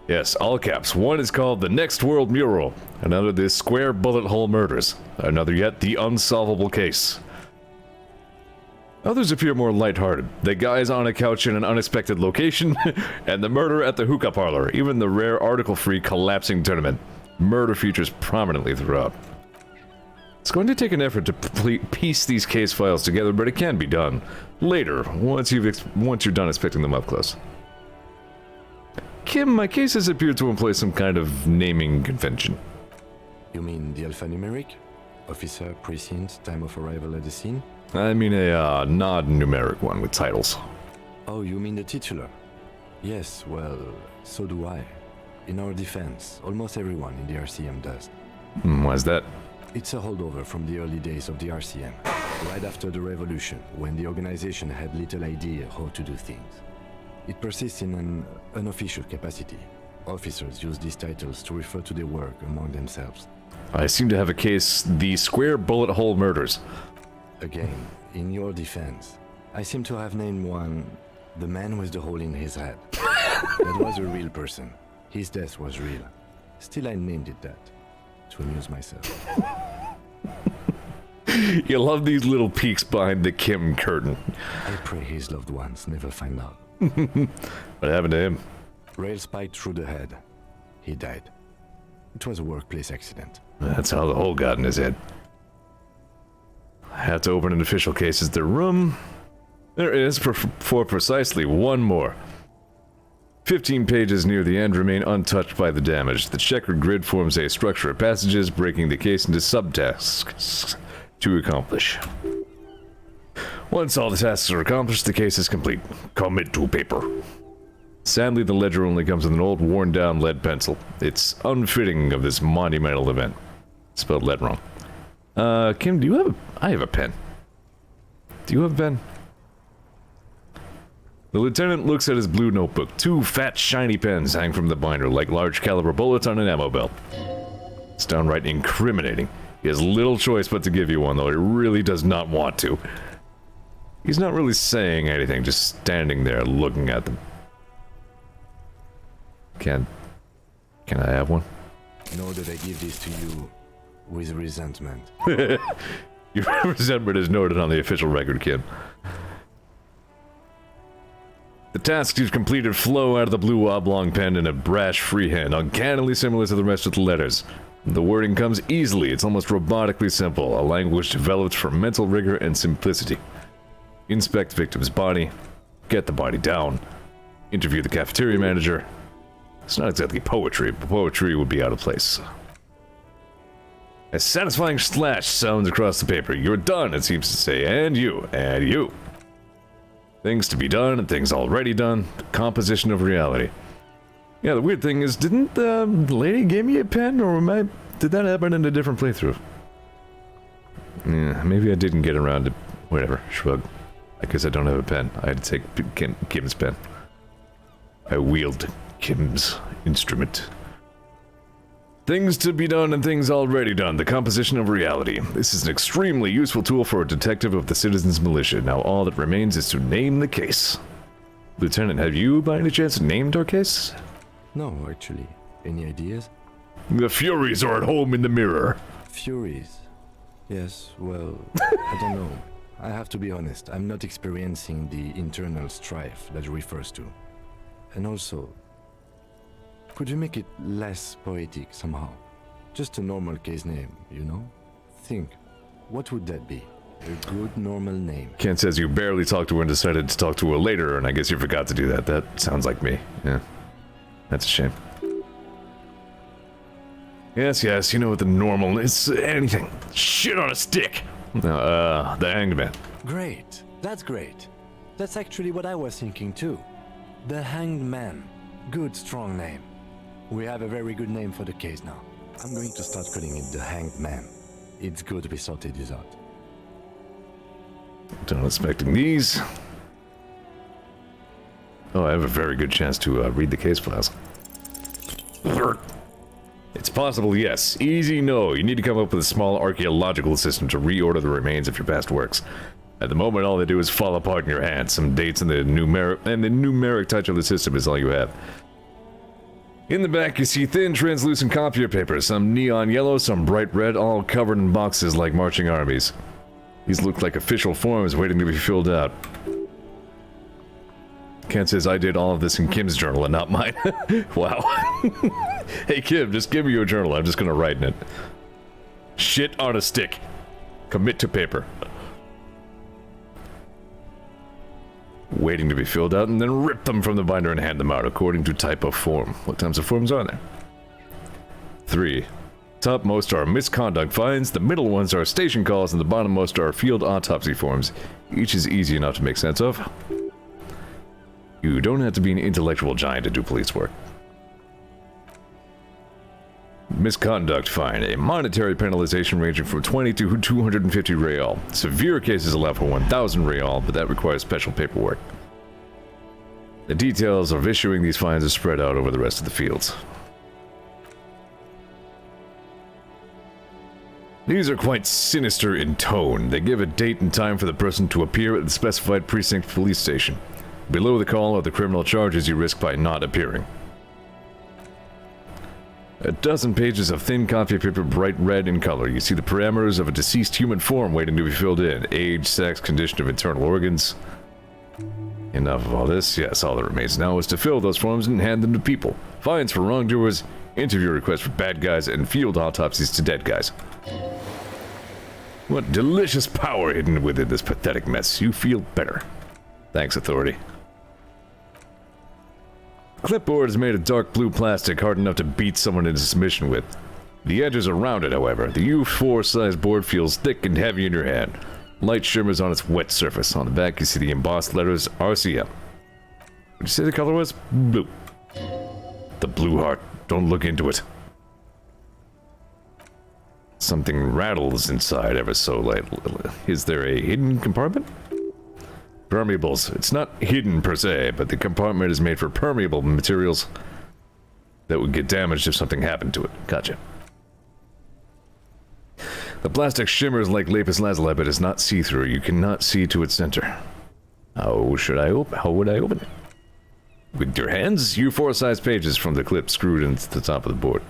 Yes, all caps. One is called The Next World Mural, another The Square Bullet Hole Murders, another yet The Unsolvable Case. Others appear more lighthearted. The guys on a couch in an unexpected location, and the murder at the hookah parlor, even the rare article-free collapsing tournament. Murder features prominently throughout. It's going to take an effort to piece these case files together, but it can be done. Later, once you're done inspecting them up close. Kim, my cases appear to employ some kind of naming convention. You mean the alphanumeric? Officer, precinct, time of arrival at the scene? I mean a non-numeric one with titles. Oh, you mean the titular? Yes, well, so do I. In our defense, almost everyone in the RCM does. Why's that? It's a holdover from the early days of the RCM, right after the revolution, when the organization had little idea how to do things. It persists in an unofficial capacity. Officers use these titles to refer to their work among themselves. I seem to have a case, The Square Bullet Hole Murders. Again, in your defense, I seem to have named one the man with the hole in his head. That was a real person. His death was real. Still, I named it that, to amuse myself. You love these little peeks behind the Kim curtain. I pray his loved ones never find out. What happened to him? Rail spiked through the head. He died. It was a workplace accident. That's how the hole got in his head. I have to open an official case as their room. There is, for precisely one more. 15 pages near the end remain untouched by the damage. The checkered grid forms a structure of passages, breaking the case into subtasks to accomplish. Once all the tasks are accomplished, the case is complete. Commit to paper. Sadly, the ledger only comes with an old, worn-down lead pencil. It's unfitting of this monumental event. Spelled lead wrong. Kim, do you have a... I have a pen. Do you have a pen? The lieutenant looks at his blue notebook. 2 fat, shiny pens hang from the binder like large-caliber bullets on an ammo belt. It's downright incriminating. He has little choice but to give you one, though he really does not want to. He's not really saying anything, just standing there looking at them. Can I have one? Know that I give this to you with resentment. Your resentment is noted on the official record, Kim. The tasks you've completed flow out of the blue oblong pen in a brash freehand, uncannily similar to the rest of the letters. The wording comes easily, it's almost robotically simple, a language developed for mental rigor and simplicity. Inspect victim's body, get the body down, interview the cafeteria manager. It's not exactly poetry, but poetry would be out of place. A satisfying slash sounds across the paper. You're done, it seems to say, and you. Things to be done and things already done. The composition of reality. Yeah, the weird thing is, didn't the lady give me a pen, or did that happen in a different playthrough? Yeah, maybe I didn't get around to... Whatever, shrug. I guess I don't have a pen. I had to take Kim's pen. I wield Kim's instrument. Things to be done and things already done. The composition of reality. This is an extremely useful tool for a detective of the Citizens Militia. Now all that remains is to name the case. Lieutenant, have you by any chance named our case? No, actually. Any ideas? The Furies are at home in the mirror. Furies. Yes, well, I don't know. I have to be honest, I'm not experiencing the internal strife that refers to. And also, could you make it less poetic somehow? Just a normal case name, you know? Think, what would that be? A good normal name. Ken says you barely talked to her and decided to talk to her later, and I guess you forgot to do that. That sounds like me. Yeah. That's a shame. Yes, you know what the normal is. Anything. Shit on a stick. The Hanged Man. Great. That's great. That's actually what I was thinking too. The Hanged Man. Good, strong name. We have a very good name for the case now. I'm going to start calling it the Hanged Man. It's good we sorted this out. Not expecting these. Oh, I have a very good chance to read the case files. It's possible, yes. Easy, no. You need to come up with a small archaeological system to reorder the remains of your past works. At the moment, all they do is fall apart in your hands. Some dates and the numeric touch of the system is all you have. In the back, you see thin, translucent copier paper, some neon yellow, some bright red, all covered in boxes like marching armies. These look like official forms waiting to be filled out. Kent says I did all of this in Kim's journal and not mine. Wow. Hey Kim, just give me your journal. I'm just gonna write in it. Shit on a stick. Commit to paper. Waiting to be filled out and then rip them from the binder and hand them out according to type of form. What types of forms are there? 3. Topmost are misconduct fines, the middle ones are station calls, and the bottommost are field autopsy forms. Each is easy enough to make sense of. You don't have to be an intellectual giant to do police work. Misconduct fine, a monetary penalization ranging from 20 to 250 real. Severe cases allow for 1,000 real, but that requires special paperwork. The details of issuing these fines are spread out over the rest of the fields. These are quite sinister in tone. They give a date and time for the person to appear at the specified precinct police station. Below the call are the criminal charges you risk by not appearing. A dozen pages of thin copy paper, bright red in color. You see the parameters of a deceased human form waiting to be filled in. Age, sex, condition of internal organs. Enough of all this. Yes, all that remains now is to fill those forms and hand them to people. Fines for wrongdoers, interview requests for bad guys, and field autopsies to dead guys. What delicious power hidden within this pathetic mess. You feel better. Thanks, Authority. Clipboard is made of dark blue plastic, hard enough to beat someone into submission with. The edges are rounded, however. The U4 size board feels thick and heavy in your hand. Light shimmers on its wet surface. On the back, you see the embossed letters RCM. Would you say the color was blue? The blue heart. Don't look into it. Something rattles inside ever so lightly. Is there a hidden compartment? Permeables. It's not hidden per se, but the compartment is made for permeable materials that would get damaged if something happened to it. Gotcha. The plastic shimmers like lapis lazuli, but is not see-through. You cannot see to its center. How would I open it? With your hands? U4 size pages from the clip screwed into the top of the board.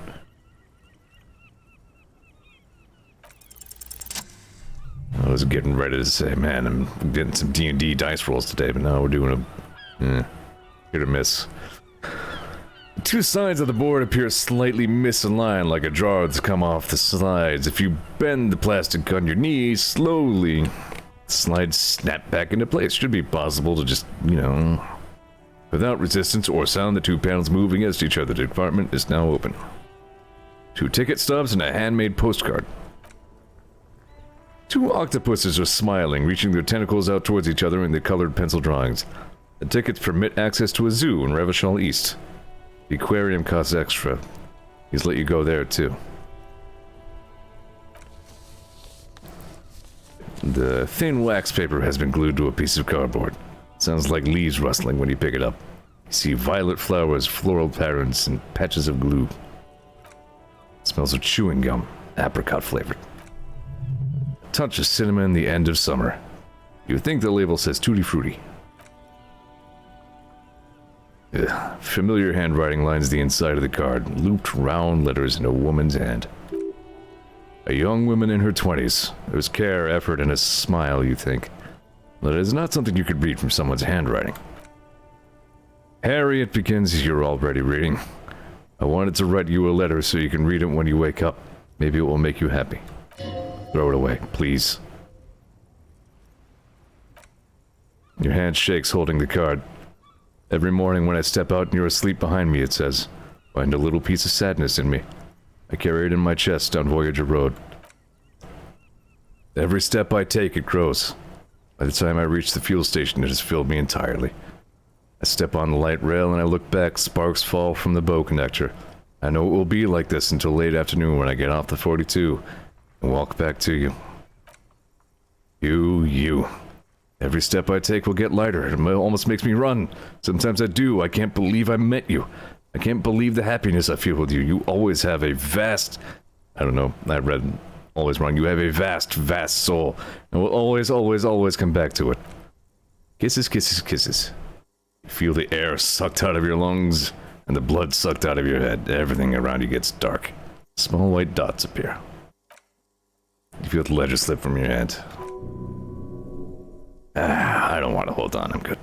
I was getting ready to say, man, I'm getting some D&D dice rolls today, but now we're doing a hit or miss. The two sides of the board appear slightly misaligned, like a jar that's come off the sides. If you bend the plastic on your knee slowly, the slides snap back into place. Should be possible to just, without resistance or sound, the two panels move against each other. The compartment is now open. 2 ticket stubs and a handmade postcard. 2 octopuses are smiling, reaching their tentacles out towards each other in the colored pencil drawings. The tickets permit access to a zoo in Revachol East. The aquarium costs extra. He's let you go there too. The thin wax paper has been glued to a piece of cardboard. Sounds like leaves rustling when you pick it up. You see violet flowers, floral patterns, and patches of glue. It smells of chewing gum, apricot flavored. Touch of cinnamon, the end of summer. You would think the label says Tutti Frutti. Ugh. Familiar handwriting lines the inside of the card, looped round letters in a woman's hand. A young woman in her 20s. There's care, effort, and a smile, you think. But it is not something you could read from someone's handwriting. Harry, it begins you're already reading. I wanted to write you a letter so you can read it when you wake up. Maybe it will make you happy. Throw it away, please. Your hand shakes holding the card. Every morning when I step out and you're asleep behind me, it says, find a little piece of sadness in me. I carry it in my chest down Voyager Road. Every step I take, it grows. By the time I reach the fuel station, it has filled me entirely. I step on the light rail and I look back, sparks fall from the bow connector. I know it will be like this until late afternoon when I get off the 42 and walk back to you. You. Every step I take will get lighter. It almost makes me run. Sometimes I do. I can't believe I met you. I can't believe the happiness I feel with you. You always have a vast... I don't know. I read always wrong. You have a vast, vast soul. And will always, always, always come back to it. Kisses, kisses, kisses. You feel the air sucked out of your lungs and the blood sucked out of your head. Everything around you gets dark. Small white dots appear. You feel the ledger slip from your hand. I don't want to hold on. I'm good.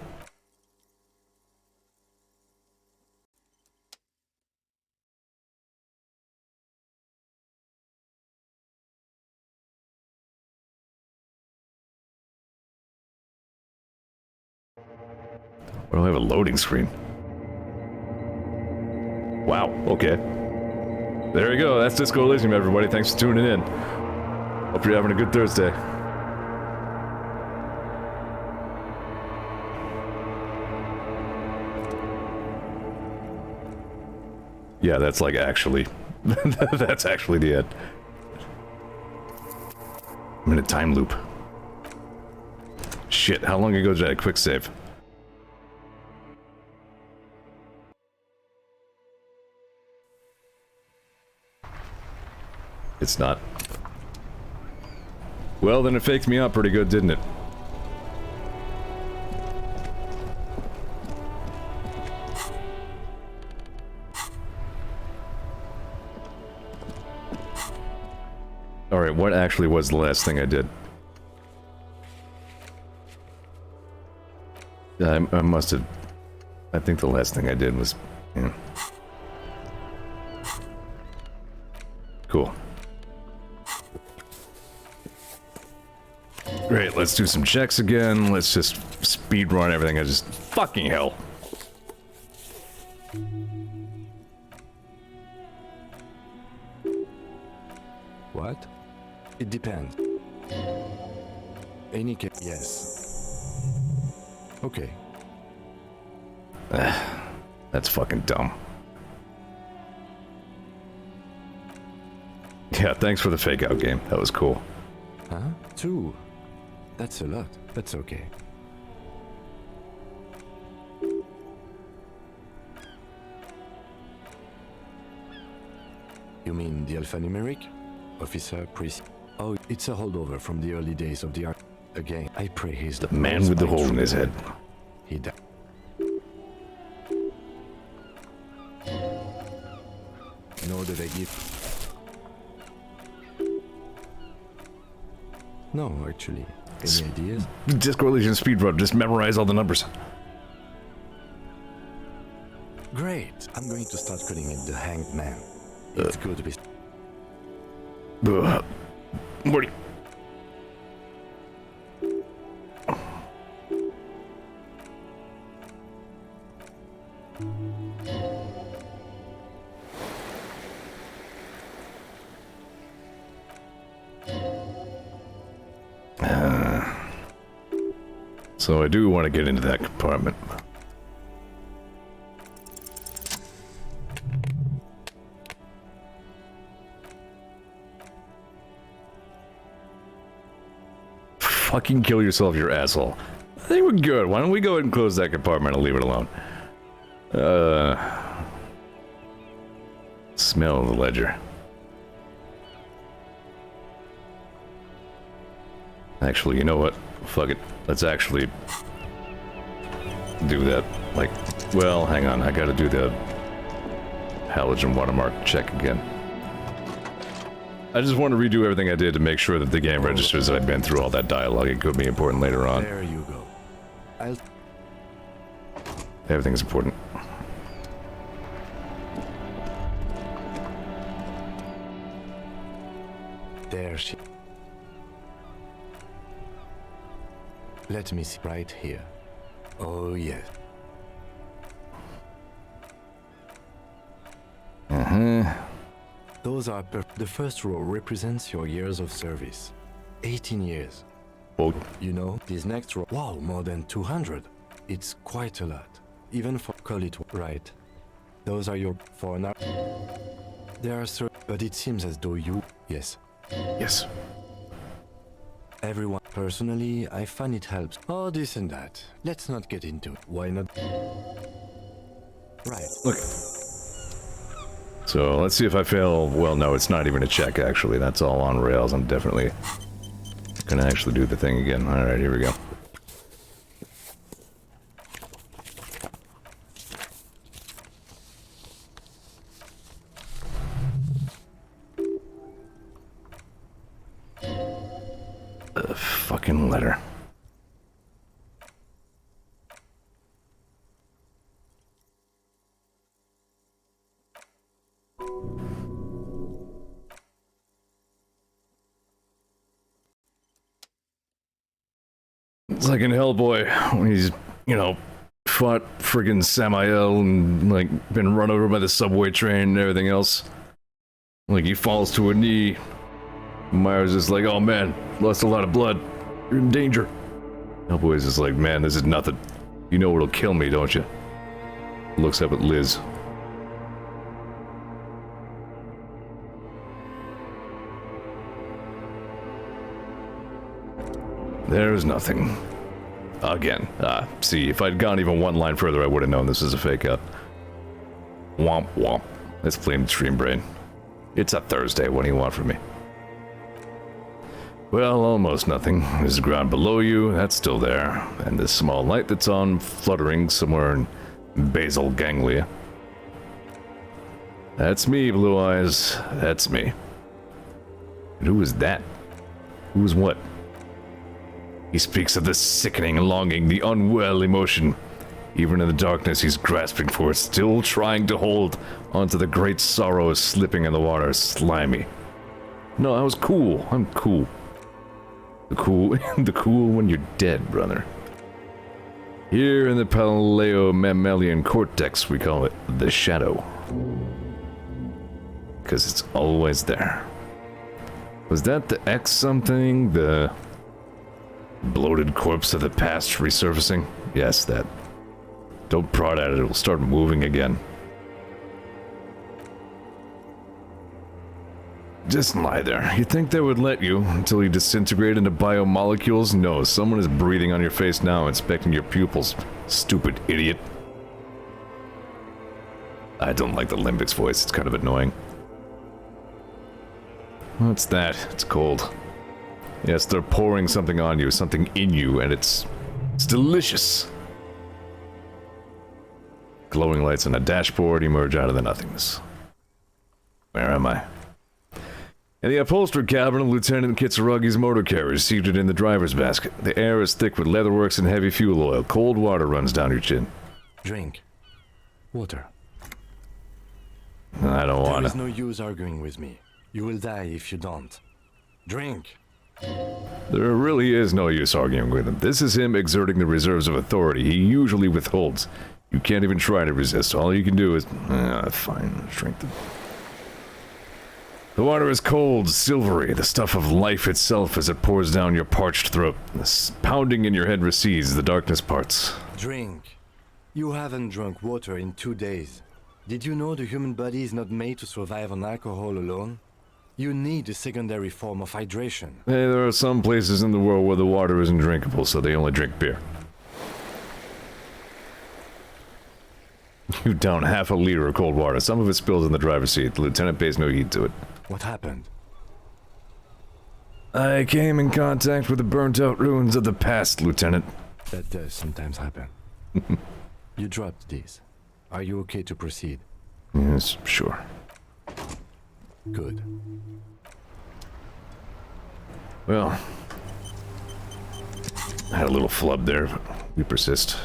Why do I have a loading screen? Wow, okay. There you go, that's Disco Elysium, everybody. Thanks for tuning in. Hope you're having a good Thursday. Yeah, that's like actually... that's actually the end. I'm in a time loop. Shit, how long ago did I quick save? It's not. Well, then it faked me out pretty good, didn't it? Alright, what actually was the last thing I did? I must have... I think the last thing I did was... Yeah. Cool. Great, let's do some checks again. Let's just speed run everything. I just... Fucking hell. What? It depends. Any case, yes. Okay. That's fucking dumb. Yeah, thanks for the fake out game. That was cool. Huh? 2. That's a lot. That's okay. You mean the alphanumeric? Officer, priest. Oh, it's a holdover from the early days of the art. Again, I pray he's the man with the hole in his head. He died. Nor did I give. No, actually. Any ideas? Disco Elysium speedrun. Just memorize all the numbers. Great. I'm going to start calling it the Hanged Man. It's good to be. Morty. So I do want to get into that compartment. Fucking kill yourself, you asshole. I think we're good. Why don't we go ahead and close that compartment and leave it alone? Smell the ledger. Actually, you know what? Fuck it. Let's actually do that. Like, well, hang on. I gotta do the halogen watermark check again. I just want to redo everything I did to make sure that the game registers that I've been through all that dialogue. It could be important later on. There you go. Everything's important. There she... Let me see right here. Oh, yes. Those are the first row represents your years of service. 18 years. Oh. You know, this next row, wow, more than 200. It's quite a lot. Even for call it right. Those are your for now. There are but it seems as though you yes. Yes. Everyone personally, I find it helps. Oh, this and that. Let's not get into it. Why not? Right. Look. So let's see if I fail. Well, no, it's not even a check, actually. That's all on rails. I'm definitely gonna actually do the thing again. Alright, here we go. The fucking letter. It's like in Hellboy, when he's, you know, fought friggin' Samael and, like, been run over by the subway train and everything else. Like, he falls to a knee. Myers is like, oh man, lost a lot of blood. You're in danger. Hellboy's just like, man, this is nothing. You know what'll kill me, don't you? Looks up at Liz. There's nothing. Again. See, if I'd gone even one line further, I would have known this is a fake out. Womp womp. That's plain stream brain. It's a Thursday. What do you want from me? Well, almost nothing. There's the ground below you. That's still there. And this small light that's on, fluttering somewhere in basal ganglia. That's me, Blue Eyes. That's me. And who is that? Who is what? He speaks of the sickening longing, the unwell emotion. Even in the darkness, he's grasping for it, still trying to hold onto the great sorrow slipping in the water, slimy. No, I was cool. I'm cool. The cool when you're dead, brother. Here in the paleo-mammalian cortex, we call it the shadow. Because it's always there. Was that the X something? The bloated corpse of the past resurfacing? Yes, that. Don't prod at it, it'll start moving again. Just lie there. You think they would let you until you disintegrate into biomolecules? No, someone is breathing on your face now, inspecting your pupils. Stupid idiot. I don't like the Limbic's voice, it's kind of annoying. What's that? It's cold. Yes, they're pouring something on you, something in you, and it's delicious. Glowing lights on a dashboard emerge out of the nothingness. Where am I? In the upholstered cabin of Lieutenant Kitsurugi's motor carriage, seated in the driver's basket. The air is thick with leatherworks and heavy fuel oil. Cold water runs down your chin. Drink. Water. I don't want There is to. no use arguing with me. You will die if you don't. Drink. There really is no use arguing with him. This is him exerting the reserves of authority he usually withholds. You can't even try to resist. All you can do is... fine, drink them. The water is cold, silvery, the stuff of life itself as it pours down your parched throat. The pounding in your head recedes, the darkness parts. Drink. You haven't drunk water in 2 days. Did you know the human body is not made to survive on alcohol alone? You need a secondary form of hydration. Hey, there are some places in the world where the water isn't drinkable, so they only drink beer. You down half a liter of cold water. Some of it spills in the driver's seat. The lieutenant pays no heed to it. What happened? I came in contact with the burnt-out ruins of the past, Lieutenant. That does sometimes happen. You dropped these. Are you okay to proceed? Yes, sure. Good. Well, I had a little flub there, but we persist.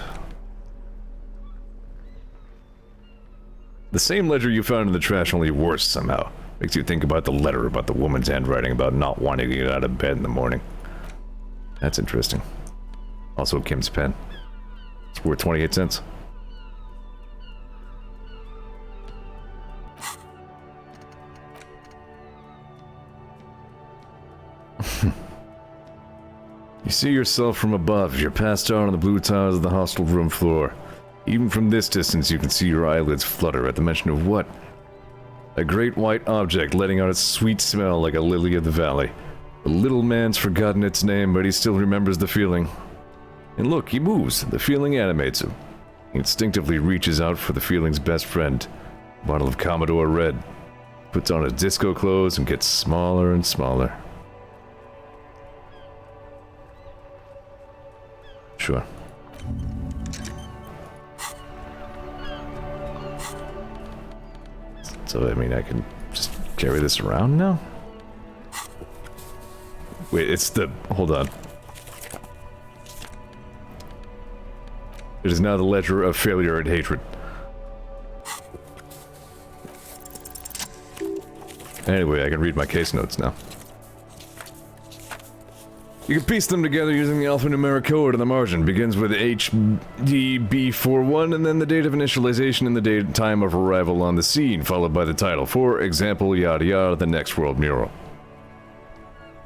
The same ledger you found in the trash, only worse somehow. Makes you think about the letter, about the woman's handwriting, about not wanting to get out of bed in the morning. That's interesting. Also Kim's pen. It's worth 28 cents. You see yourself from above. You're passed out on the blue tiles of the hostel room floor. Even from this distance, you can see your eyelids flutter at the mention of what? A great white object letting out its sweet smell like a lily of the valley. The little man's forgotten its name, but he still remembers the feeling. And look, he moves. The feeling animates him. He instinctively reaches out for the feeling's best friend, a bottle of Commodore Red. Puts on his disco clothes and gets smaller and smaller. Sure. So, I mean, I can just carry this around now? Wait, it's the... hold on. It is now the ledger of failure and hatred. Anyway, I can read my case notes now. You can piece them together using the alphanumeric code on the margin. Begins with HDB41 and then the date of initialization and the date and time of arrival on the scene, followed by the title. For example, yada yada, the next world mural.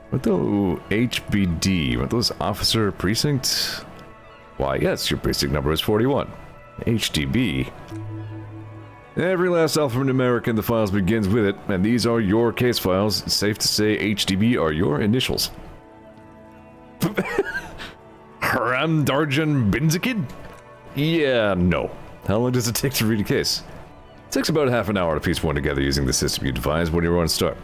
What the HBD? What those officer precinct? Why, yes, your precinct number is 41. HDB. Every last alphanumeric in the files begins with it, and these are your case files. It's safe to say HDB are your initials. Haramdarjan Binzikid? Yeah, no. How long does it take to read a case? It takes about half an hour to piece one together using the system you devised. When do you want to start?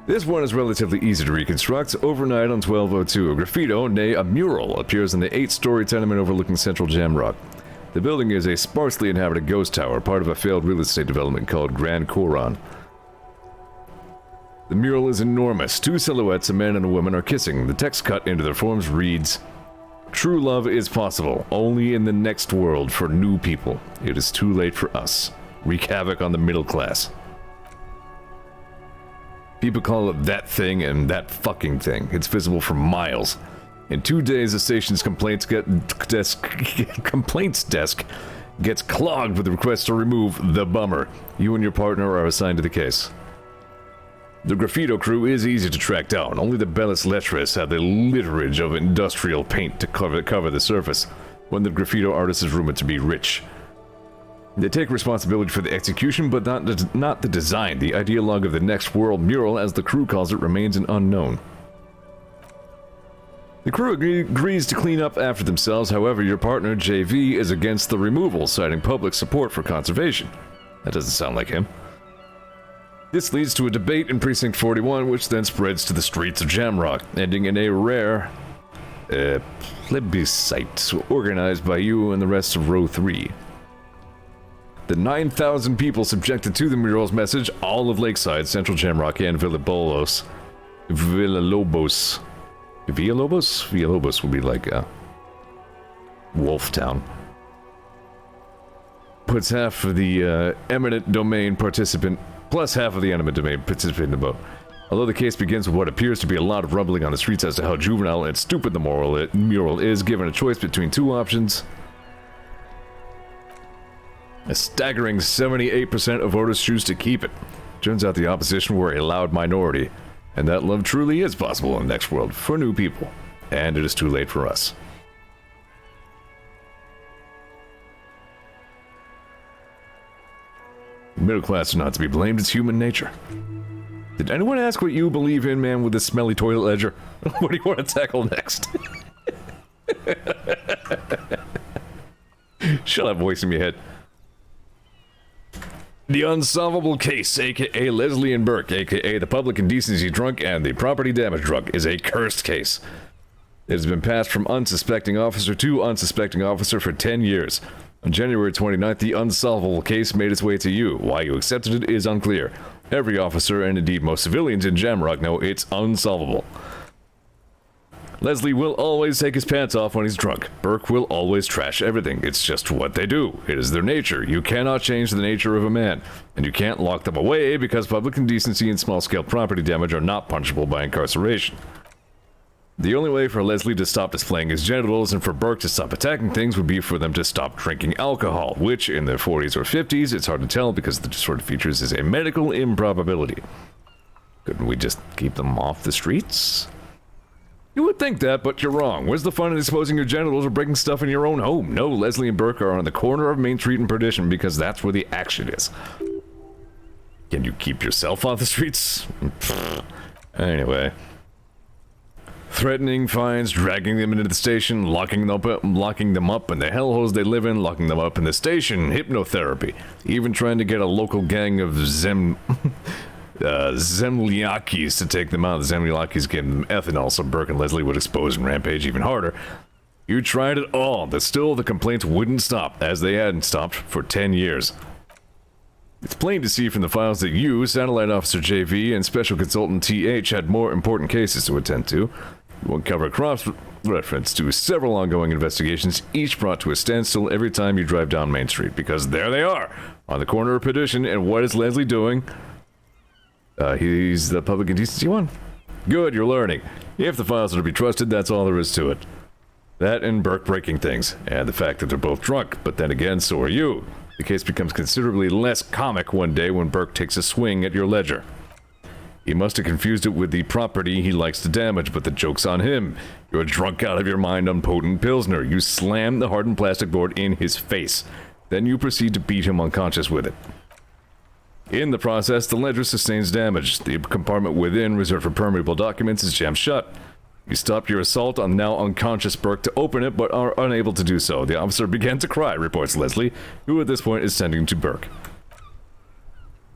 This one is relatively easy to reconstruct. Overnight on 1202, a graffito, nay a mural, appears in the 8-story tenement overlooking central Jamrock. The building is a sparsely inhabited ghost tower, part of a failed real estate development called Grand Coron. The mural is enormous. 2 silhouettes, a man and a woman, are kissing. The text cut into their forms reads, "True love is possible, only in the next world for new people. It is too late for us. Wreak havoc on the middle class." People call it that thing and that fucking thing. It's visible for miles. In 2 days, the station's complaints desk gets clogged with requests to remove the bummer. You and your partner are assigned to the case. The graffito crew is easy to track down. Only the Bellis Lettres have the litterage of industrial paint to cover the surface, when the graffito artist is rumored to be rich. They take responsibility for the execution, but not the design. The ideologue of the next world mural, as the crew calls it, remains an unknown. The crew agrees to clean up after themselves. However, your partner, JV, is against the removal, citing public support for conservation. That doesn't sound like him. This leads to a debate in Precinct 41, which then spreads to the streets of Jamrock, ending in a rare plebiscite organized by you and the rest of Row 3. The 9,000 people subjected to the mural's message, all of Lakeside, Central Jamrock, and Villalobos. Villalobos would be like Wolf Town. Puts half of the eminent domain participant plus half of the eminent domain participant in the vote. Although the case begins with what appears to be a lot of rumbling on the streets as to how juvenile and stupid the mural is, given a choice between 2 options. A staggering 78% of voters choose to keep it. Turns out the opposition were a loud minority, and that love truly is possible in the next world for new people, and it is too late for us. The middle class is not to be blamed, it's human nature. Did anyone ask what you believe in, man, with this smelly toilet ledger? What do you want to tackle next? Shut up, voice in your head. The Unsolvable Case, aka Leslie and Burke, aka the Public Indecency Drunk and the Property Damage Drunk, is a cursed case. It has been passed from unsuspecting officer to unsuspecting officer for 10 years. On January 29th, the unsolvable case made its way to you. Why you accepted it is unclear. Every officer, and indeed most civilians in Jamrock, know it's unsolvable. Leslie will always take his pants off when he's drunk. Burke will always trash everything. It's just what they do. It is their nature. You cannot change the nature of a man, and you can't lock them away because public indecency and small-scale property damage are not punishable by incarceration. The only way for Leslie to stop displaying his genitals and for Burke to stop attacking things would be for them to stop drinking alcohol, which in their 40s or 50s, it's hard to tell because the disordered features is a medical improbability. Couldn't we just keep them off the streets? You would think that, but you're wrong. Where's the fun in exposing your genitals or breaking stuff in your own home? No, Leslie and Burke are on the corner of Main Street and Perdition because that's where the action is. Can you keep yourself off the streets? Anyway. Threatening fines, dragging them into the station, locking them up in the hellholes they live in, locking them up in the station, hypnotherapy. Even trying to get a local gang of Zemliakis to take them out. The Zemliakis gave them ethanol so Burke and Leslie would expose and rampage even harder. You tried it all, but still the complaints wouldn't stop, as they hadn't stopped for 10 years. It's plain to see from the files that you, Satellite Officer JV, and Special Consultant TH had more important cases to attend to. You will cover cross-reference to several ongoing investigations, each brought to a standstill every time you drive down Main Street, because there they are, on the corner of Perdition, and what is Leslie doing? He's the public indecency one. Good, you're learning. If the files are to be trusted, that's all there is to it. That and Burke breaking things, and the fact that they're both drunk, but then again, so are you. The case becomes considerably less comic one day when Burke takes a swing at your ledger. He must have confused it with the property he likes to damage, but the joke's on him. You're drunk out of your mind on potent Pilsner. You slam the hardened plastic board in his face. Then you proceed to beat him unconscious with it. In the process, the ledger sustains damage. The compartment within, reserved for permeable documents, is jammed shut. You stopped your assault on the now unconscious Burke to open it, but are unable to do so. The officer began to cry, reports Leslie, who at this point is tending to Burke.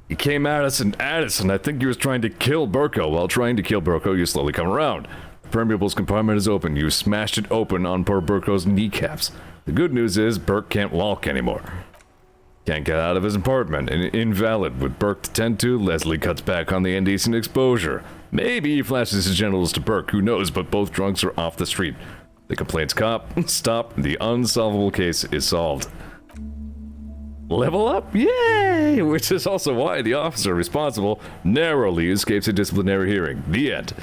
He came at us, and I think he was trying to kill Burko. While trying to kill Burko, you slowly come around. The permeables compartment is open. You smashed it open on poor Burko's kneecaps. The good news is Burke can't walk anymore. Can't get out of his apartment, and invalid. With Burke to tend to, Leslie cuts back on the indecent exposure. Maybe he flashes his genitals to Burke, who knows, but both drunks are off the street. The complaints stop, the unsolvable case is solved. Level up? Yay! Which is also why the officer responsible narrowly escapes a disciplinary hearing. The end.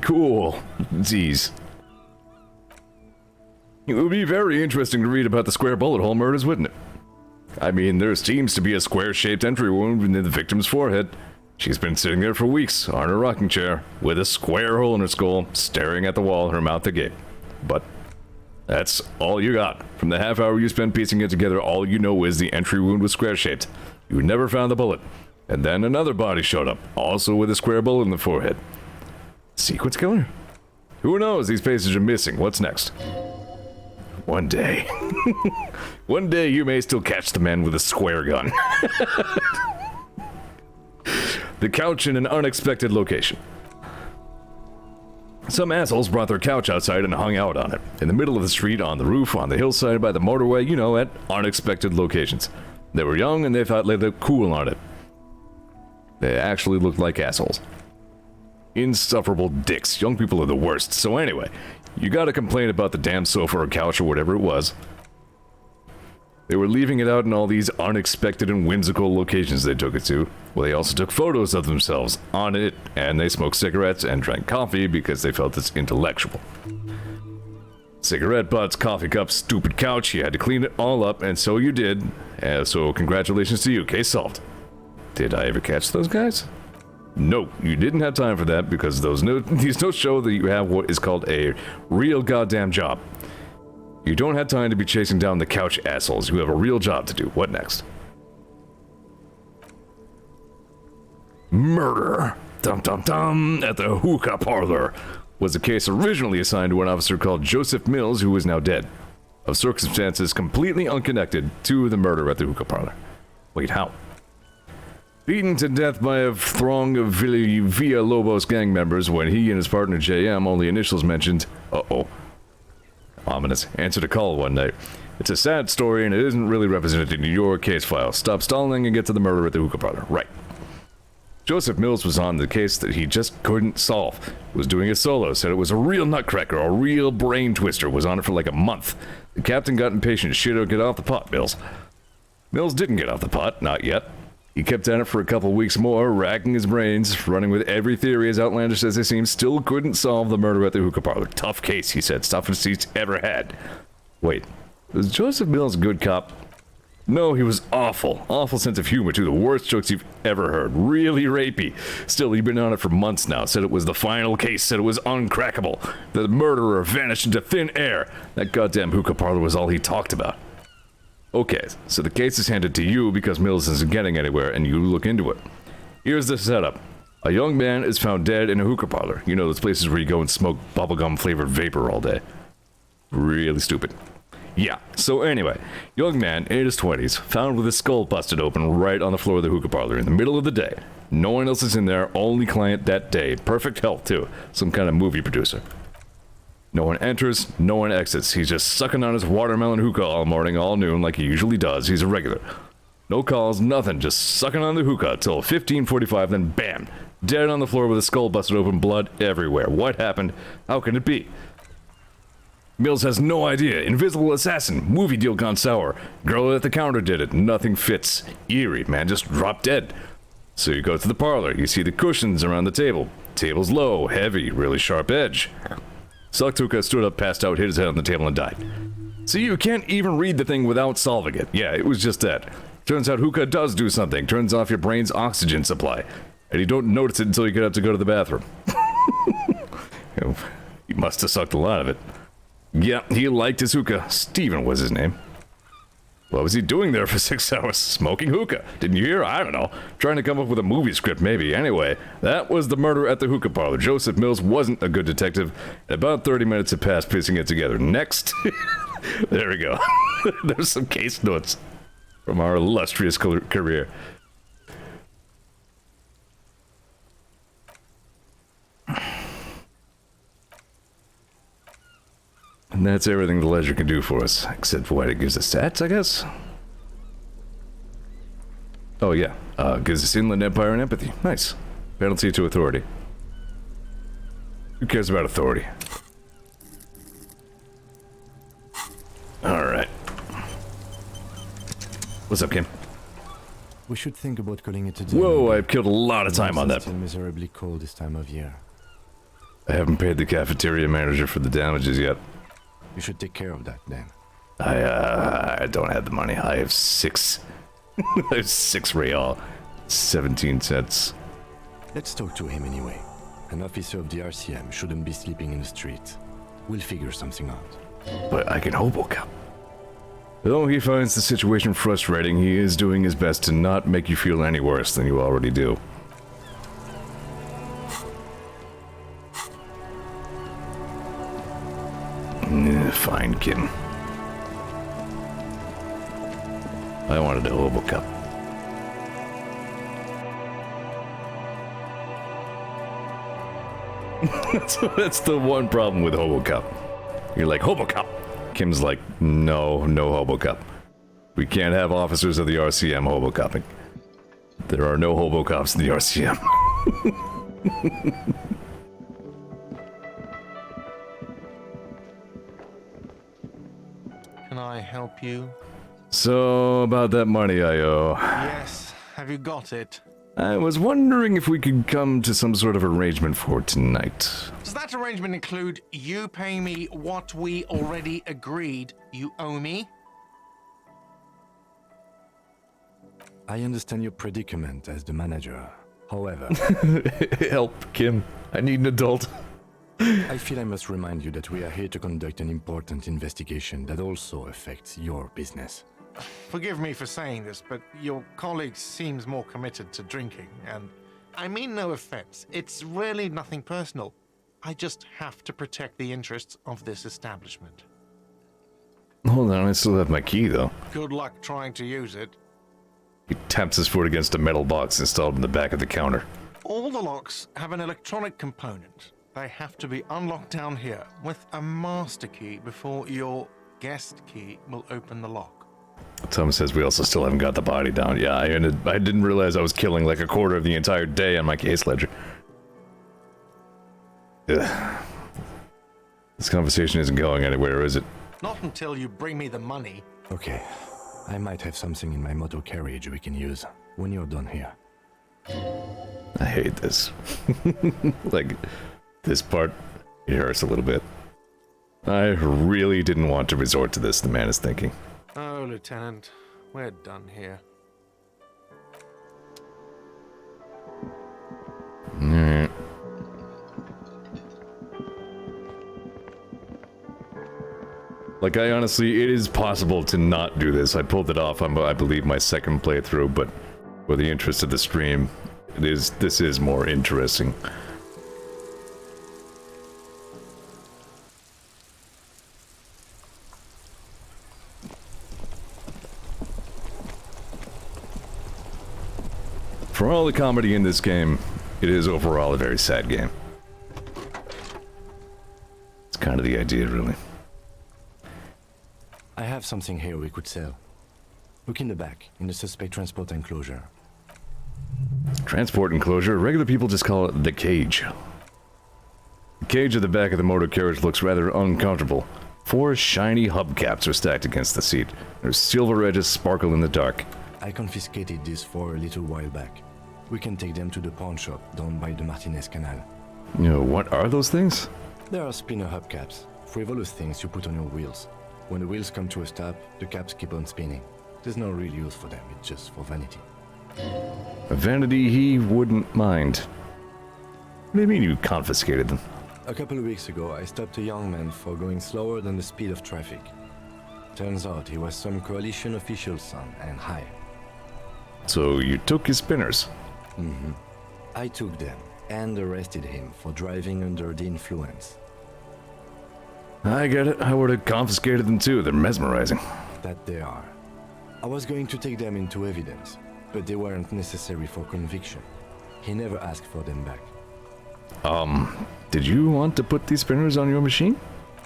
Cool. Jeez. It would be very interesting to read about the square bullet hole murders, wouldn't it? I mean, there seems to be a square-shaped entry wound in the victim's forehead. She's been sitting there for weeks, on her rocking chair, with a square hole in her skull, staring at the wall, her mouth agape. But that's all you got. From the half hour you spent piecing it together, all you know is the entry wound was square-shaped. You never found the bullet. And then another body showed up, also with a square bullet in the forehead. Sequence killer? Who knows? These pages are missing. What's next? One day. One day you may still catch the man with a square gun. The couch in an unexpected location. Some assholes brought their couch outside and hung out on it. In the middle of the street, on the roof, on the hillside, by the motorway, you know, at unexpected locations. They were young and they thought they looked cool on it. They actually looked like assholes. Insufferable dicks. Young people are the worst. So anyway, you gotta complain about the damn sofa or couch or whatever it was. They were leaving it out in all these unexpected and whimsical locations they took it to. Well, they also took photos of themselves on it, and they smoked cigarettes and drank coffee because they felt it's intellectual. Cigarette butts, coffee cups, stupid couch, you had to clean it all up, and so you did. So congratulations to you, case solved. Did I ever catch those guys? No, you didn't have time for that because these notes show that you have what is called a real goddamn job. You don't have time to be chasing down the couch assholes. You have a real job to do. What next? Murder. Dum dum dum at the hookah parlor was a case originally assigned to an officer called Joseph Mills, who is now dead, of circumstances completely unconnected to the murder at the hookah parlor. Wait, how? Beaten to death by a throng of Villalobos gang members when he and his partner JM, only initials mentioned, ominous, answered a call one night. It's a sad story, and it isn't really represented in your case file. Stop stalling and get to the murder at the hookah parlor. Right. Joseph Mills was on the case that he just couldn't solve. Was doing a solo, said it was a real nutcracker, a real brain twister, was on it for like a month. The captain got impatient, shit, get off the pot, Mills. Mills didn't get off the pot, not yet. He kept at it for a couple weeks more, racking his brains, running with every theory as outlandish as they seemed, still couldn't solve the murder at the hookah parlor. Tough case, he said, toughest he's ever had. Wait, was Joseph Mills a good cop? No, he was awful. Awful sense of humor, too. The worst jokes you've ever heard. Really rapey. Still, he'd been on it for months now. Said it was the final case. Said it was uncrackable. The murderer vanished into thin air. That goddamn hookah parlor was all he talked about. Okay, so the case is handed to you because Mills isn't getting anywhere, and you look into it. Here's the setup. A young man is found dead in a hookah parlor. You know, those places where you go and smoke bubblegum-flavored vapor all day. Really stupid. Yeah, so anyway, young man in his 20s, found with his skull busted open right on the floor of the hookah parlor in the middle of the day. No one else is in there, only client that day. Perfect health, too. Some kind of movie producer. No one enters, no one exits. He's just sucking on his watermelon hookah all morning, all noon, like he usually does. He's a regular. No calls, nothing, just sucking on the hookah till 15:45, then bam! Dead on the floor with his skull busted open, blood everywhere. What happened? How can it be? Mills has no idea. Invisible assassin. Movie deal gone sour. Girl at the counter did it. Nothing fits. Eerie, man just dropped dead. So you go to the parlor. You see the cushions around the table. Table's low, heavy, really sharp edge. Sucked hookah, stood up, passed out, hit his head on the table and died. See, you can't even read the thing without solving it. Yeah, it was just that. Turns out hookah does do something. Turns off your brain's oxygen supply. And you don't notice it until you get up to go to the bathroom. He must have sucked a lot of it. Yeah, he liked his hookah. Steven was his name. What was he doing there for 6 hours? Smoking hookah. Didn't you hear? I don't know. Trying to come up with a movie script, maybe. Anyway, that was the murder at the hookah parlor. Joseph Mills wasn't a good detective. About 30 minutes had passed piecing it together. Next. There we go. There's some case notes from our illustrious career. And that's everything the ledger can do for us, except for what it gives us stats, I guess? Oh yeah, gives us Inland Empire and Empathy. Nice. Penalty to authority. Who cares about authority? Alright. What's up, Kim? We should think about calling it a day. Whoa, I've killed a lot of time on that. It's still miserably cold this time of year. I haven't paid the cafeteria manager for the damages yet. You should take care of that then. I don't have the money. I have 6. I have 6 real. 17 cents. Let's talk to him anyway. An officer of the RCM shouldn't be sleeping in the street. We'll figure something out. But I can hobo cop. Though he finds the situation frustrating, he is doing his best to not make you feel any worse than you already do. Fine, Kim. I wanted a hobo cup. That's the one problem with hobo cup. You're like, hobo cup. Kim's like, no hobo cup. We can't have officers of the RCM hobo cupping. There are no hobo cops in the RCM. Can I help you? So, about that money I owe. Yes, have you got it? I was wondering if we could come to some sort of arrangement for tonight. Does that arrangement include you paying me what we already agreed you owe me? I understand your predicament as the manager. However... Help, Kim. I need an adult. I feel I must remind you that we are here to conduct an important investigation that also affects your business. Forgive me for saying this, but your colleague seems more committed to drinking, and I mean no offense. It's really nothing personal. I just have to protect the interests of this establishment. Hold on, I still have my key, though. Good luck trying to use it. He taps his foot against a metal box installed in the back of the counter. All the locks have an electronic component. They have to be unlocked down here with a master key before your guest key will open the lock. Tom says we also still haven't got the body down. Yeah, I didn't realize I was killing like a quarter of the entire day on my case ledger. Ugh. This conversation isn't going anywhere, is it? Not until you bring me the money. Okay, I might have something in my motor carriage we can use when you're done here. I hate this. Like, this part, it hurts a little bit. I really didn't want to resort to this, the man is thinking. Oh, Lieutenant, we're done here. Alright. Like, I honestly, it is possible to not do this. I pulled it off on, I believe, my second playthrough, but for the interest of the stream, this is more interesting. For all the comedy in this game, it is overall a very sad game. It's kind of the idea, really. I have something here we could sell. Look in the back, in the suspect transport enclosure. Transport enclosure? Regular people just call it the cage. The cage at the back of the motor carriage looks rather uncomfortable. 4 shiny hubcaps are stacked against the seat. Their silver edges sparkle in the dark. I confiscated these 4 a little while back. We can take them to the pawn shop down by the Martinez Canal. You know, what are those things? They are spinner hubcaps, frivolous things you put on your wheels. When the wheels come to a stop, the caps keep on spinning. There's no real use for them, it's just for vanity. A vanity he wouldn't mind. What do you mean you confiscated them? A couple of weeks ago, I stopped a young man for going slower than the speed of traffic. Turns out he was some coalition official's son and high. So you took his spinners? Mm-hmm. I took them and arrested him for driving under the influence. I get it. I would have confiscated them too. They're mesmerizing. That they are. I was going to take them into evidence, but they weren't necessary for conviction. He never asked for them back. Did you want to put these spinners on your machine?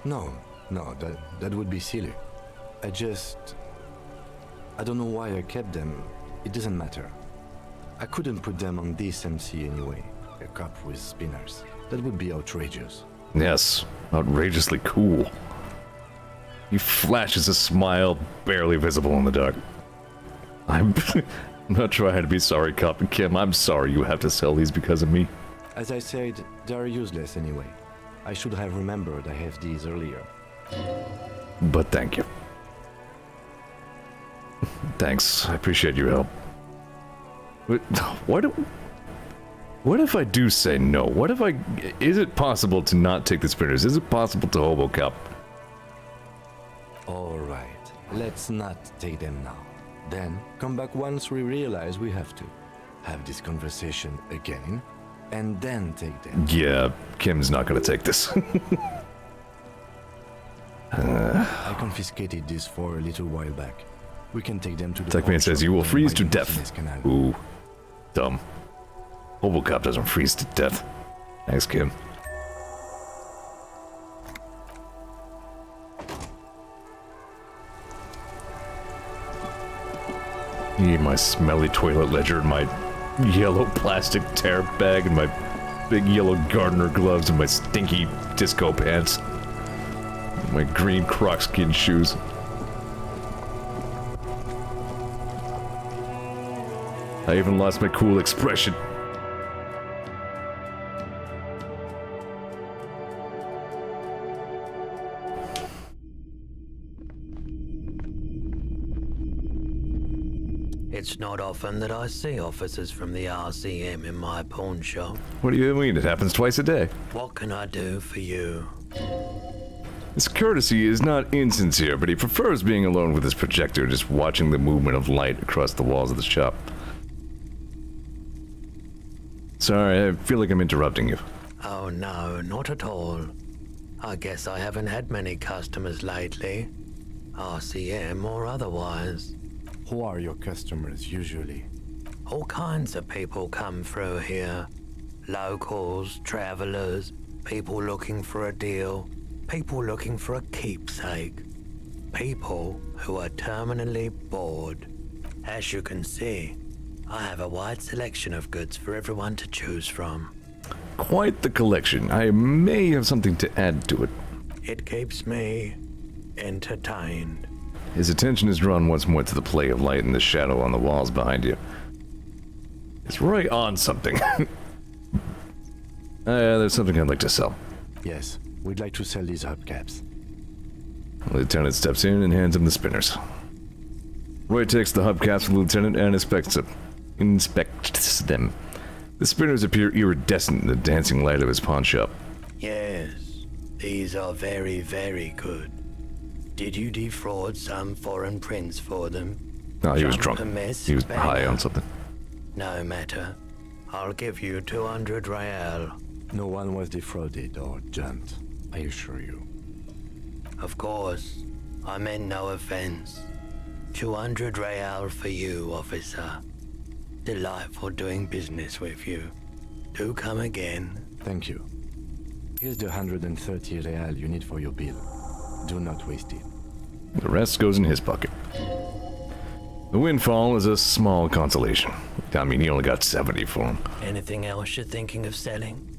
No, that would be silly. I don't know why I kept them. It doesn't matter. I couldn't put them on this MC anyway. A cop with spinners. That would be outrageous. Yes, outrageously cool. He flashes a smile barely visible in the dark. I'm not trying to be sorry, Cop and Kim. I'm sorry you have to sell these because of me. As I said, they're useless anyway. I should have remembered I have these earlier. But thank you. Thanks, I appreciate your help. But what if I do say no? What if is it possible to not take the spinners? Is it possible to hobo cop? Alright, let's not take them now. Then, come back once we realize we have to. Have this conversation again, and then take them. Yeah, Kim's not gonna take this. I confiscated these 4 a little while back. We can take them to the Techman says you will freeze to death. Canal. Ooh, dumb. Hobocop doesn't freeze to death. Thanks, Kim. Need my smelly toilet ledger and my yellow plastic tear bag and my big yellow gardener gloves and my stinky disco pants. My green croc skin shoes. I even lost my cool expression. It's not often that I see officers from the RCM in my pawn shop. What do you mean? It happens twice a day. What can I do for you? His courtesy is not insincere, but he prefers being alone with his projector, just watching the movement of light across the walls of the shop. Sorry, I feel like I'm interrupting you. Oh no, not at all. I guess I haven't had many customers lately. RCM or otherwise. Who are your customers usually? All kinds of people come through here. Locals, travelers, people looking for a deal, people looking for a keepsake. People who are terminally bored. As you can see, I have a wide selection of goods for everyone to choose from. Quite the collection. I may have something to add to it. It keeps me entertained. His attention is drawn once more to the play of light and the shadow on the walls behind you. It's right on something. There's something I'd like to sell. Yes, we'd like to sell these hubcaps. The lieutenant steps in and hands him the spinners. Roy takes the hubcaps from the lieutenant and inspects them. The spinners appear iridescent in the dancing light of his pawn shop. Yes, these are very, very good. Did you defraud some foreign prince for them? No, he was drunk. He was high on something. No matter. I'll give you 200 real. No one was defrauded or jumped, I assure you. Of course. I meant no offense. 200 real for you, officer. Delightful doing business with you. Do come again. Thank you. Here's the 130 real you need for your bill. Do not waste it. The rest goes in his pocket. The windfall is a small consolation. I mean, he only got 70 for him. Anything else you're thinking of selling?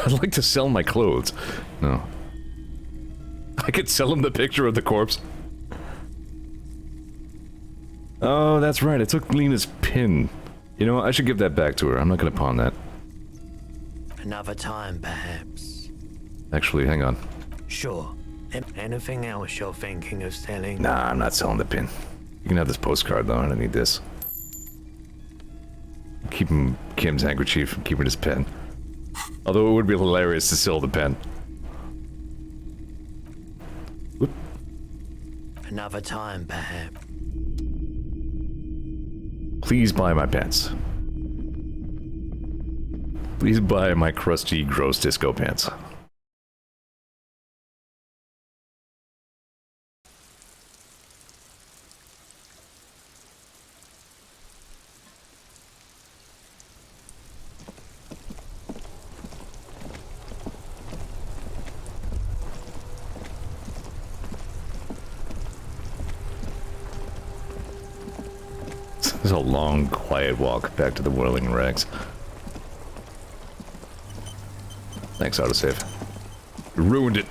I'd like to sell my clothes. No. I could sell him the picture of the corpse. Oh, that's right. I took Lena's pin. You know what? I should give that back to her. I'm not going to pawn that. Another time, perhaps. Actually, hang on. Sure. Anything else you're thinking of selling? Nah, I'm not selling the pin. You can have this postcard, though. I don't need this. Keep him Kim's handkerchief and keeping his pen. Although it would be hilarious to sell the pen. Whoop. Another time, perhaps. Please buy my pants. Please buy my crusty, gross disco pants. This is a long, quiet walk back to the Whirling Rags. Thanks, autosave. You ruined it.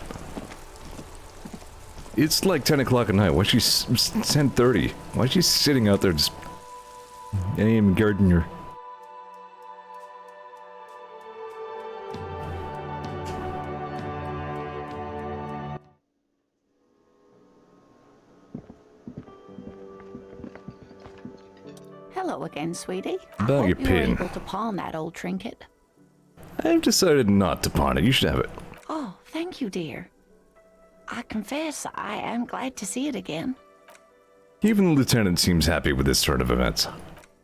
It's like 10 o'clock at night. Why is she 10:30? Why is she sitting out there just... aim gardener? Hello again, sweetie. About your Hope you were pin. able to pawn that old trinket. I've decided not to pawn it. You should have it. Oh, thank you, dear. I confess, I am glad to see it again. Even the lieutenant seems happy with this turn of events.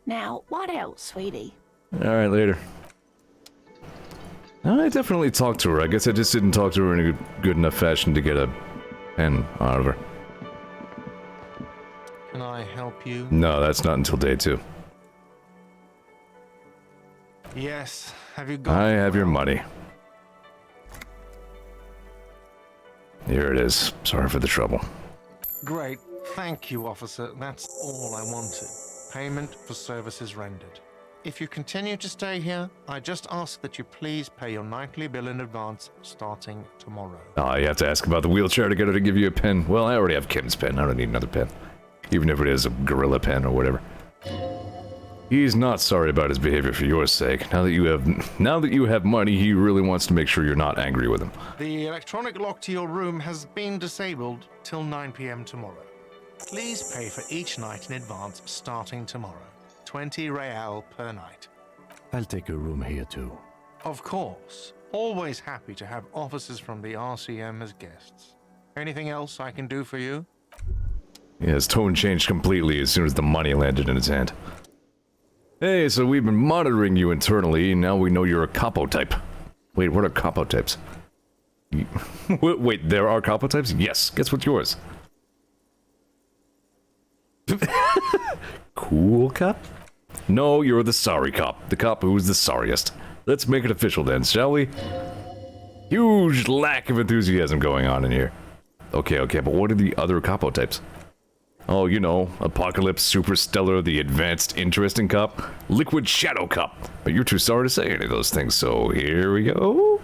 Now, what else, sweetie? Alright, later. I definitely talked to her. I guess I just didn't talk to her in a good enough fashion to get a pen out of her. Can I help you? No, that's not until day 2. Yes. Have you got I have your money. Here it is. Sorry for the trouble. Great. Thank you, officer. That's all I wanted. Payment for services rendered. If you continue to stay here, I just ask that you please pay your nightly bill in advance starting tomorrow. Oh, you have to ask about the wheelchair to get her to give you a pen. Well, I already have Kim's pen. I don't need another pen. Even if it is a gorilla pen or whatever. He's not sorry about his behavior for your sake. Now that you have money, he really wants to make sure you're not angry with him. The electronic lock to your room has been disabled till 9 p.m. tomorrow. Please pay for each night in advance starting tomorrow. 20 real per night. I'll take a room here too. Of course. Always happy to have officers from the RCM as guests. Anything else I can do for you? Yeah, his tone changed completely as soon as the money landed in his hand. Hey, so we've been monitoring you internally, and now we know you're a capo type. Wait, what are capo types? Wait, there are capo types? Yes. Guess what's yours? Cool cop? No, you're the sorry cop. The cop who's the sorriest. Let's make it official then, shall we? Huge lack of enthusiasm going on in here. Okay, but what are the other capo types? Oh, you know, Apocalypse, Superstellar, the Advanced Interesting Cop, Liquid Shadow Cop. But you're too sorry to say any of those things, so here we go.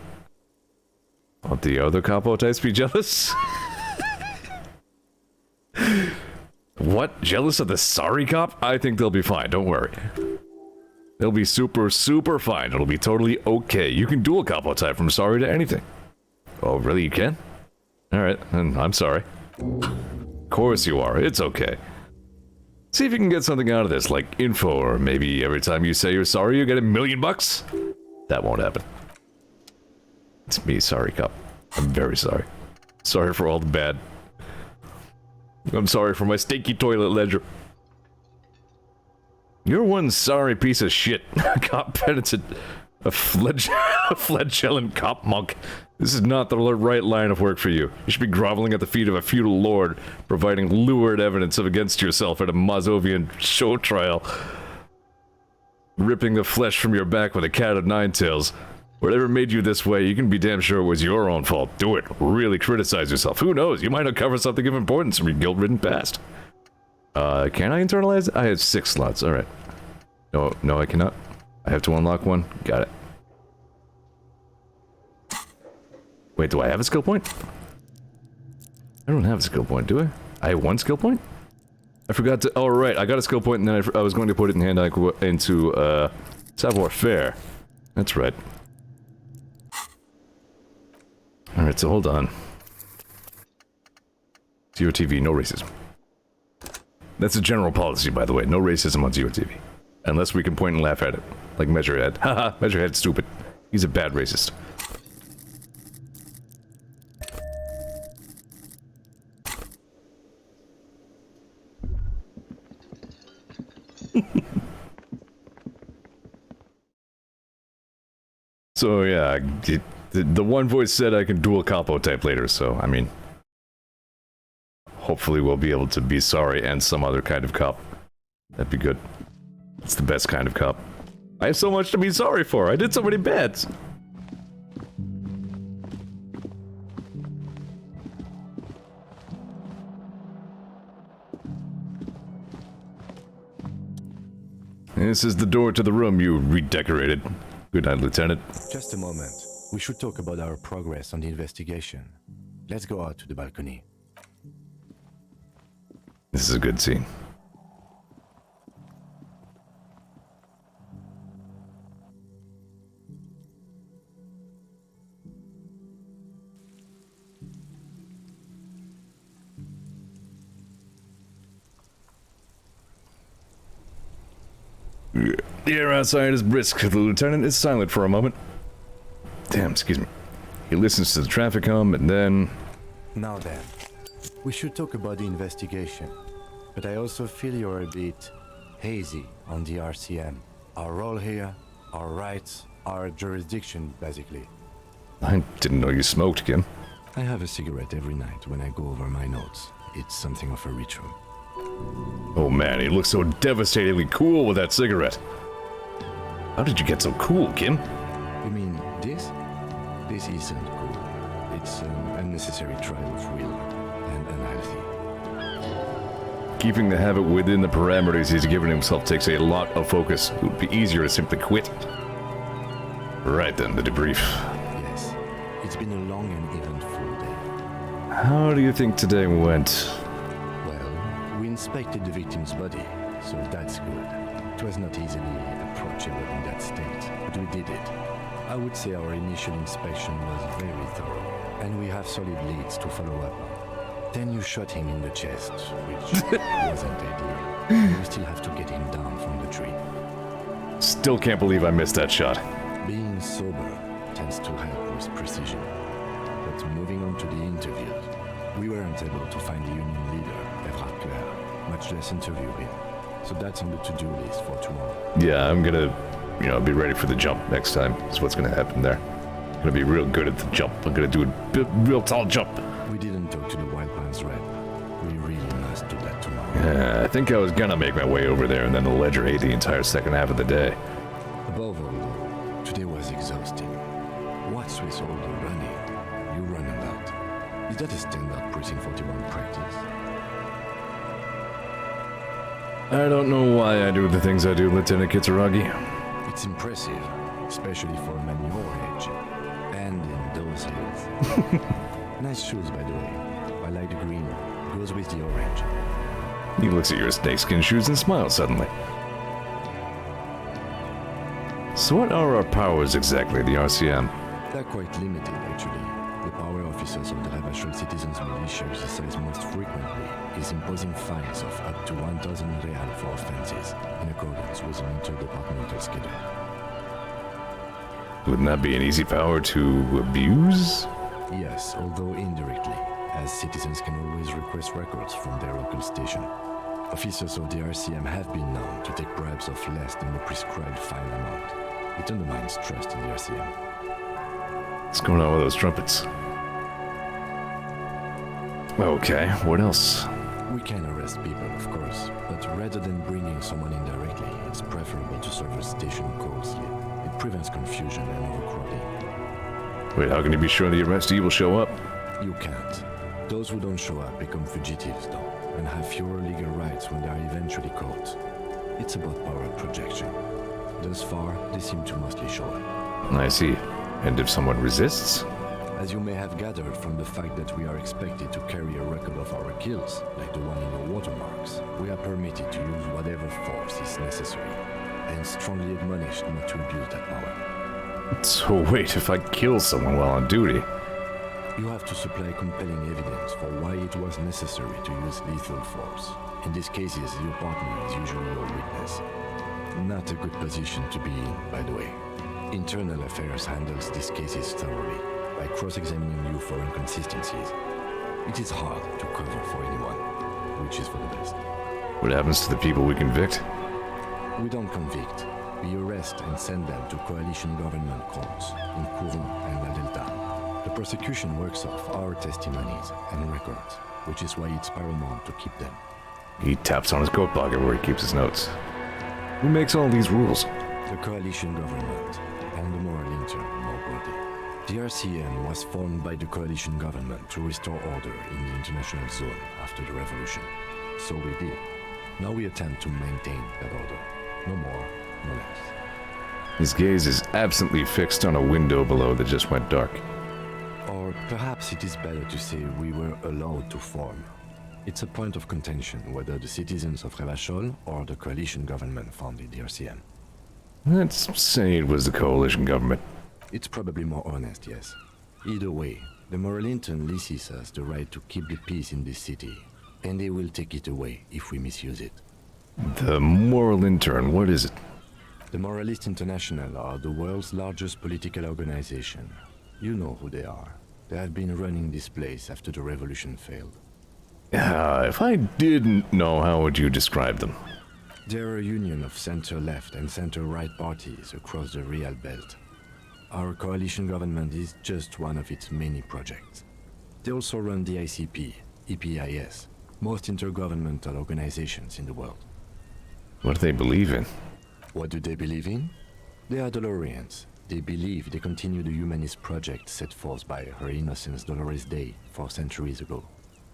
Won't the other capo types be jealous? What? Jealous of the sorry cop? I think they'll be fine, don't worry. They'll be super fine. It'll be totally okay. You can dual capo type from sorry to anything. Oh, really, you can? Alright, then I'm sorry. Of course you are, it's okay. See if you can get something out of this, like info, or maybe every time you say you're sorry you get $1 million bucks? That won't happen. It's me, sorry cop. I'm very sorry. Sorry for all the bad. I'm sorry for my stinky toilet ledger. You're one sorry piece of shit. Cop penitent. A flagellant cop monk. This is not the right line of work for you. You should be groveling at the feet of a feudal lord, providing lurid evidence against yourself at a Mazovian show trial. Ripping the flesh from your back with a cat of nine tails. Whatever made you this way, you can be damn sure it was your own fault. Do it. Really criticize yourself. Who knows? You might uncover something of importance from your guilt-ridden past. Can I internalize? I have 6 slots. Alright. No, I cannot. I have to unlock one. Got it. Wait, do I have a skill point? I don't have a skill point, do I? I have 1 skill point? I forgot to... Oh, right. I got a skill point and then I was going to put it in into savoir-faire. That's right. Alright, so hold on. Zeor TV, no racism. That's a general policy, by the way. No racism on Zeor TV. Unless we can point and laugh at it. Like Measurehead. Haha, Measurehead's stupid. He's a bad racist. So yeah, the one voice said I can dual capo type later, so I mean... Hopefully we'll be able to be sorry and some other kind of cop. That'd be good. It's the best kind of cop. I have so much to be sorry for. I did so many bads. This is the door to the room you redecorated. Good night, Lieutenant. Just a moment. We should talk about our progress on the investigation. Let's go out to the balcony. This is a good scene. The air outside is brisk. The lieutenant is silent for a moment. Damn, excuse me. He listens to the traffic hum and then... Now then, we should talk about the investigation. But I also feel you're a bit hazy on the RCM. Our role here, our rights, our jurisdiction, basically. I didn't know you smoked, Kim. I have a cigarette every night when I go over my notes. It's something of a ritual. Oh man, he looks so devastatingly cool with that cigarette. How did you get so cool, Kim? You mean this? This isn't cool. It's an unnecessary trial of will and unhealthy. Keeping the habit within the parameters he's given himself takes a lot of focus. It would be easier to simply quit. Right then, the debrief. Yes, it's been a long and eventful day. How do you think today went? Well, we inspected the victim's body, so that's good. It was not easily approachable in that state, but we did it. I would say our initial inspection was very thorough, and we have solid leads to follow up on. Then you shot him in the chest, which wasn't ideal. You still have to get him down from the tree. Still can't believe I missed that shot. Being sober tends to help with precision. But moving on to the interviews, we weren't able to find the union leader, Everard Clare, much less interview him. So that's on the to-do list for tomorrow. Yeah, I'm gonna, be ready for the jump next time. That's what's gonna happen there. I'm gonna be real good at the jump. I'm gonna do a real tall jump. We didn't talk to the Wild Pines rep. We really must do that tomorrow. Yeah, I think I was gonna make my way over there and then the ledger ate the entire second half of the day. Above all, today was exhausting. What's with all the running? You run a lot. Is that a standard Precinct 41 practice? I don't know why I do the things I do, Lieutenant Kitsuragi. It's impressive, especially for a man your age. And in those days. Nice shoes, by the way. I like the green. Goes with the orange. He looks at your snakeskin shoes and smiles suddenly. So what are our powers exactly, the RCM? They're quite limited, actually. The power officers of the Ravachol Citizens Militia exercise most frequently is imposing fines of up to 1,000 real for offenses, in accordance with an interdepartmental schedule. Wouldn't that be an easy power to abuse? Yes, although indirectly, as citizens can always request records from their local station. Officers of the RCM have been known to take bribes of less than the prescribed fine amount. It undermines trust in the RCM. What's going on with those trumpets? Okay, what else? We can arrest people, of course, but rather than bringing someone in directly, it's preferable to serve a station closely. It prevents confusion and overcrowding. Wait, how can you be sure the arrestee will show up? You can't. Those who don't show up become fugitives, though, and have fewer legal rights when they are eventually caught. It's about power projection. Thus far, they seem to mostly show up. I see. And if someone resists? As you may have gathered from the fact that we are expected to carry a record of our kills, like the one in your watermarks, we are permitted to use whatever force is necessary, and strongly admonished not to abuse that power. So wait, if I kill someone while on duty? You have to supply compelling evidence for why it was necessary to use lethal force. In these cases, your partner is usually your witness. Not a good position to be in, by the way. Internal Affairs handles these cases thoroughly, by cross-examining you for inconsistencies. It is hard to cover for anyone, which is for the best. What happens to the people we convict? We don't convict. We arrest and send them to coalition government courts in Courant and La Delta. The prosecution works off our testimonies and records, which is why it's paramount to keep them. He taps on his coat pocket where he keeps his notes. Who makes all these rules? The coalition government, and the moral intern, more broadly. The RCM was formed by the coalition government to restore order in the international zone after the revolution. So we did. Now we attempt to maintain that order. No more, no less. His gaze is absently fixed on a window below that just went dark. Or perhaps it is better to say we were allowed to form. It's a point of contention whether the citizens of Revachol or the coalition government founded the RCM. Let's say it was the coalition government. It's probably more honest, yes. Either way, the moral intern leases us the right to keep the peace in this city, and they will take it away if we misuse it. The moral intern, what is it? The Moralist International are the world's largest political organization. You know who they are. They have been running this place after the revolution failed. If I didn't know, how would you describe them? They're a union of center-left and center-right parties across the Real Belt. Our coalition government is just one of its many projects. They also run the ICP, EPIS, most intergovernmental organizations in the world. What do they believe in? What do they believe in? They are Dolorians. They believe they continue the humanist project set forth by Her Innocence Dolores Day 4 centuries ago.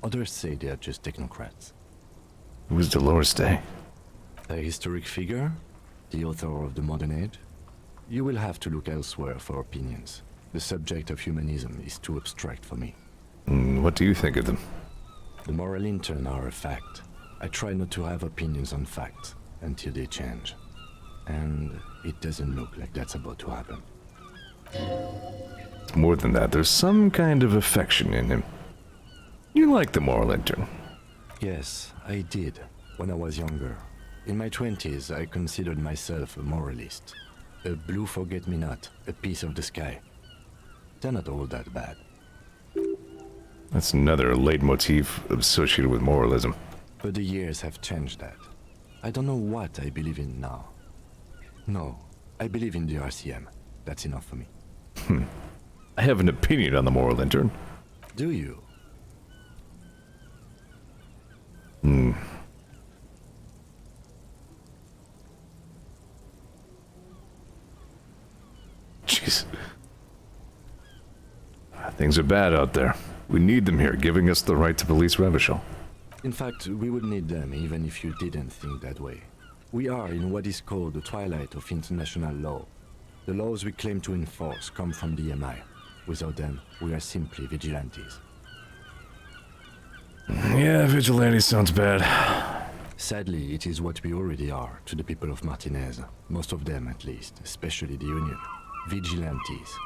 Others say they are just technocrats. Who's Dolores Day? A historic figure? The author of the modern age? You will have to look elsewhere for opinions. The subject of humanism is too abstract for me. What do you think of them? The moral intern are a fact. I try not to have opinions on facts until they change. And it doesn't look like that's about to happen. More than that, there's some kind of affection in him. You like the moral intern? Yes, I did, when I was younger. In my 20s, I considered myself a moralist. A blue forget-me-not, a piece of the sky. They're not all that bad. That's another leitmotif associated with moralism. But the years have changed that. I don't know what I believe in now. No, I believe in the RCM. That's enough for me. I have an opinion on the moral intern. Do you? Jeez. Things are bad out there. We need them here, giving us the right to police Revachol. In fact, we would need them even if you didn't think that way. We are in what is called the twilight of international law. The laws we claim to enforce come from the MI. Without them, we are simply vigilantes. Yeah, vigilante sounds bad. Sadly, it is what we already are to the people of Martinez. Most of them, at least, especially the Union. Vigilantes.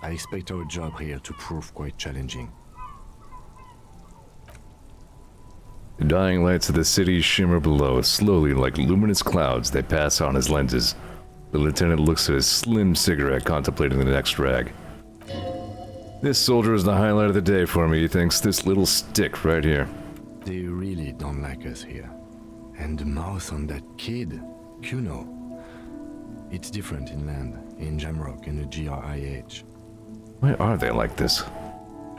I expect our job here to prove quite challenging. The dying lights of the city shimmer below. Slowly, like luminous clouds, they pass on his lenses. The lieutenant looks at his slim cigarette, contemplating the next drag. This soldier is the highlight of the day for me, he thinks. This little stick right here. They really don't like us here. And the mouth on that kid, Kuno. It's different inland, in Jamrock and the GRIH. Why are they like this?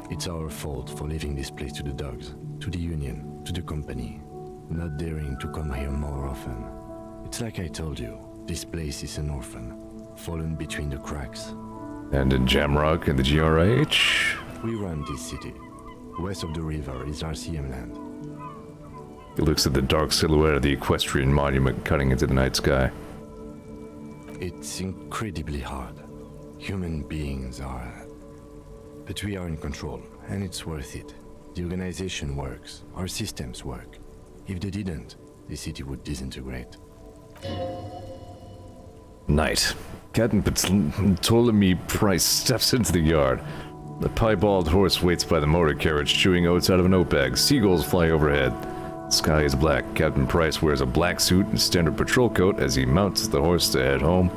It's our fault for leaving this place to the dogs, to the Union, to the company. Not daring to come here more often. It's like I told you, this place is an orphan, fallen between the cracks. And in Jamrock and the GRIH? We run this city. West of the river is RCM land. He looks at the dark silhouette of the equestrian monument cutting into the night sky. It's incredibly hard. Human beings are... But we are in control, and it's worth it. The organization works. Our systems work. If they didn't, the city would disintegrate. Night. Captain Ptolemy Price steps into the yard. The piebald horse waits by the motor carriage, chewing oats out of an oat bag. Seagulls fly overhead. The sky is black. Captain Price wears a black suit and standard patrol coat as he mounts the horse to head home.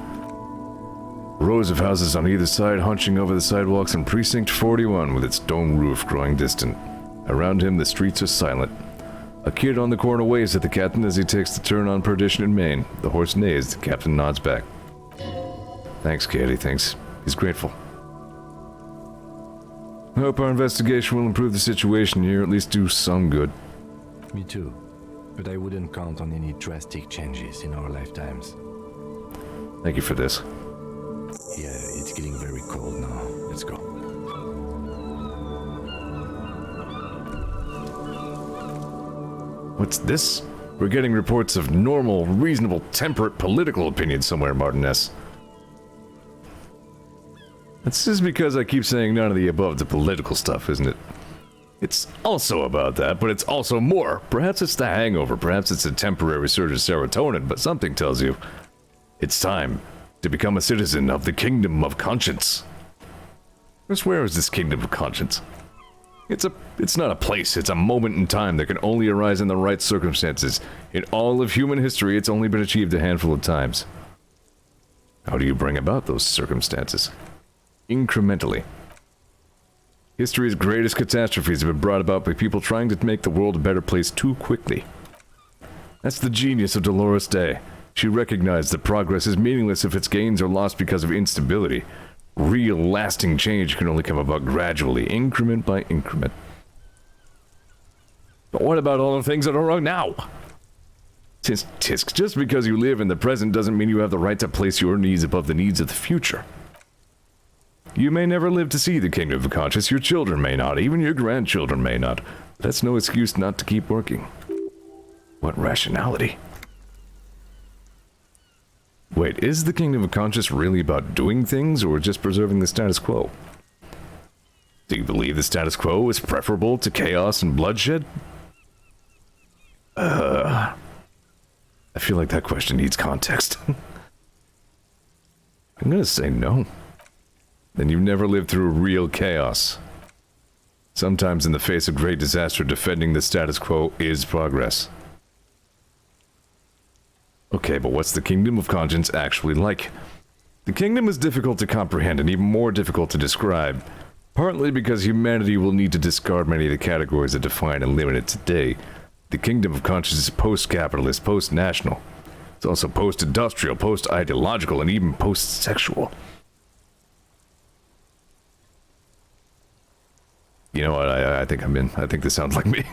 Rows of houses on either side hunching over the sidewalks in Precinct 41 with its dome roof growing distant. Around him, the streets are silent. A kid on the corner waves at the captain as he takes the turn on Perdition in Maine. The horse neighs. The captain nods back. Thanks, kid, he thinks. He's grateful. I hope our investigation will improve the situation here, at least do some good. Me too. But I wouldn't count on any drastic changes in our lifetimes. Thank you for this. Yeah, it's getting very cold now. Let's go. What's this? We're getting reports of normal, reasonable, temperate political opinions somewhere, Martinez. This is because I keep saying none of the above to political stuff, isn't it? It's also about that, but it's also more. Perhaps it's the hangover, perhaps it's a temporary surge of serotonin, but something tells you it's time to become a citizen of the Kingdom of Conscience. Just where is this Kingdom of Conscience? It's not a place, it's a moment in time that can only arise in the right circumstances. In all of human history, it's only been achieved a handful of times. How do you bring about those circumstances? Incrementally. History's greatest catastrophes have been brought about by people trying to make the world a better place too quickly. That's the genius of Dolores Day. She recognized that progress is meaningless if its gains are lost because of instability. Real, lasting change can only come about gradually, increment by increment. But what about all the things that are wrong now? Tisk, just because you live in the present doesn't mean you have the right to place your needs above the needs of the future. You may never live to see the Kingdom of Conscience, your children may not, even your grandchildren may not. That's no excuse not to keep working. What rationality? Wait, is the Kingdom of Conscience really about doing things, or just preserving the status quo? Do you believe the status quo is preferable to chaos and bloodshed? I feel like that question needs context. I'm gonna say no. Then you've never lived through real chaos. Sometimes in the face of great disaster, defending the status quo is progress. Okay, but what's the Kingdom of Conscience actually like? The kingdom is difficult to comprehend and even more difficult to describe, partly because humanity will need to discard many of the categories that define and limit it today. The Kingdom of Conscience is post-capitalist, post-national. It's also post-industrial, post-ideological, and even post-sexual. You know what, I think I'm in. I think this sounds like me.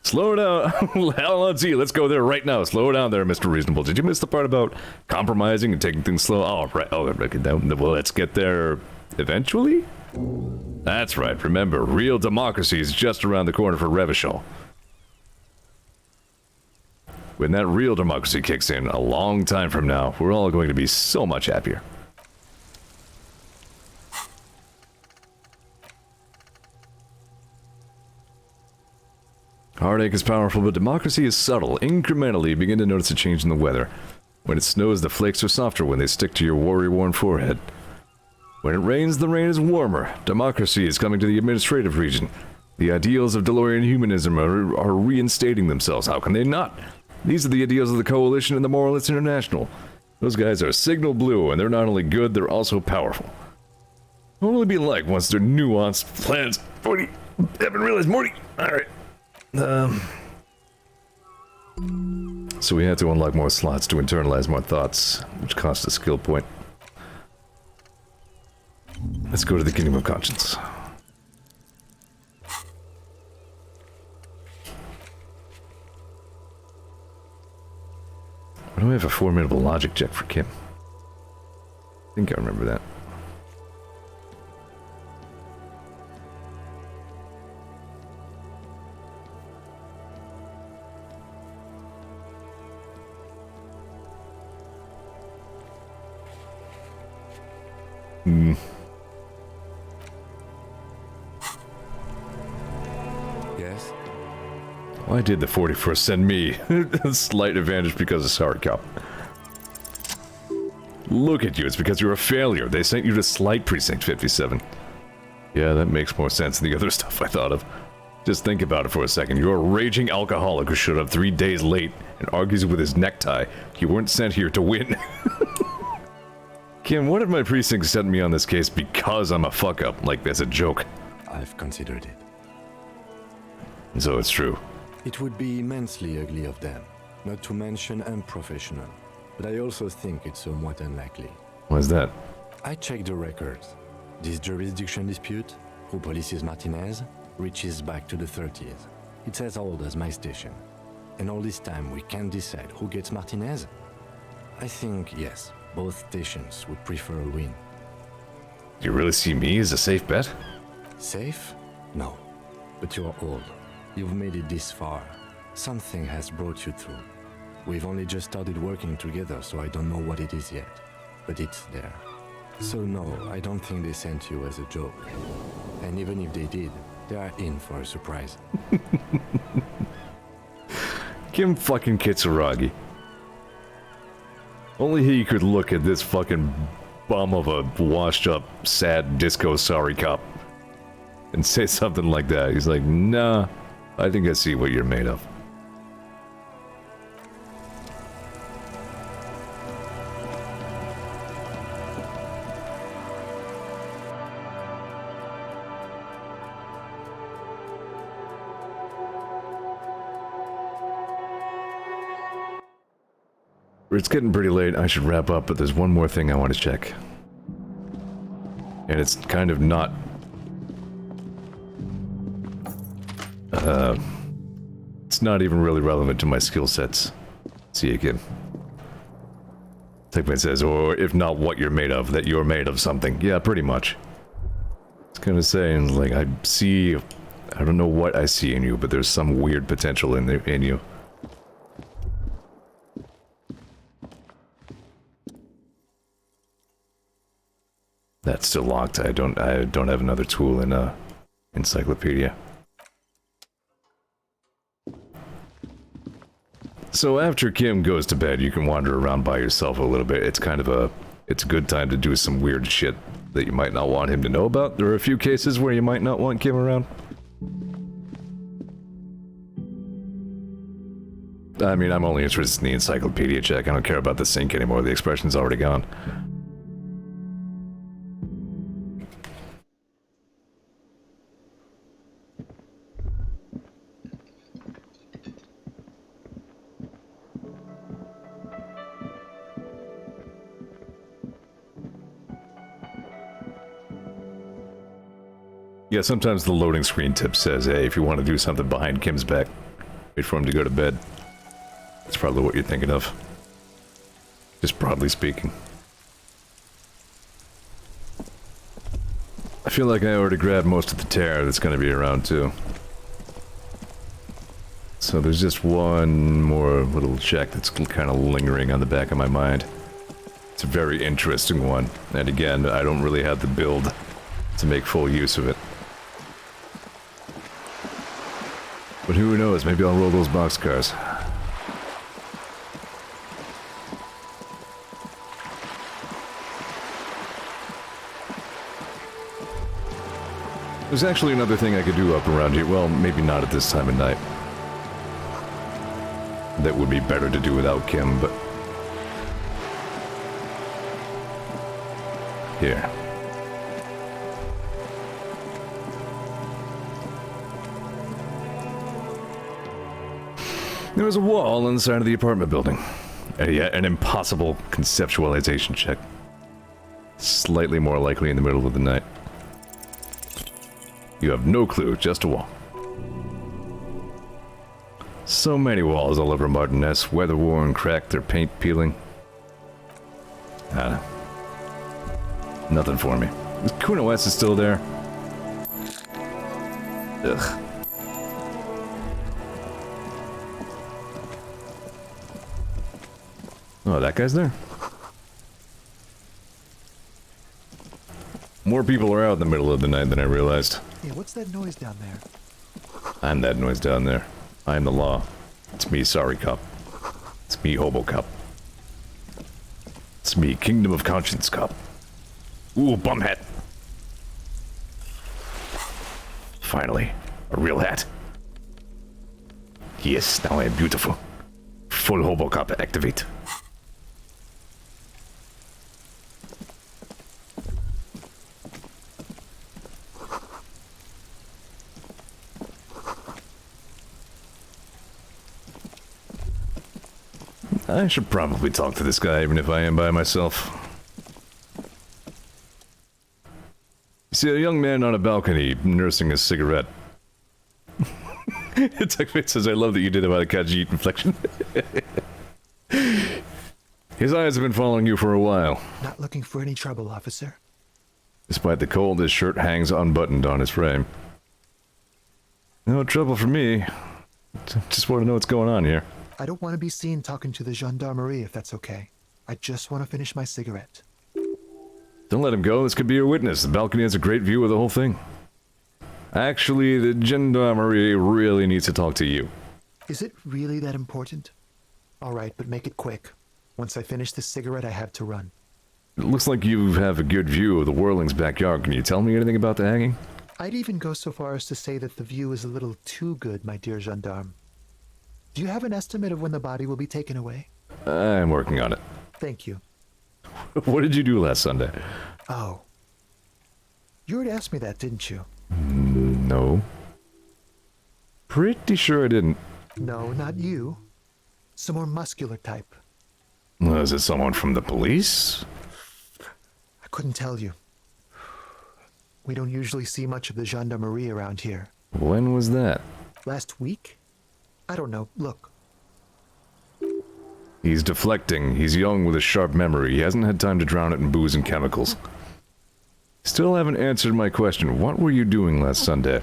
Slow down. Let's see. Let's go there right now. Slow down there, Mr. Reasonable. Did you miss the part about compromising and taking things slow? Oh, right. Oh, well, let's get there eventually? That's right, remember, real democracy is just around the corner for Revachol. When that real democracy kicks in, a long time from now, we're all going to be so much happier. Heartache is powerful, but democracy is subtle. Incrementally, you begin to notice a change in the weather. When it snows, the flakes are softer when they stick to your warrior-worn forehead. When it rains, the rain is warmer. Democracy is coming to the administrative region. The ideals of DeLorean humanism are reinstating themselves. How can they not? These are the ideals of the Coalition and the Moralists International. Those guys are signal blue, and they're not only good, they're also powerful. What will it be like once their nuanced plans... Morty! I haven't realized, Morty! Alright. So we had to unlock more slots to internalize more thoughts, which cost a skill point. Let's go to the Kingdom of Conscience. Why do I have a formidable logic check for Kim? I think I remember that. Yes? Why did the 41st send me a slight advantage because of Sorry Cop? Look at you, it's because you're a failure. They sent you to Slight Precinct 57. Yeah, that makes more sense than the other stuff I thought of. Just think about it for a second. You're a raging alcoholic who showed up 3 days late and argues with his necktie. You weren't sent here to win. Kim, what if my precinct sent me on this case because I'm a fuck-up, like as a joke? I've considered it. So it's true. It would be immensely ugly of them, not to mention unprofessional. But I also think it's somewhat unlikely. Why's that? I checked the records. This jurisdiction dispute, who polices Martinez, reaches back to the 30s. It's as old as my station. And all this time we can't decide who gets Martinez? I think, yes, both stations would prefer a win. Do you really see me as a safe bet? Safe? No. But you're old. You've made it this far. Something has brought you through. We've only just started working together, so I don't know what it is yet. But it's there. So no, I don't think they sent you as a joke. And even if they did, they are in for a surprise. Kim fucking Kitsuragi. Only he could look at this fucking bum of a washed-up, sad disco sorry cop and say something like that. He's like, nah, I think I see what you're made of. It's getting pretty late, I should wrap up, but there's one more thing I want to check. And it's kind of not... it's not even really relevant to my skill sets. See you again. Techman says, or if not what you're made of, that you're made of something. Yeah, pretty much. It's kind of saying, like, I see... I don't know what I see in you, but there's some weird potential in you. That's still locked. I don't have another tool in encyclopedia. So after Kim goes to bed, you can wander around by yourself a little bit. It's kind of it's a good time to do some weird shit that you might not want him to know about. There are a few cases where you might not want Kim around. I mean, I'm only interested in the encyclopedia check. I don't care about the sink anymore. The expression's already gone. Yeah, sometimes the loading screen tip says, hey, if you want to do something behind Kim's back, wait for him to go to bed. That's probably what you're thinking of. Just broadly speaking. I feel like I already grabbed most of the tear that's going to be around too. So there's just one more little check that's kind of lingering on the back of my mind. It's a very interesting one, and again, I don't really have the build to make full use of it. But who knows, maybe I'll roll those boxcars. There's actually another thing I could do up around here. Well, maybe not at this time of night. That would be better to do without Kim, but... Here. There was a wall on the side of the apartment building. Yet an impossible conceptualization check. Slightly more likely in the middle of the night. You have no clue, just a wall. So many walls all over Martinez, weather-worn, cracked, their paint peeling. Nothing for me. Kuna West is still there. Ugh. Oh, that guy's there? More people are out in the middle of the night than I realized. Yeah, what's that noise down there? I'm that noise down there. I am the law. It's me, sorry cop. It's me, hobo cop. It's me, Kingdom of Conscience cop. Ooh, bum hat. Finally, a real hat. Yes, now I am beautiful. Full hobo cop activate. I should probably talk to this guy, even if I am by myself. You see a young man on a balcony nursing a cigarette. It says, I love that you did it by the Khajiit inflection. His eyes have been following you for a while. Not looking for any trouble, officer. Despite the cold, his shirt hangs unbuttoned on his frame. No trouble for me. Just want to know what's going on here. I don't want to be seen talking to the gendarmerie, if that's okay. I just want to finish my cigarette. Don't let him go. This could be your witness. The balcony has a great view of the whole thing. Actually, the gendarmerie really needs to talk to you. Is it really that important? All right, but make it quick. Once I finish this cigarette, I have to run. It looks like you have a good view of the Whirling's backyard. Can you tell me anything about the hanging? I'd even go so far as to say that the view is a little too good, my dear gendarme. Do you have an estimate of when the body will be taken away? I'm working on it. Thank you. What did you do last Sunday? Oh. You already asked me that, didn't you? No. Pretty sure I didn't. No, not you. Some more muscular type. Was it someone from the police? I couldn't tell you. We don't usually see much of the gendarmerie around here. When was that? Last week? I don't know. Look. He's deflecting. He's young with a sharp memory. He hasn't had time to drown it in booze and chemicals. Still haven't answered my question. What were you doing last Sunday?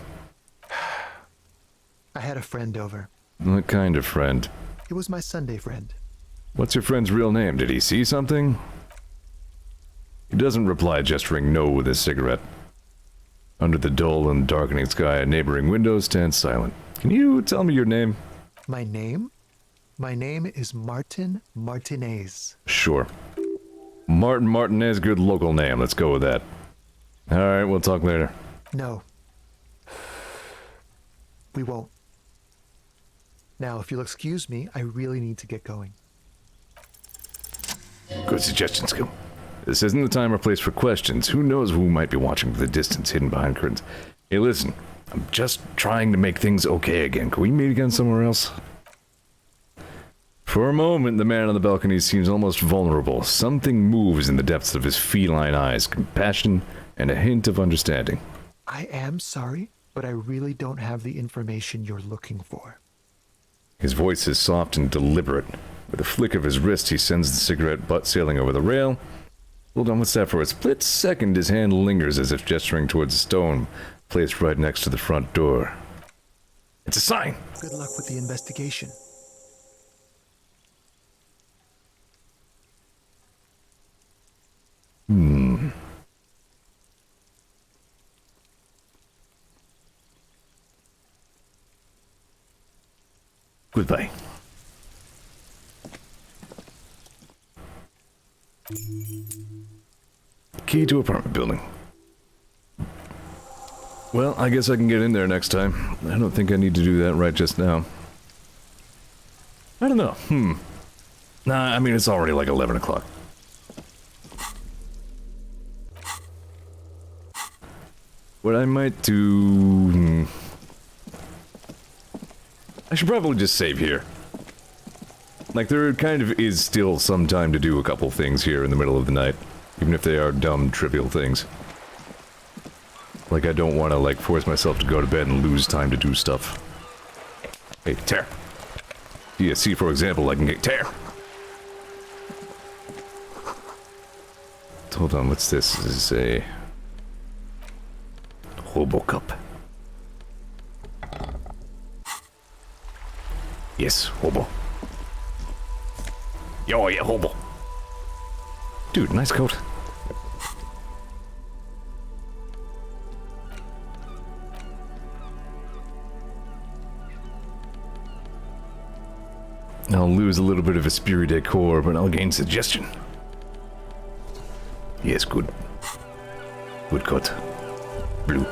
I had a friend over. What kind of friend? It was my Sunday friend. What's your friend's real name? Did he see something? He doesn't reply, gesturing no with his cigarette. Under the dull and darkening sky, a neighboring window stands silent. Can you tell me your name? My name? My name is Martin Martinez. Sure. Martin Martinez, good local name. Let's go with that. Alright, we'll talk later. No. We won't. Now, if you'll excuse me, I really need to get going. Good suggestion, Skill. This isn't the time or place for questions. Who knows who might be watching from the distance, hidden behind curtains. Hey, listen. I'm just trying to make things okay again. Can we meet again somewhere else? For a moment, the man on the balcony seems almost vulnerable. Something moves in the depths of his feline eyes, compassion and a hint of understanding. I am sorry, but I really don't have the information you're looking for. His voice is soft and deliberate. With a flick of his wrist, he sends the cigarette butt sailing over the rail, Hold on, what's that for? A split second, his hand lingers as if gesturing towards a stone placed right next to the front door. It's a sign! Good luck with the investigation. Goodbye. Key to apartment building. Well, I guess I can get in there next time. I don't think I need to do that right just now. I don't know. Nah, I mean, it's already like 11 o'clock. What I might do... I should probably just save here. Like, there kind of is still some time to do a couple things here in the middle of the night. Even if they are dumb, trivial things. Like, I don't want to, like, force myself to go to bed and lose time to do stuff. Hey, tear. Yeah, see, for example, I can get tear. Hold on, what's this? This is a... hobo cup. Yes, hobo. Yo, yeah, hobo. Dude, nice coat. I'll lose a little bit of esprit de corps, but I'll gain suggestion. Yes, good. Good cut. Blue.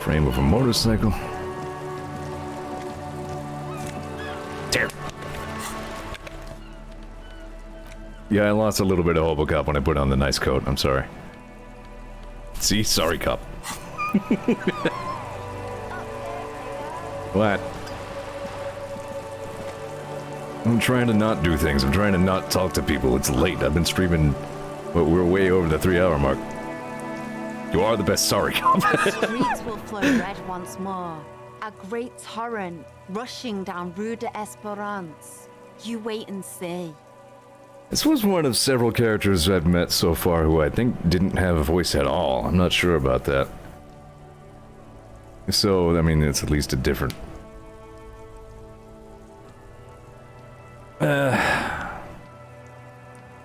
Frame of a motorcycle. Tear. Yeah, I lost a little bit of hobo cop when I put on the nice coat. I'm sorry. See? Sorry, cop. What? I'm trying to not do things. I'm trying to not talk to people. It's late. I've been streaming... Well, we're way over the 3-hour mark. You are the best sorry cop. The streets will flow red once more. A great torrent rushing down Rue de Esperance. You wait and see. This was one of several characters I've met so far who I think didn't have a voice at all. I'm not sure about that. So, I mean, it's at least a different...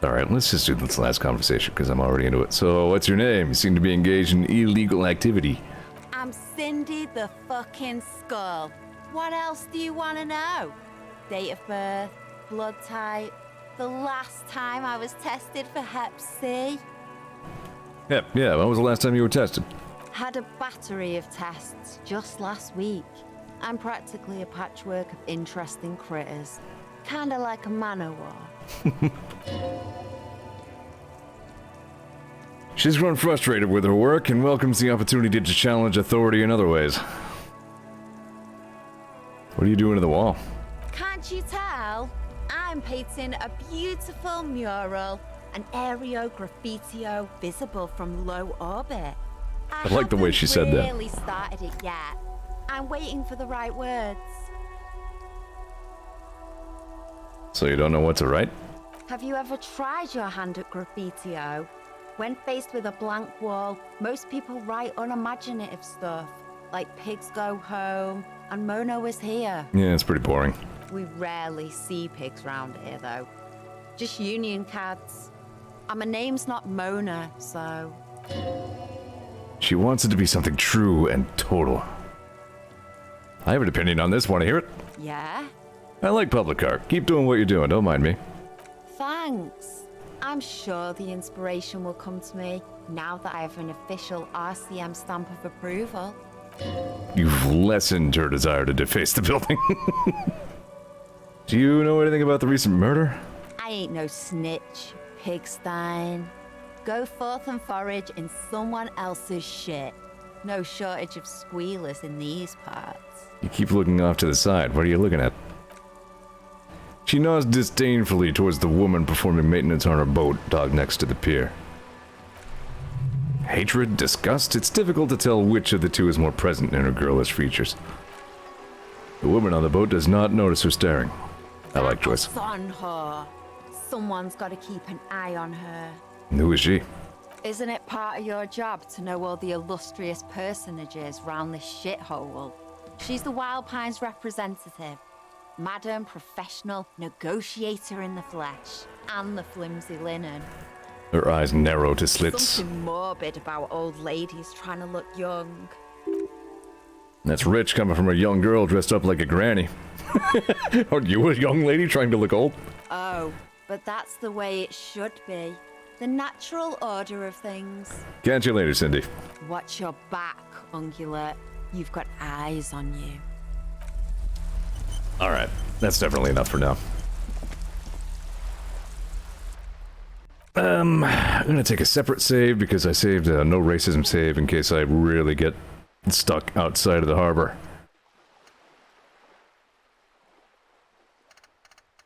Alright, let's just do this last conversation, because I'm already into it. So, what's your name? You seem to be engaged in illegal activity. I'm Cindy the fucking Skull. What else do you want to know? Date of birth, blood type, the last time I was tested for Hep C. Yeah, when was the last time you were tested? Had a battery of tests just last week. I'm practically a patchwork of interesting critters. Kinda like a Manowar. She's grown frustrated with her work and welcomes the opportunity to challenge authority in other ways. What are you doing to the wall? Can't you tell? I'm painting a beautiful mural, an aereo graffitio visible from low orbit. I like the way she said that. I haven't really started it yet. I'm waiting for the right words. So you don't know what to write? Have you ever tried your hand at graffitio? When faced with a blank wall, most people write unimaginative stuff, like pigs go home and Mona was here. Yeah, it's pretty boring. We rarely see pigs round here, though. Just union cards. And my name's not Mona, so... She wants it to be something true and total. I have an opinion on this. Want to hear it? Yeah? I like public art. Keep doing what you're doing. Don't mind me. Thanks. I'm sure the inspiration will come to me now that I have an official RCM stamp of approval. You've lessened her desire to deface the building. Do you know anything about the recent murder? I ain't no snitch, pigstein. Go forth and forage in someone else's shit. No shortage of squealers in these parts. You keep looking off to the side. What are you looking at? She nods disdainfully towards the woman performing maintenance on her boat docked next to the pier. Hatred? Disgust? It's difficult to tell which of the two is more present in her girlish features. The woman on the boat does not notice her staring. I like choice. On her. Someone's got to keep an eye on her. Who is she? Isn't it part of your job to know all the illustrious personages round this shithole? She's the Wild Pines representative. Madam professional negotiator in the flesh and the flimsy linen. Her eyes narrow to slits. Something morbid about old ladies trying to look young. That's rich coming from a young girl dressed up like a granny. Are you a young lady trying to look old? Oh, but that's the way it should be. The natural order of things. Catch you later, Cindy. Watch your back, Ungulate. You've got eyes on you. Alright, that's definitely enough for now. I'm gonna take a separate save because I saved a no racism save in case I really get stuck outside of the harbor.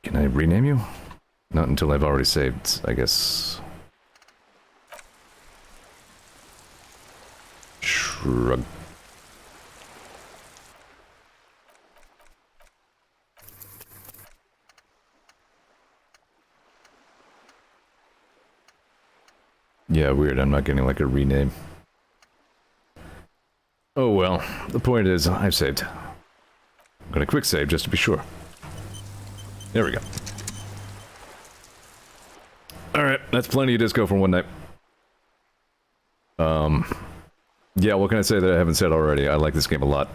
Can I rename you? Not until I've already saved, I guess. Shrug. Yeah, weird. I'm not getting like a rename. Oh well, the point is, I've saved. I'm gonna quick save just to be sure. There we go. Alright, that's plenty of disco for one night. Yeah, what can I say that I haven't said already? I like this game a lot.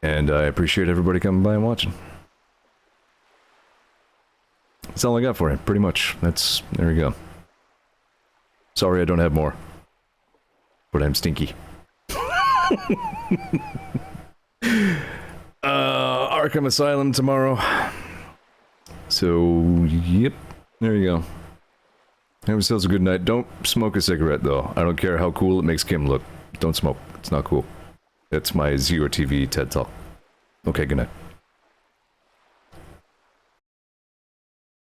And I appreciate everybody coming by and watching. That's all I got for you, pretty much. There we go. Sorry I don't have more. But I'm stinky. Arkham Asylum tomorrow. So, yep. There you go. Have yourselves a good night. Don't smoke a cigarette, though. I don't care how cool it makes Kim look. Don't smoke. It's not cool. That's my Zeor TV TED Talk. Okay, good night.